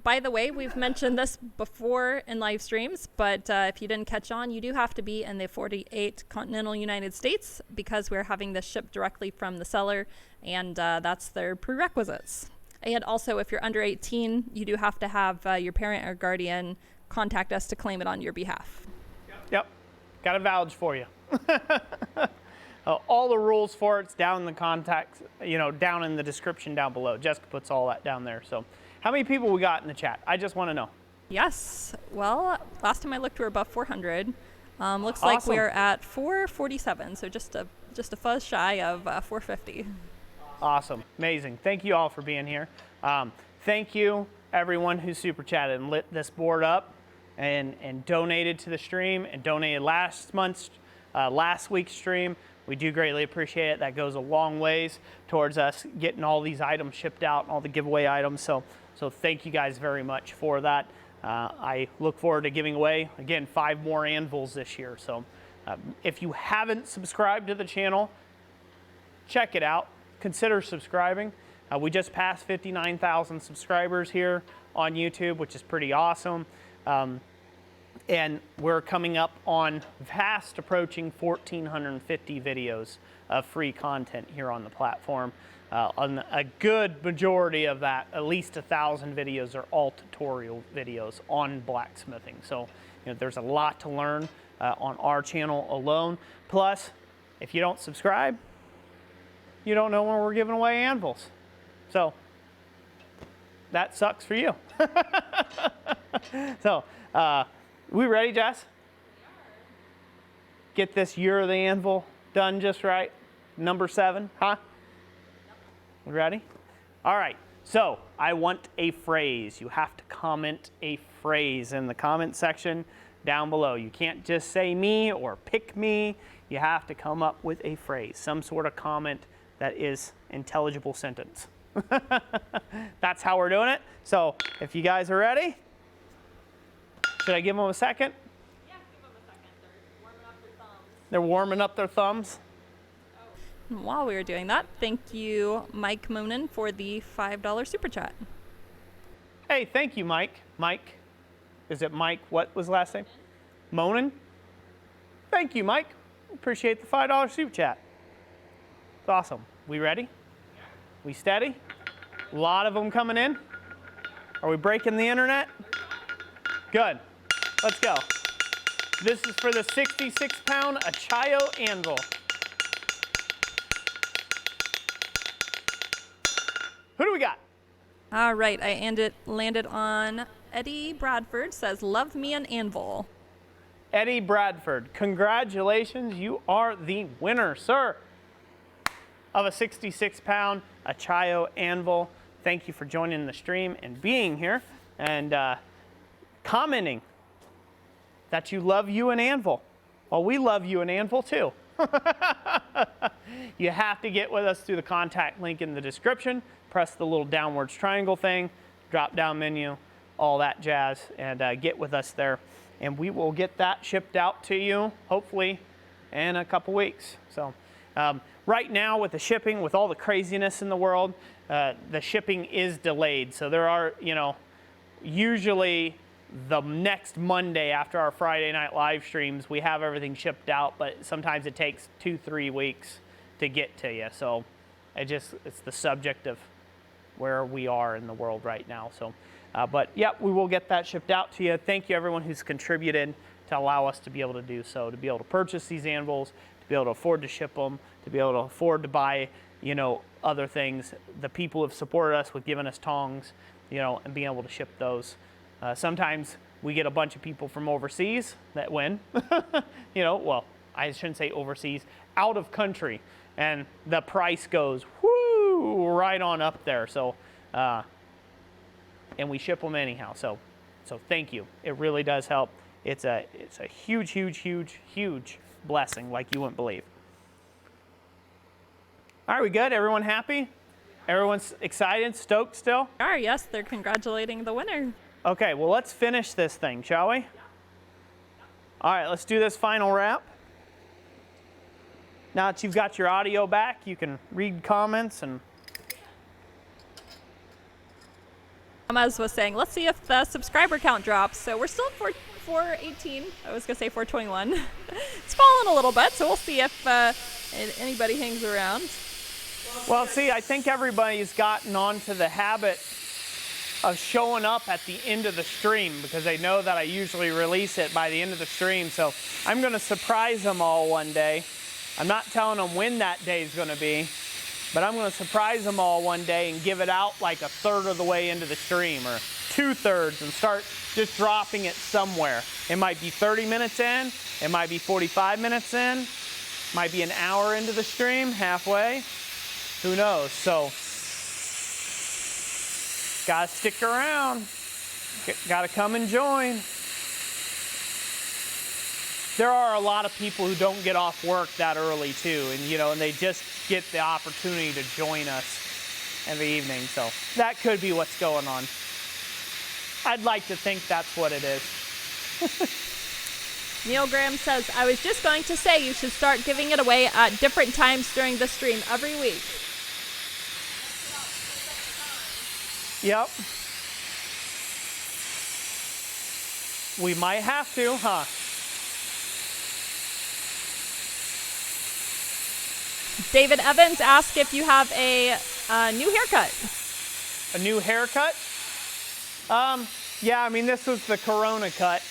By the way, we've mentioned this before in live streams, but if you didn't catch on, you do have to be in the 48 continental United States because we're having this shipped directly from the seller, and that's their prerequisites. And also, if you're under 18, you do have to have your parent or guardian contact us to claim it on your behalf. Yep. Got a vouch for you. All the rules for it's down in the contacts, you know, down in the description down below. Jessica puts all that down there. So how many people we got in the chat? I just want to know. Yes. Well, last time I looked, we were above 400. Looks Awesome. like we're at 447, so just a fuzz shy of 450. Awesome. Amazing. Thank you all for being here. Thank you, everyone who super chatted and lit this board up and donated to the stream and donated last week's stream. We do greatly appreciate it. That goes a long ways towards us getting all these items shipped out and all the giveaway items. So thank you guys very much for that. I look forward to giving away, again, 5 more anvils this year. So if you haven't subscribed to the channel, check it out. Consider subscribing. We just passed 59,000 subscribers here on YouTube, which is pretty awesome. And we're coming up on fast approaching 1,450 videos of free content here on the platform. On a good majority of that, at least 1,000 videos are all tutorial videos on blacksmithing. So you know, there's a lot to learn on our channel alone. Plus, if you don't subscribe, you don't know when we're giving away anvils. So that sucks for you. So, we ready, Jess? Get this Year of the Anvil done just right. Number 7, huh? You ready? All right. So I want a phrase. You have to comment a phrase in the comment section down below. You can't just say me or pick me. You have to come up with a phrase, some sort of comment that is intelligible sentence. That's how we're doing it. So if you guys are ready, should I give them a second? Yeah, give them a second. They're warming up their thumbs. They're warming up their thumbs. While we were doing that, thank you, Mike Monin, for the $5 super chat. Hey, thank you, Mike. Mike, is it Mike? What was the last name? Monin? Thank you, Mike. Appreciate the $5 super chat. It's awesome. We ready? We steady? A lot of them coming in. Are we breaking the internet? Good. Let's go. This is for the 66-pound Achayo anvil. Who do we got? All right, landed on Eddie Bradford. Says, love me an anvil. Eddie Bradford, congratulations. You are the winner, sir, of a 66-pound Achayo anvil. Thank you for joining the stream and being here and commenting that you love you an anvil. Well, we love you an anvil too. You have to get with us through the contact link in the description. Press the little downwards triangle thing, drop down menu, all that jazz, and get with us there. And we will get that shipped out to you, hopefully, in a couple weeks. So right now with the shipping, with all the craziness in the world, the shipping is delayed. So there are, usually the next Monday after our Friday night live streams, we have everything shipped out, but sometimes it takes 2-3 weeks to get to you. So it's the subject of where we are in the world right now. So, but yeah, we will get that shipped out to you. Thank you everyone who's contributed to allow us to be able to do so, to be able to purchase these anvils, to be able to afford to ship them, to be able to afford to buy, other things. The people have supported us with giving us tongs, and being able to ship those. Sometimes we get a bunch of people from overseas that win, well, I shouldn't say overseas, out of country, and the price goes, whoo, right on up there. So, and we ship them anyhow. So thank you. It really does help. It's a huge, huge, huge, huge blessing like you wouldn't believe. All right, we good? Everyone happy? Everyone's excited, stoked still? Yes, they're congratulating the winner. Okay, well, let's finish this thing, shall we? All right, let's do this final wrap. Now that you've got your audio back, you can read comments and... As was saying, let's see if the subscriber count drops. So we're still at 418. I was going to say 421. It's fallen a little bit, so we'll see if anybody hangs around. Well, see, I think everybody's gotten onto the habit of showing up at the end of the stream because they know that I usually release it by the end of the stream. So I'm going to surprise them all one day. I'm not telling them when that day is going to be, but I'm going to surprise them all one day and give it out like a third of the way into the stream or 2/3 and start just dropping it somewhere. It might be 30 minutes in, it might be 45 minutes in, might be an hour into the stream, halfway. Who knows? So, gotta stick around. Gotta come and join. There are a lot of people who don't get off work that early too, and they just get the opportunity to join us in the evening. So that could be what's going on. I'd like to think that's what it is. Neil Graham says, I was just going to say you should start giving it away at different times during the stream every week. Yep. We might have to, huh? David Evans asked if you have a new haircut. A new haircut? Yeah, this was the Corona cut.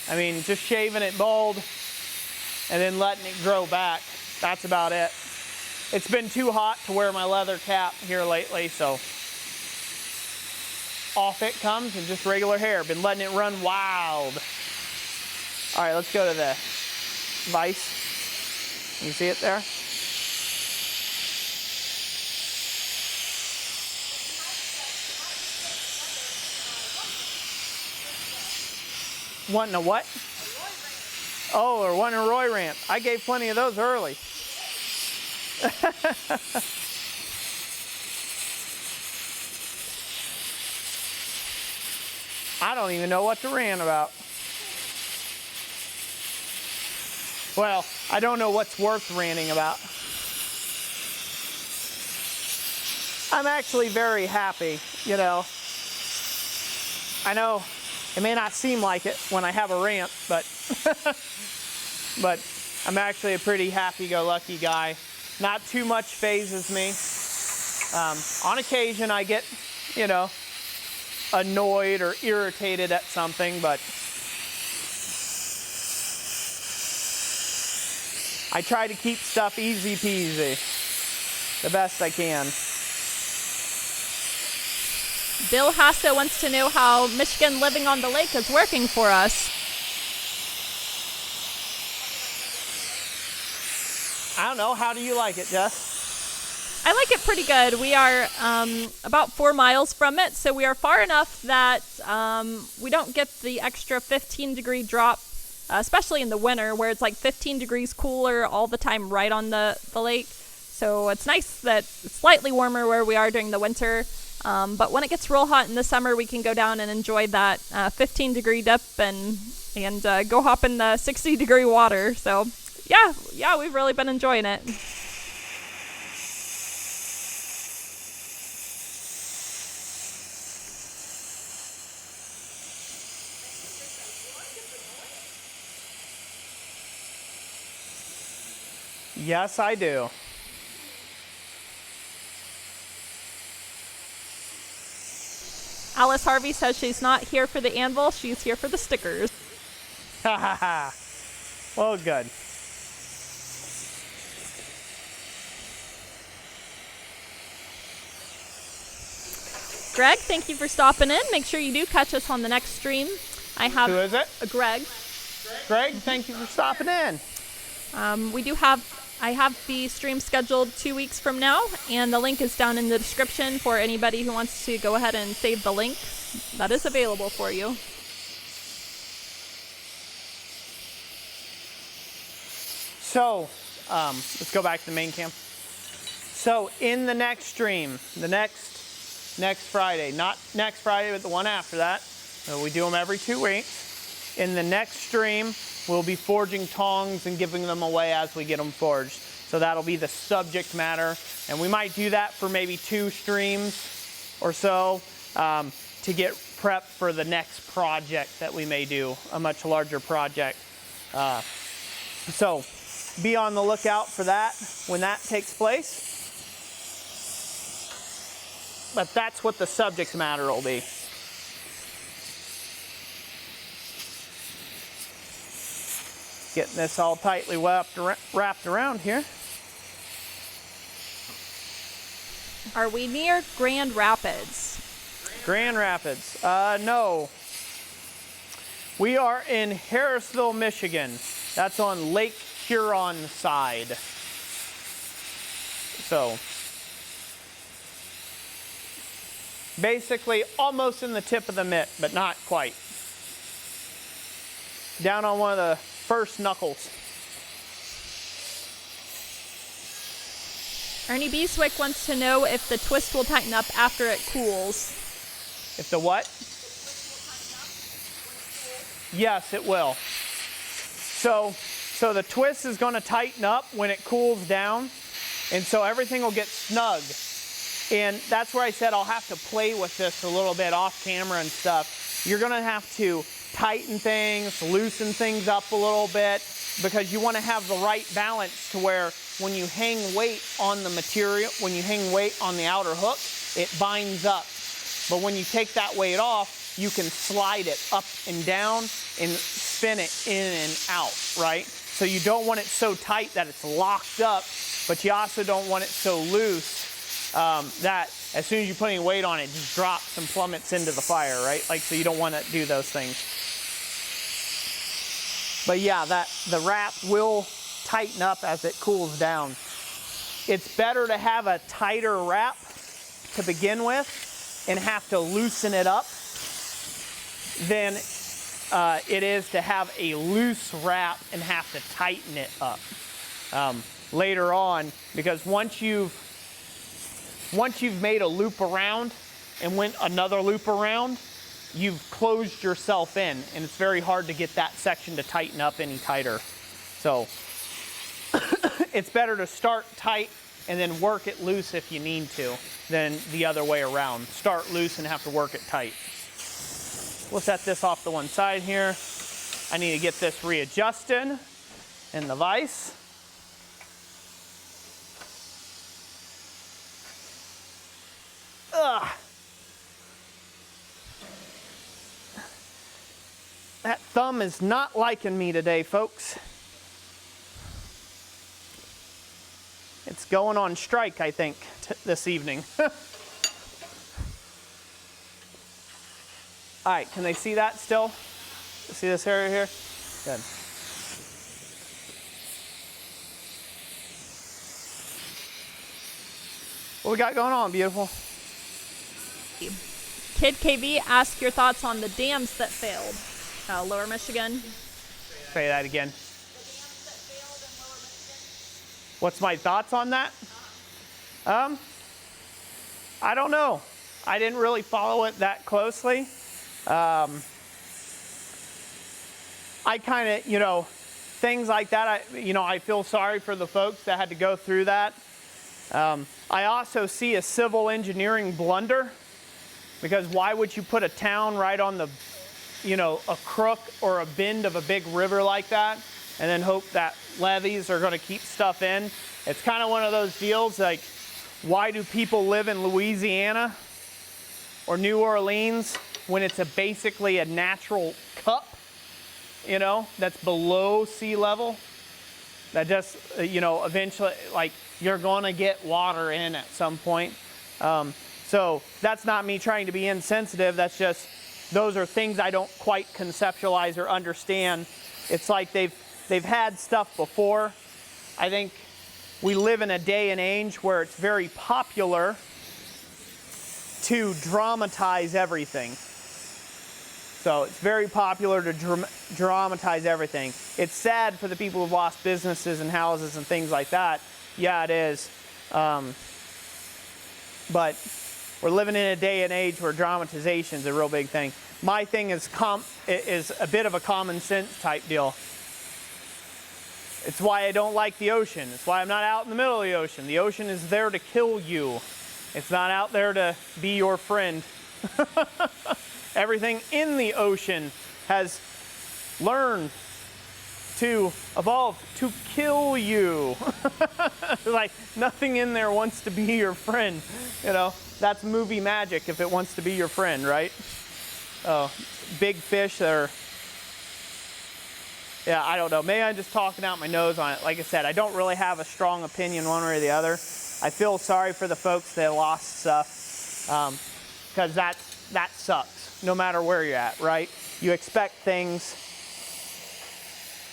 Just shaving it bald and then letting it grow back. That's about it. It's been too hot to wear my leather cap here lately, so off it comes and just regular hair. Been letting it run wild. All right, let's go to the vise. You see it there? Wanting a what? Oh, or wanting a Roy Rant. I gave plenty of those early. I don't even know what to rant about. Well, I don't know what's worth ranting about. I'm actually very happy, I know it may not seem like it when I have a rant, but I'm actually a pretty happy-go-lucky guy. Not too much phases me. On occasion I get, you know, annoyed or irritated at something, but I try to keep stuff easy peasy the best I can. Bill Hasso wants to know how Michigan living on the lake is working for us. I don't know, how do you like it, Jess? I like it pretty good. We are about 4 miles from it, so we are far enough that we don't get the extra 15-degree drop, especially in the winter where it's like 15 degrees cooler all the time right on the lake. So it's nice that it's slightly warmer where we are during the winter. But when it gets real hot in the summer, we can go down and enjoy that 15-degree dip and go hop in the 60-degree water. So yeah, we've really been enjoying it. Yes, I do. Alice Harvey says she's not here for the anvil, she's here for the stickers. Ha ha ha. Well, good. Greg, thank you for stopping in. Make sure you do catch us on the next stream. Who is it? Greg. Greg, thank you for stopping in. I have the stream scheduled 2 weeks from now, and the link is down in the description for anybody who wants to go ahead and save the link. That is available for you. So, let's go back to the main cam. So, in the next stream, the next Friday, not next Friday, but the one after that, we do them every 2 weeks. In the next stream, we'll be forging tongs and giving them away as we get them forged. So that'll be the subject matter. And we might do that for maybe 2 streams or so to get prepped for the next project that we may do, a much larger project. So be on the lookout for that when that takes place. But that's what the subject matter will be. Getting this all tightly wrapped around here. Are we near Grand Rapids? Grand Rapids. No. We are in Harrisville, Michigan. That's on Lake Huron side. So, basically almost in the tip of the mitt, but not quite. Down on one of the first knuckles. Ernie Beeswick wants to know if the twist will tighten up after it cools. If the what? Yes, it will. So the twist is going to tighten up when it cools down, and so everything will get snug. And that's where I said I'll have to play with this a little bit off camera and stuff. You're going to have to tighten things, loosen things up a little bit, because you want to have the right balance to where when you hang weight on the material, when you hang weight on the outer hook, it binds up. But when you take that weight off, you can slide it up and down and spin it in and out, right? So you don't want it so tight that it's locked up, but you also don't want it so loose that as soon as you put any weight on it, it just drops and plummets into the fire, right? Like, so you don't want to do those things. But yeah, the wrap will tighten up as it cools down. It's better to have a tighter wrap to begin with and have to loosen it up than it is to have a loose wrap and have to tighten it up later on, because once you've made a loop around and went another loop around, you've closed yourself in, and it's very hard to get that section to tighten up any tighter. So it's better to start tight and then work it loose if you need to, than the other way around. Start loose and have to work it tight. We'll set this off to one side here. I need to get this readjusted. in the vise. Ugh. That thumb is not liking me today, folks. It's going on strike, I think, this evening. All right, can they see that still? See this area here? Good. What we got going on, beautiful? Kid KV, ask your thoughts on the dams that failed. Lower Michigan. Say that again. What's my thoughts on that? I don't know. I didn't really follow it that closely. I kind of, things like that, I feel sorry for the folks that had to go through that. I also see a civil engineering blunder, because why would you put a town right on the, a crook or a bend of a big river like that, and then hope that levees are going to keep stuff in? It's kind of one of those deals like, why do people live in Louisiana or New Orleans when it's basically a natural cup, that's below sea level? That just, eventually, like, you're going to get water in at some point. So that's not me trying to be insensitive. That's just, those are things I don't quite conceptualize or understand. It's like they've had stuff before. I think we live in a day and age where it's very popular to dramatize everything. So it's very popular to dramatize everything. It's sad for the people who've lost businesses and houses and things like that. Yeah, it is. But we're living in a day and age where dramatization is a real big thing. My thing is a bit of a common sense type deal. It's why I don't like the ocean. It's why I'm not out in the middle of the ocean. The ocean is there to kill you. It's not out there to be your friend. Everything in the ocean has learned to evolve to kill you. Like, nothing in there wants to be your friend. That's movie magic if it wants to be your friend, right? Oh, big fish that are, yeah, I don't know. Maybe I'm just talking out my nose on it. Like I said, I don't really have a strong opinion one way or the other. I feel sorry for the folks that lost stuff, because that sucks, no matter where you're at, right? You expect things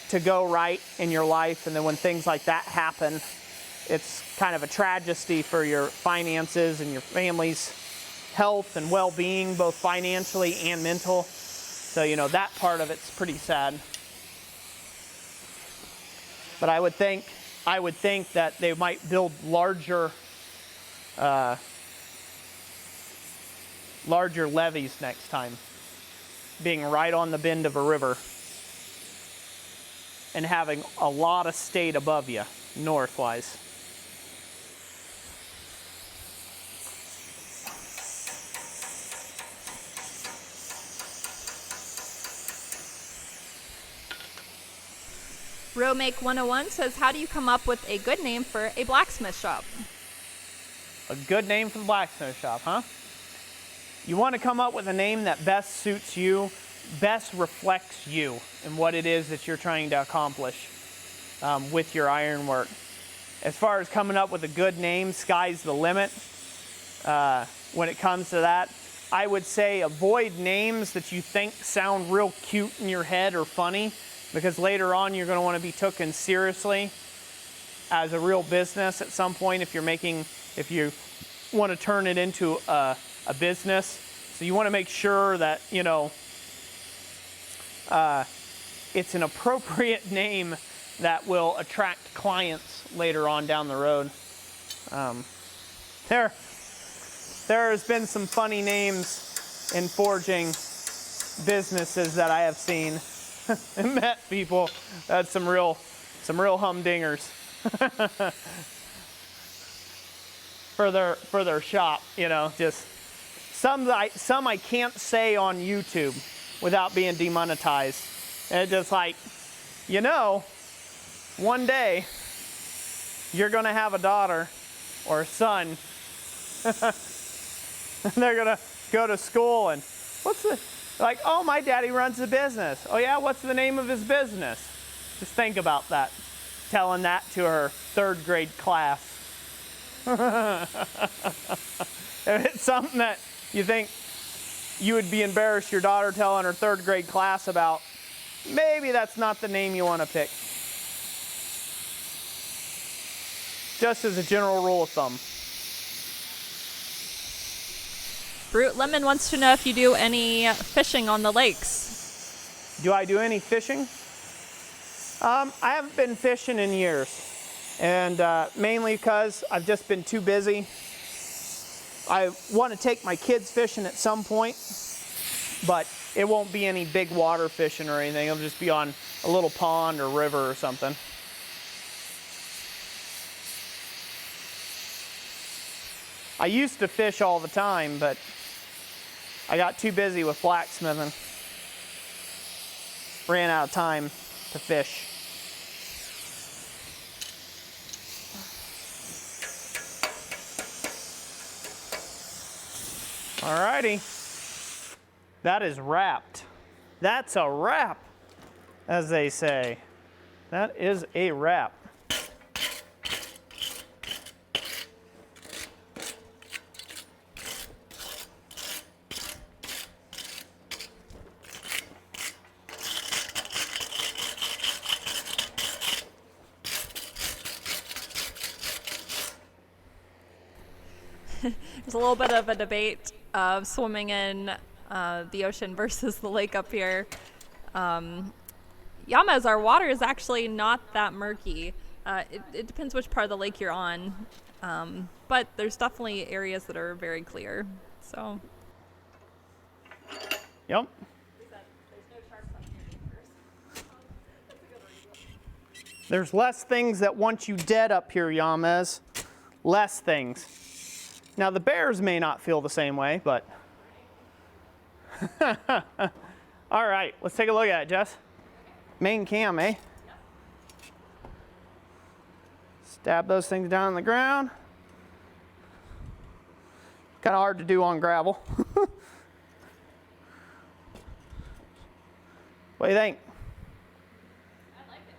to go right in your life, and then when things like that happen, it's kind of a tragedy for your finances and your family's health and well-being, both financially and mental. So, that part of it's pretty sad. But I would think that they might build larger levees next time, being right on the bend of a river and having a lot of state above you, northwise. Romake 101 says, how do you come up with a good name for a blacksmith shop? A good name for the blacksmith shop, huh? You want to come up with a name that best suits you, best reflects you and what it is that you're trying to accomplish with your ironwork. As far as coming up with a good name, sky's the limit. When it comes to that, I would say avoid names that you think sound real cute in your head or funny, because later on you're going to want to be taken seriously as a real business at some point if you want to turn it into a business. So you want to make sure that, it's an appropriate name that will attract clients later on down the road. There has been some funny names in forging businesses that I have seen and met people that had some real humdingers for their shop. Just some I can't say on YouTube without being demonetized. And it's just like, one day you're gonna have a daughter or a son. They're gonna go to school and like, oh, my daddy runs a business. Oh yeah, what's the name of his business? Just think about that, telling that to her 3rd grade class. If it's something that you think you would be embarrassed your daughter telling her 3rd grade class about, maybe that's not the name you want to pick. Just as a general rule of thumb. Brute Lemon wants to know if you do any fishing on the lakes. Do I do any fishing? I haven't been fishing in years, and mainly because I've just been too busy. I want to take my kids fishing at some point, but it won't be any big water fishing or anything. It'll just be on a little pond or river or something. I used to fish all the time, but I got too busy with blacksmithing. Ran out of time to fish. Alrighty. That is wrapped. That's a wrap, as they say. That is a wrap. There's a little bit of a debate of swimming in the ocean versus the lake up here. Yamez, our water is actually not that murky. It depends which part of the lake you're on, but there's definitely areas that are very clear. So. Yep. There's less things that want you dead up here, Yamez. Less things. Now the bears may not feel the same way, but. All right, let's take a look at it, Jess. Main cam, eh? Stab those things down on the ground. Kind of hard to do on gravel. What do you think? I like it.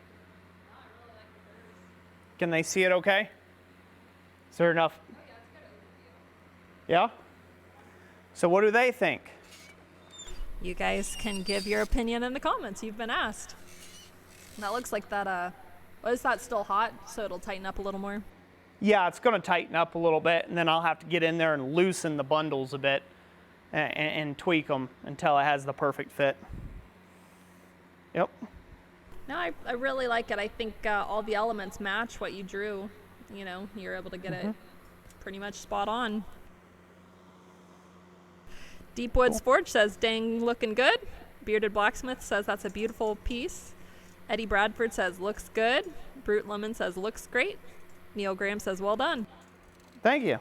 No, I really like the birds. Can they see it okay? Is there enough? Oh, yeah, it's a good overview. Yeah? So what do they think? You guys can give your opinion in the comments. You've been asked. That looks like that, is that still hot? So it'll tighten up a little more? Yeah, it's going to tighten up a little bit, and then I'll have to get in there and loosen the bundles a bit and tweak them until it has the perfect fit. Yep. No, I really like it. I think all the elements match what you drew. You know, you're able to get it pretty much spot on. Deepwoods Forge says, dang, looking good. Bearded Blacksmith says, that's a beautiful piece. Eddie Bradford says, looks good. Brute Lemon says, looks great. Neil Graham says, well done. Thank you.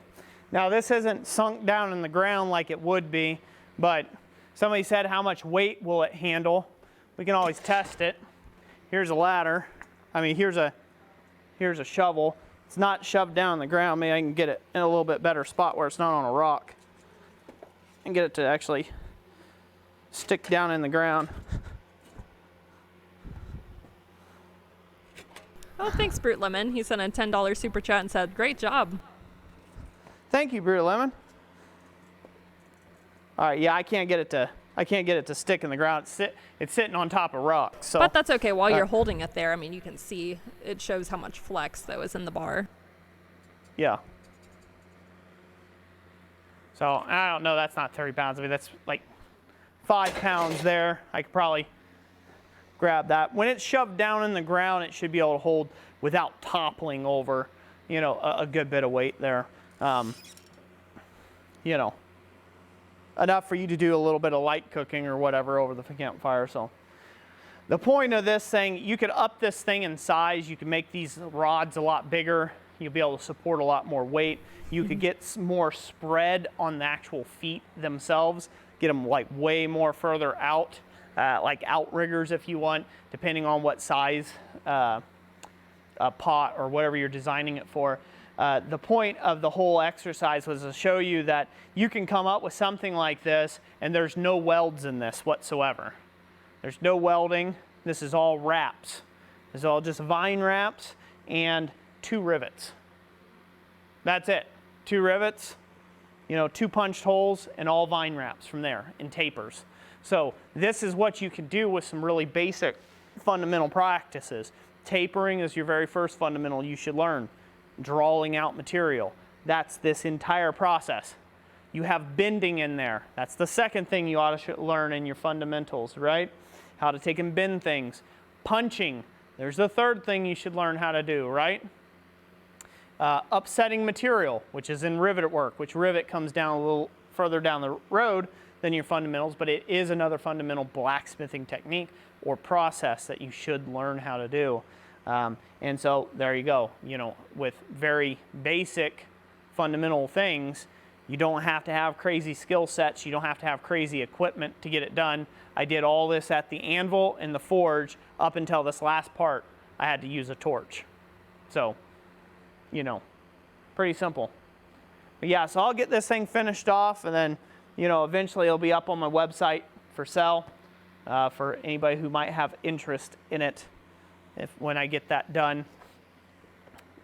Now, this isn't sunk down in the ground like it would be, but somebody said, how much weight will it handle? We can always test it. Here's a ladder. I mean, here's a shovel. It's not shoved down in the ground. Maybe I can get it in a little bit better spot where it's not on a rock and get it to actually stick down in the ground. Oh, thanks, Brute Lemon. He sent a $10 super chat and said, great job. Thank you, Brute Lemon. All right, yeah, I can't get it to stick in the ground. It's sitting on top of rocks. So. But that's okay. While you're holding it there, I mean, you can see it shows how much flex that was in the bar. Yeah. So I don't know. That's not 30 pounds. I mean, that's like 5 pounds there. I could probably grab that. When it's shoved down in the ground, it should be able to hold without toppling over, you know, a good bit of weight there. You know, enough for you to do a little bit of light cooking or whatever over the campfire. So the point of this thing, you could up this thing in size. You can make these rods a lot bigger. You'll be able to support a lot more weight. You could get more spread on the actual feet themselves, get them like way more further out, like outriggers if you want, depending on what size pot or whatever you're designing it for. The point of the whole exercise was to show you that you can come up with something like this and there's no welds in this whatsoever. There's no welding. This is all wraps. This is all just vine wraps and 2 rivets. That's it. 2 rivets, 2 punched holes and all vine wraps from there and tapers. So this is what you can do with some really basic fundamental practices. Tapering is your very first fundamental you should learn. Drawing out material. That's this entire process. You have bending in there. That's the second thing you ought to learn in your fundamentals, right? How to take and bend things. Punching. There's the third thing you should learn how to do, right? Upsetting material, which is in rivet work, which rivet comes down a little further down the road than your fundamentals, but it is another fundamental blacksmithing technique or process that you should learn how to do. And so there you go, with very basic fundamental things, you don't have to have crazy skill sets, you don't have to have crazy equipment to get it done. I did all this at the anvil and the forge up until this last part. I had to use a torch. So, pretty simple. But yeah, so I'll get this thing finished off and then, eventually it'll be up on my website for sale for anybody who might have interest in it. When I get that done,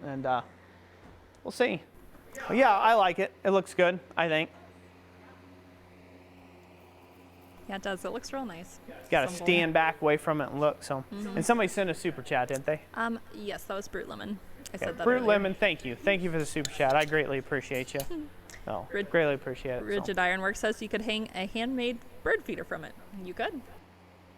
and we'll see. But yeah, I like it. It looks good, I think. Yeah, it does. It looks real nice. Got to stand back away from it and look. So, and somebody sent a super chat, didn't they? Yes, that was Brute Lemon. I said that Brute earlier. Lemon, thank you. Thank you for the super chat. I greatly appreciate you. Oh, greatly appreciate it. Rigid Ironworks says you could hang a handmade bird feeder from it. You could.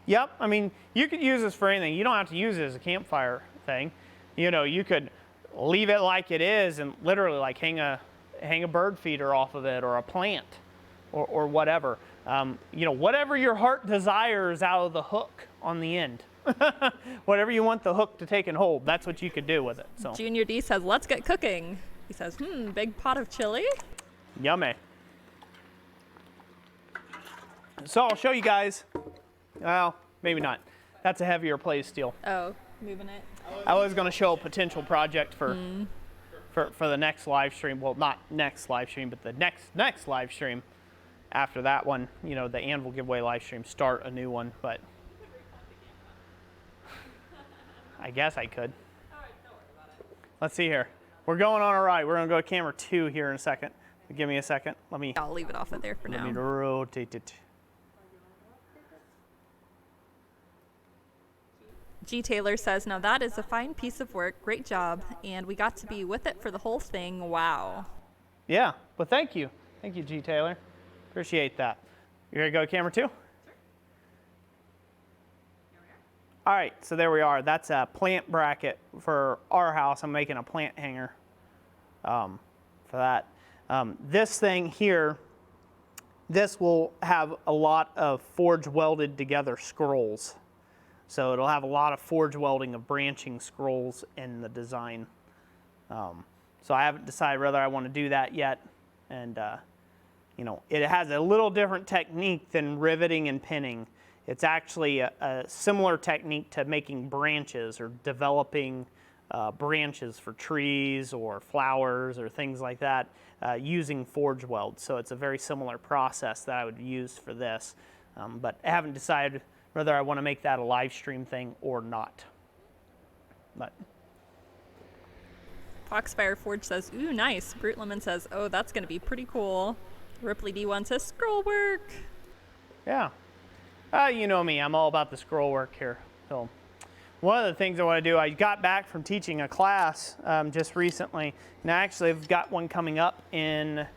Yep, I mean, you could use this for anything. You don't have to use it as a campfire thing. You could leave it like it is and literally like hang a bird feeder off of it or a plant or whatever. Whatever your heart desires out of the hook on the end. Whatever you want the hook to take and hold, that's what you could do with it. So Junior D says, let's get cooking. He says, big pot of chili. Yummy. So I'll show you guys. Well, maybe not. That's a heavier plate of steel. Oh, moving it. I was going to show a potential project for the next live stream. Well, not next live stream, but the next live stream after that one. The Anvil giveaway live stream. Start a new one, but I guess I could. Let's see here. We're going on a ride. We're going to go to camera 2 here in a second. Give me a second. I'll leave it off of there for now. Let me rotate it. G. Taylor says, now that is a fine piece of work. Great job. And we got to be with it for the whole thing. Wow. Yeah. Well, thank you. Thank you, G. Taylor. Appreciate that. You ready to go to camera 2? Sure. All right. So there we are. That's a plant bracket for our house. I'm making a plant hanger for that. This thing here, this will have a lot of forge welded together scrolls. So it'll have a lot of forge welding of branching scrolls in the design. So I haven't decided whether I want to do that yet. And, it has a little different technique than riveting and pinning. It's actually a similar technique to making branches or developing branches for trees or flowers or things like that using forge welds. So it's a very similar process that I would use for this. But I haven't decided whether I want to make that a live stream thing or not. But Foxfire Forge says, ooh, nice. Brute Lemon says, oh, that's going to be pretty cool. Ripley D1 says, scroll work. Yeah. You know me, I'm all about the scroll work here. So one of the things I want to do, I got back from teaching a class just recently, and I actually have got one coming up in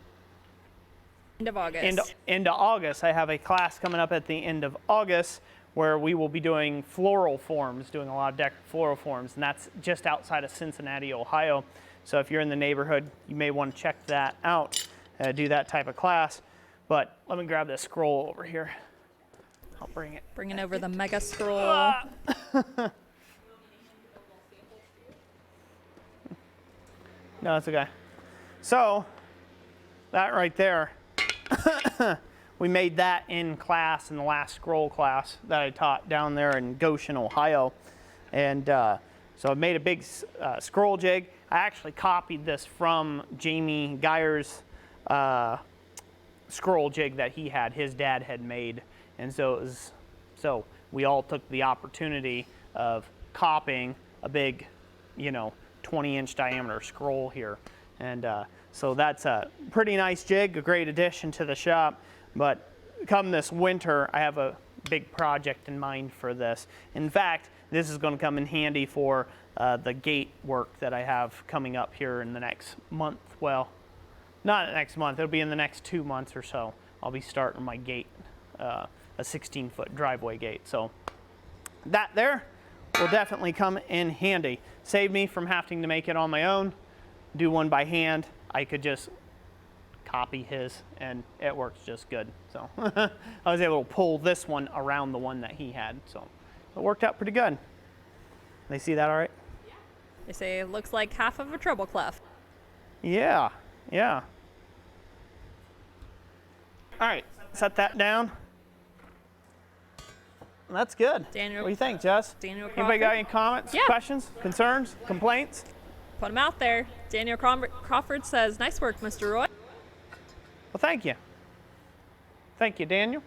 End of August. End of August. I have a class coming up at the end of August where we will be doing floral forms, doing a lot of decorative floral forms, and that's just outside of Cincinnati, Ohio. So if you're in the neighborhood, you may want to check that out, do that type of class. But let me grab this scroll over here. I'll bring it. Bringing over the mega scroll. No, that's okay. So that right there, we made that in class in the last scroll class that I taught down there in Goshen, Ohio. And So I made a big scroll jig. I actually copied this from Jamie Geyer's scroll jig that he had, his dad had made. And so we all took the opportunity of copying a big, 20-inch diameter scroll here. And so that's a pretty nice jig, a great addition to the shop. But come this winter, I have a big project in mind for this. In fact, this is going to come in handy for the gate work that I have coming up here in the next month. Well, not next month, it'll be in the next 2 months or so. I'll be starting my gate, a 16-foot driveway gate. So that there will definitely come in handy. Save me from having to make it on my own, do one by hand. I could just copy his and it works just good. So I was able to pull this one around the one that he had. So it worked out pretty good. They see that all right? They say it looks like half of a treble clef. Yeah, yeah. All right, set that down. That's good. Daniel, what do you think, Jess? Daniel Anybody got any comments, Yeah. questions, concerns, complaints? Put them out there. Daniel Crawford says, nice work, Mr. Roy. Well, thank you. Thank you, Daniel.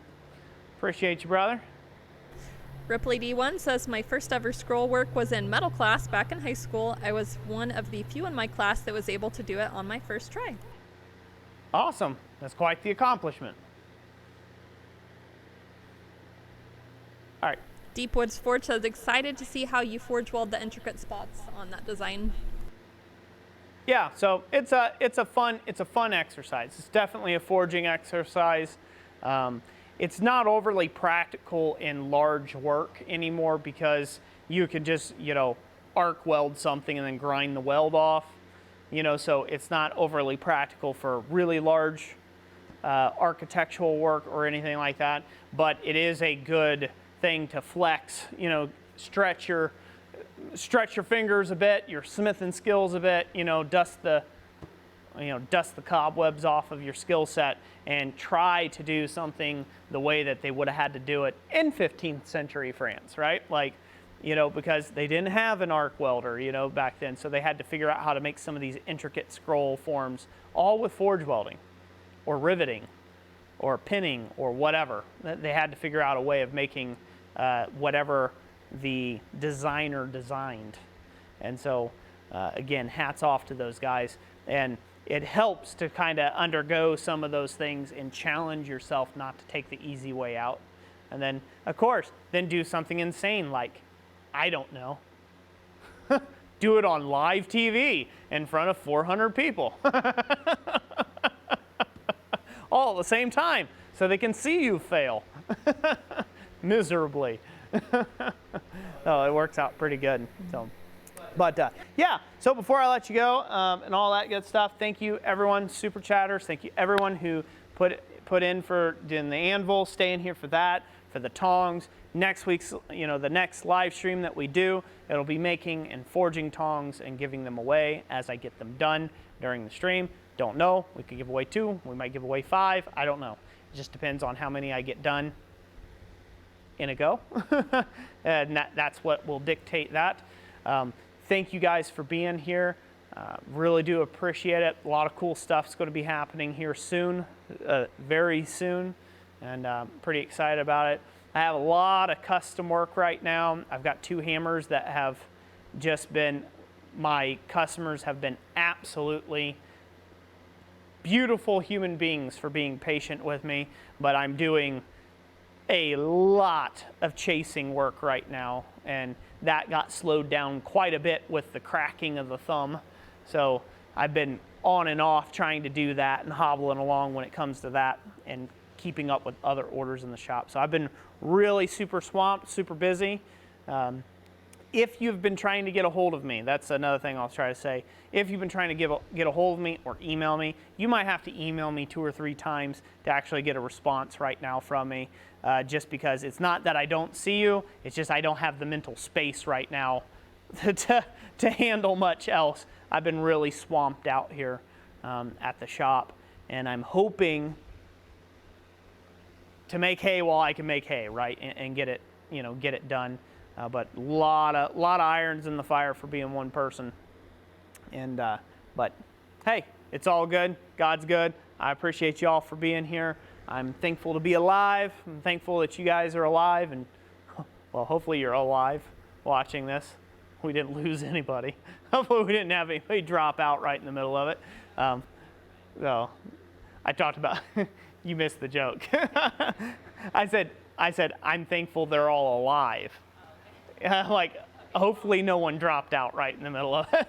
Appreciate you, brother. Ripley D1 says, my first ever scroll work was in metal class back in high school. I was one of the few in my class that was able to do it on my first try. Awesome. That's quite the accomplishment. All right. Deep Woods Forge says, excited to see how you forge weld the intricate spots on that design. Yeah, so it's a fun exercise. It's definitely a forging exercise. It's not overly practical in large work anymore because you can just, arc weld something and then grind the weld off. So it's not overly practical for really large architectural work or anything like that. But it is a good thing to flex, stretch your fingers a bit, your smithing skills a bit, dust the cobwebs off of your skill set and try to do something the way that they would have had to do it in 15th century France, right? Like, because they didn't have an arc welder, back then. So they had to figure out how to make some of these intricate scroll forms, all with forge welding or riveting or pinning or whatever. They had to figure out a way of making whatever the designer designed. And so, again, hats off to those guys. And it helps to kind of undergo some of those things and challenge yourself not to take the easy way out. And then, of course, then do something insane like, I don't know, do it on live TV in front of 400 people. All at the same time, so they can see you fail miserably. Oh, it works out pretty good. So, but yeah. So before I let you go and all that good stuff, thank you everyone, super chatters. Thank you everyone who put in for doing the anvil, staying here for that, for the tongs. Next week's, the next live stream that we do, it'll be making and forging tongs and giving them away as I get them done during the stream. Don't know. We could give away 2. We might give away 5. I don't know. It just depends on how many I get done in a go. And that's what will dictate that. Thank you guys for being here. Really do appreciate it. A lot of cool stuff's going to be happening here soon, very soon, and pretty excited about it. I have a lot of custom work right now. I've got 2 hammers that have just been, my customers have been absolutely beautiful human beings for being patient with me, but I'm doing a lot of chasing work right now, and that got slowed down quite a bit with the cracking of the thumb. So I've been on and off trying to do that and hobbling along when it comes to that and keeping up with other orders in the shop. So I've been really super swamped, super busy. If you've been trying to get a hold of me, that's another thing I'll try to say. If you've been trying to get a hold of me or email me, you might have to email me 2 or 3 times to actually get a response right now from me. Just because it's not that I don't see you, it's just I don't have the mental space right now to handle much else. I've been really swamped out here at the shop, and I'm hoping to make hay while I can make hay, right, and get it, get it done. but a lot of irons in the fire for being one person. And but hey, it's all good. God's good. I appreciate you all for being here. I'm thankful to be alive. I'm thankful that you guys are alive, and well, hopefully you're alive watching this. We didn't lose anybody. Hopefully we didn't have anybody drop out right in the middle of it. So I talked about, you missed the joke. I said, I'm thankful they're all alive. Like, hopefully no one dropped out right in the middle of it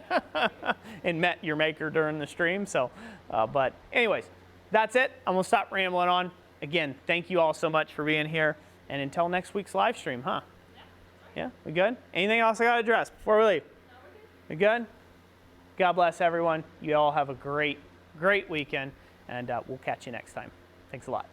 and met your maker during the stream. So, but anyways, that's it. I'm gonna stop rambling on. Again, thank you all so much for being here. And until next week's live stream, huh? Yeah, we good? Anything else I gotta address before we leave? We good? God bless everyone. You all have a great weekend, and we'll catch you next time. Thanks a lot.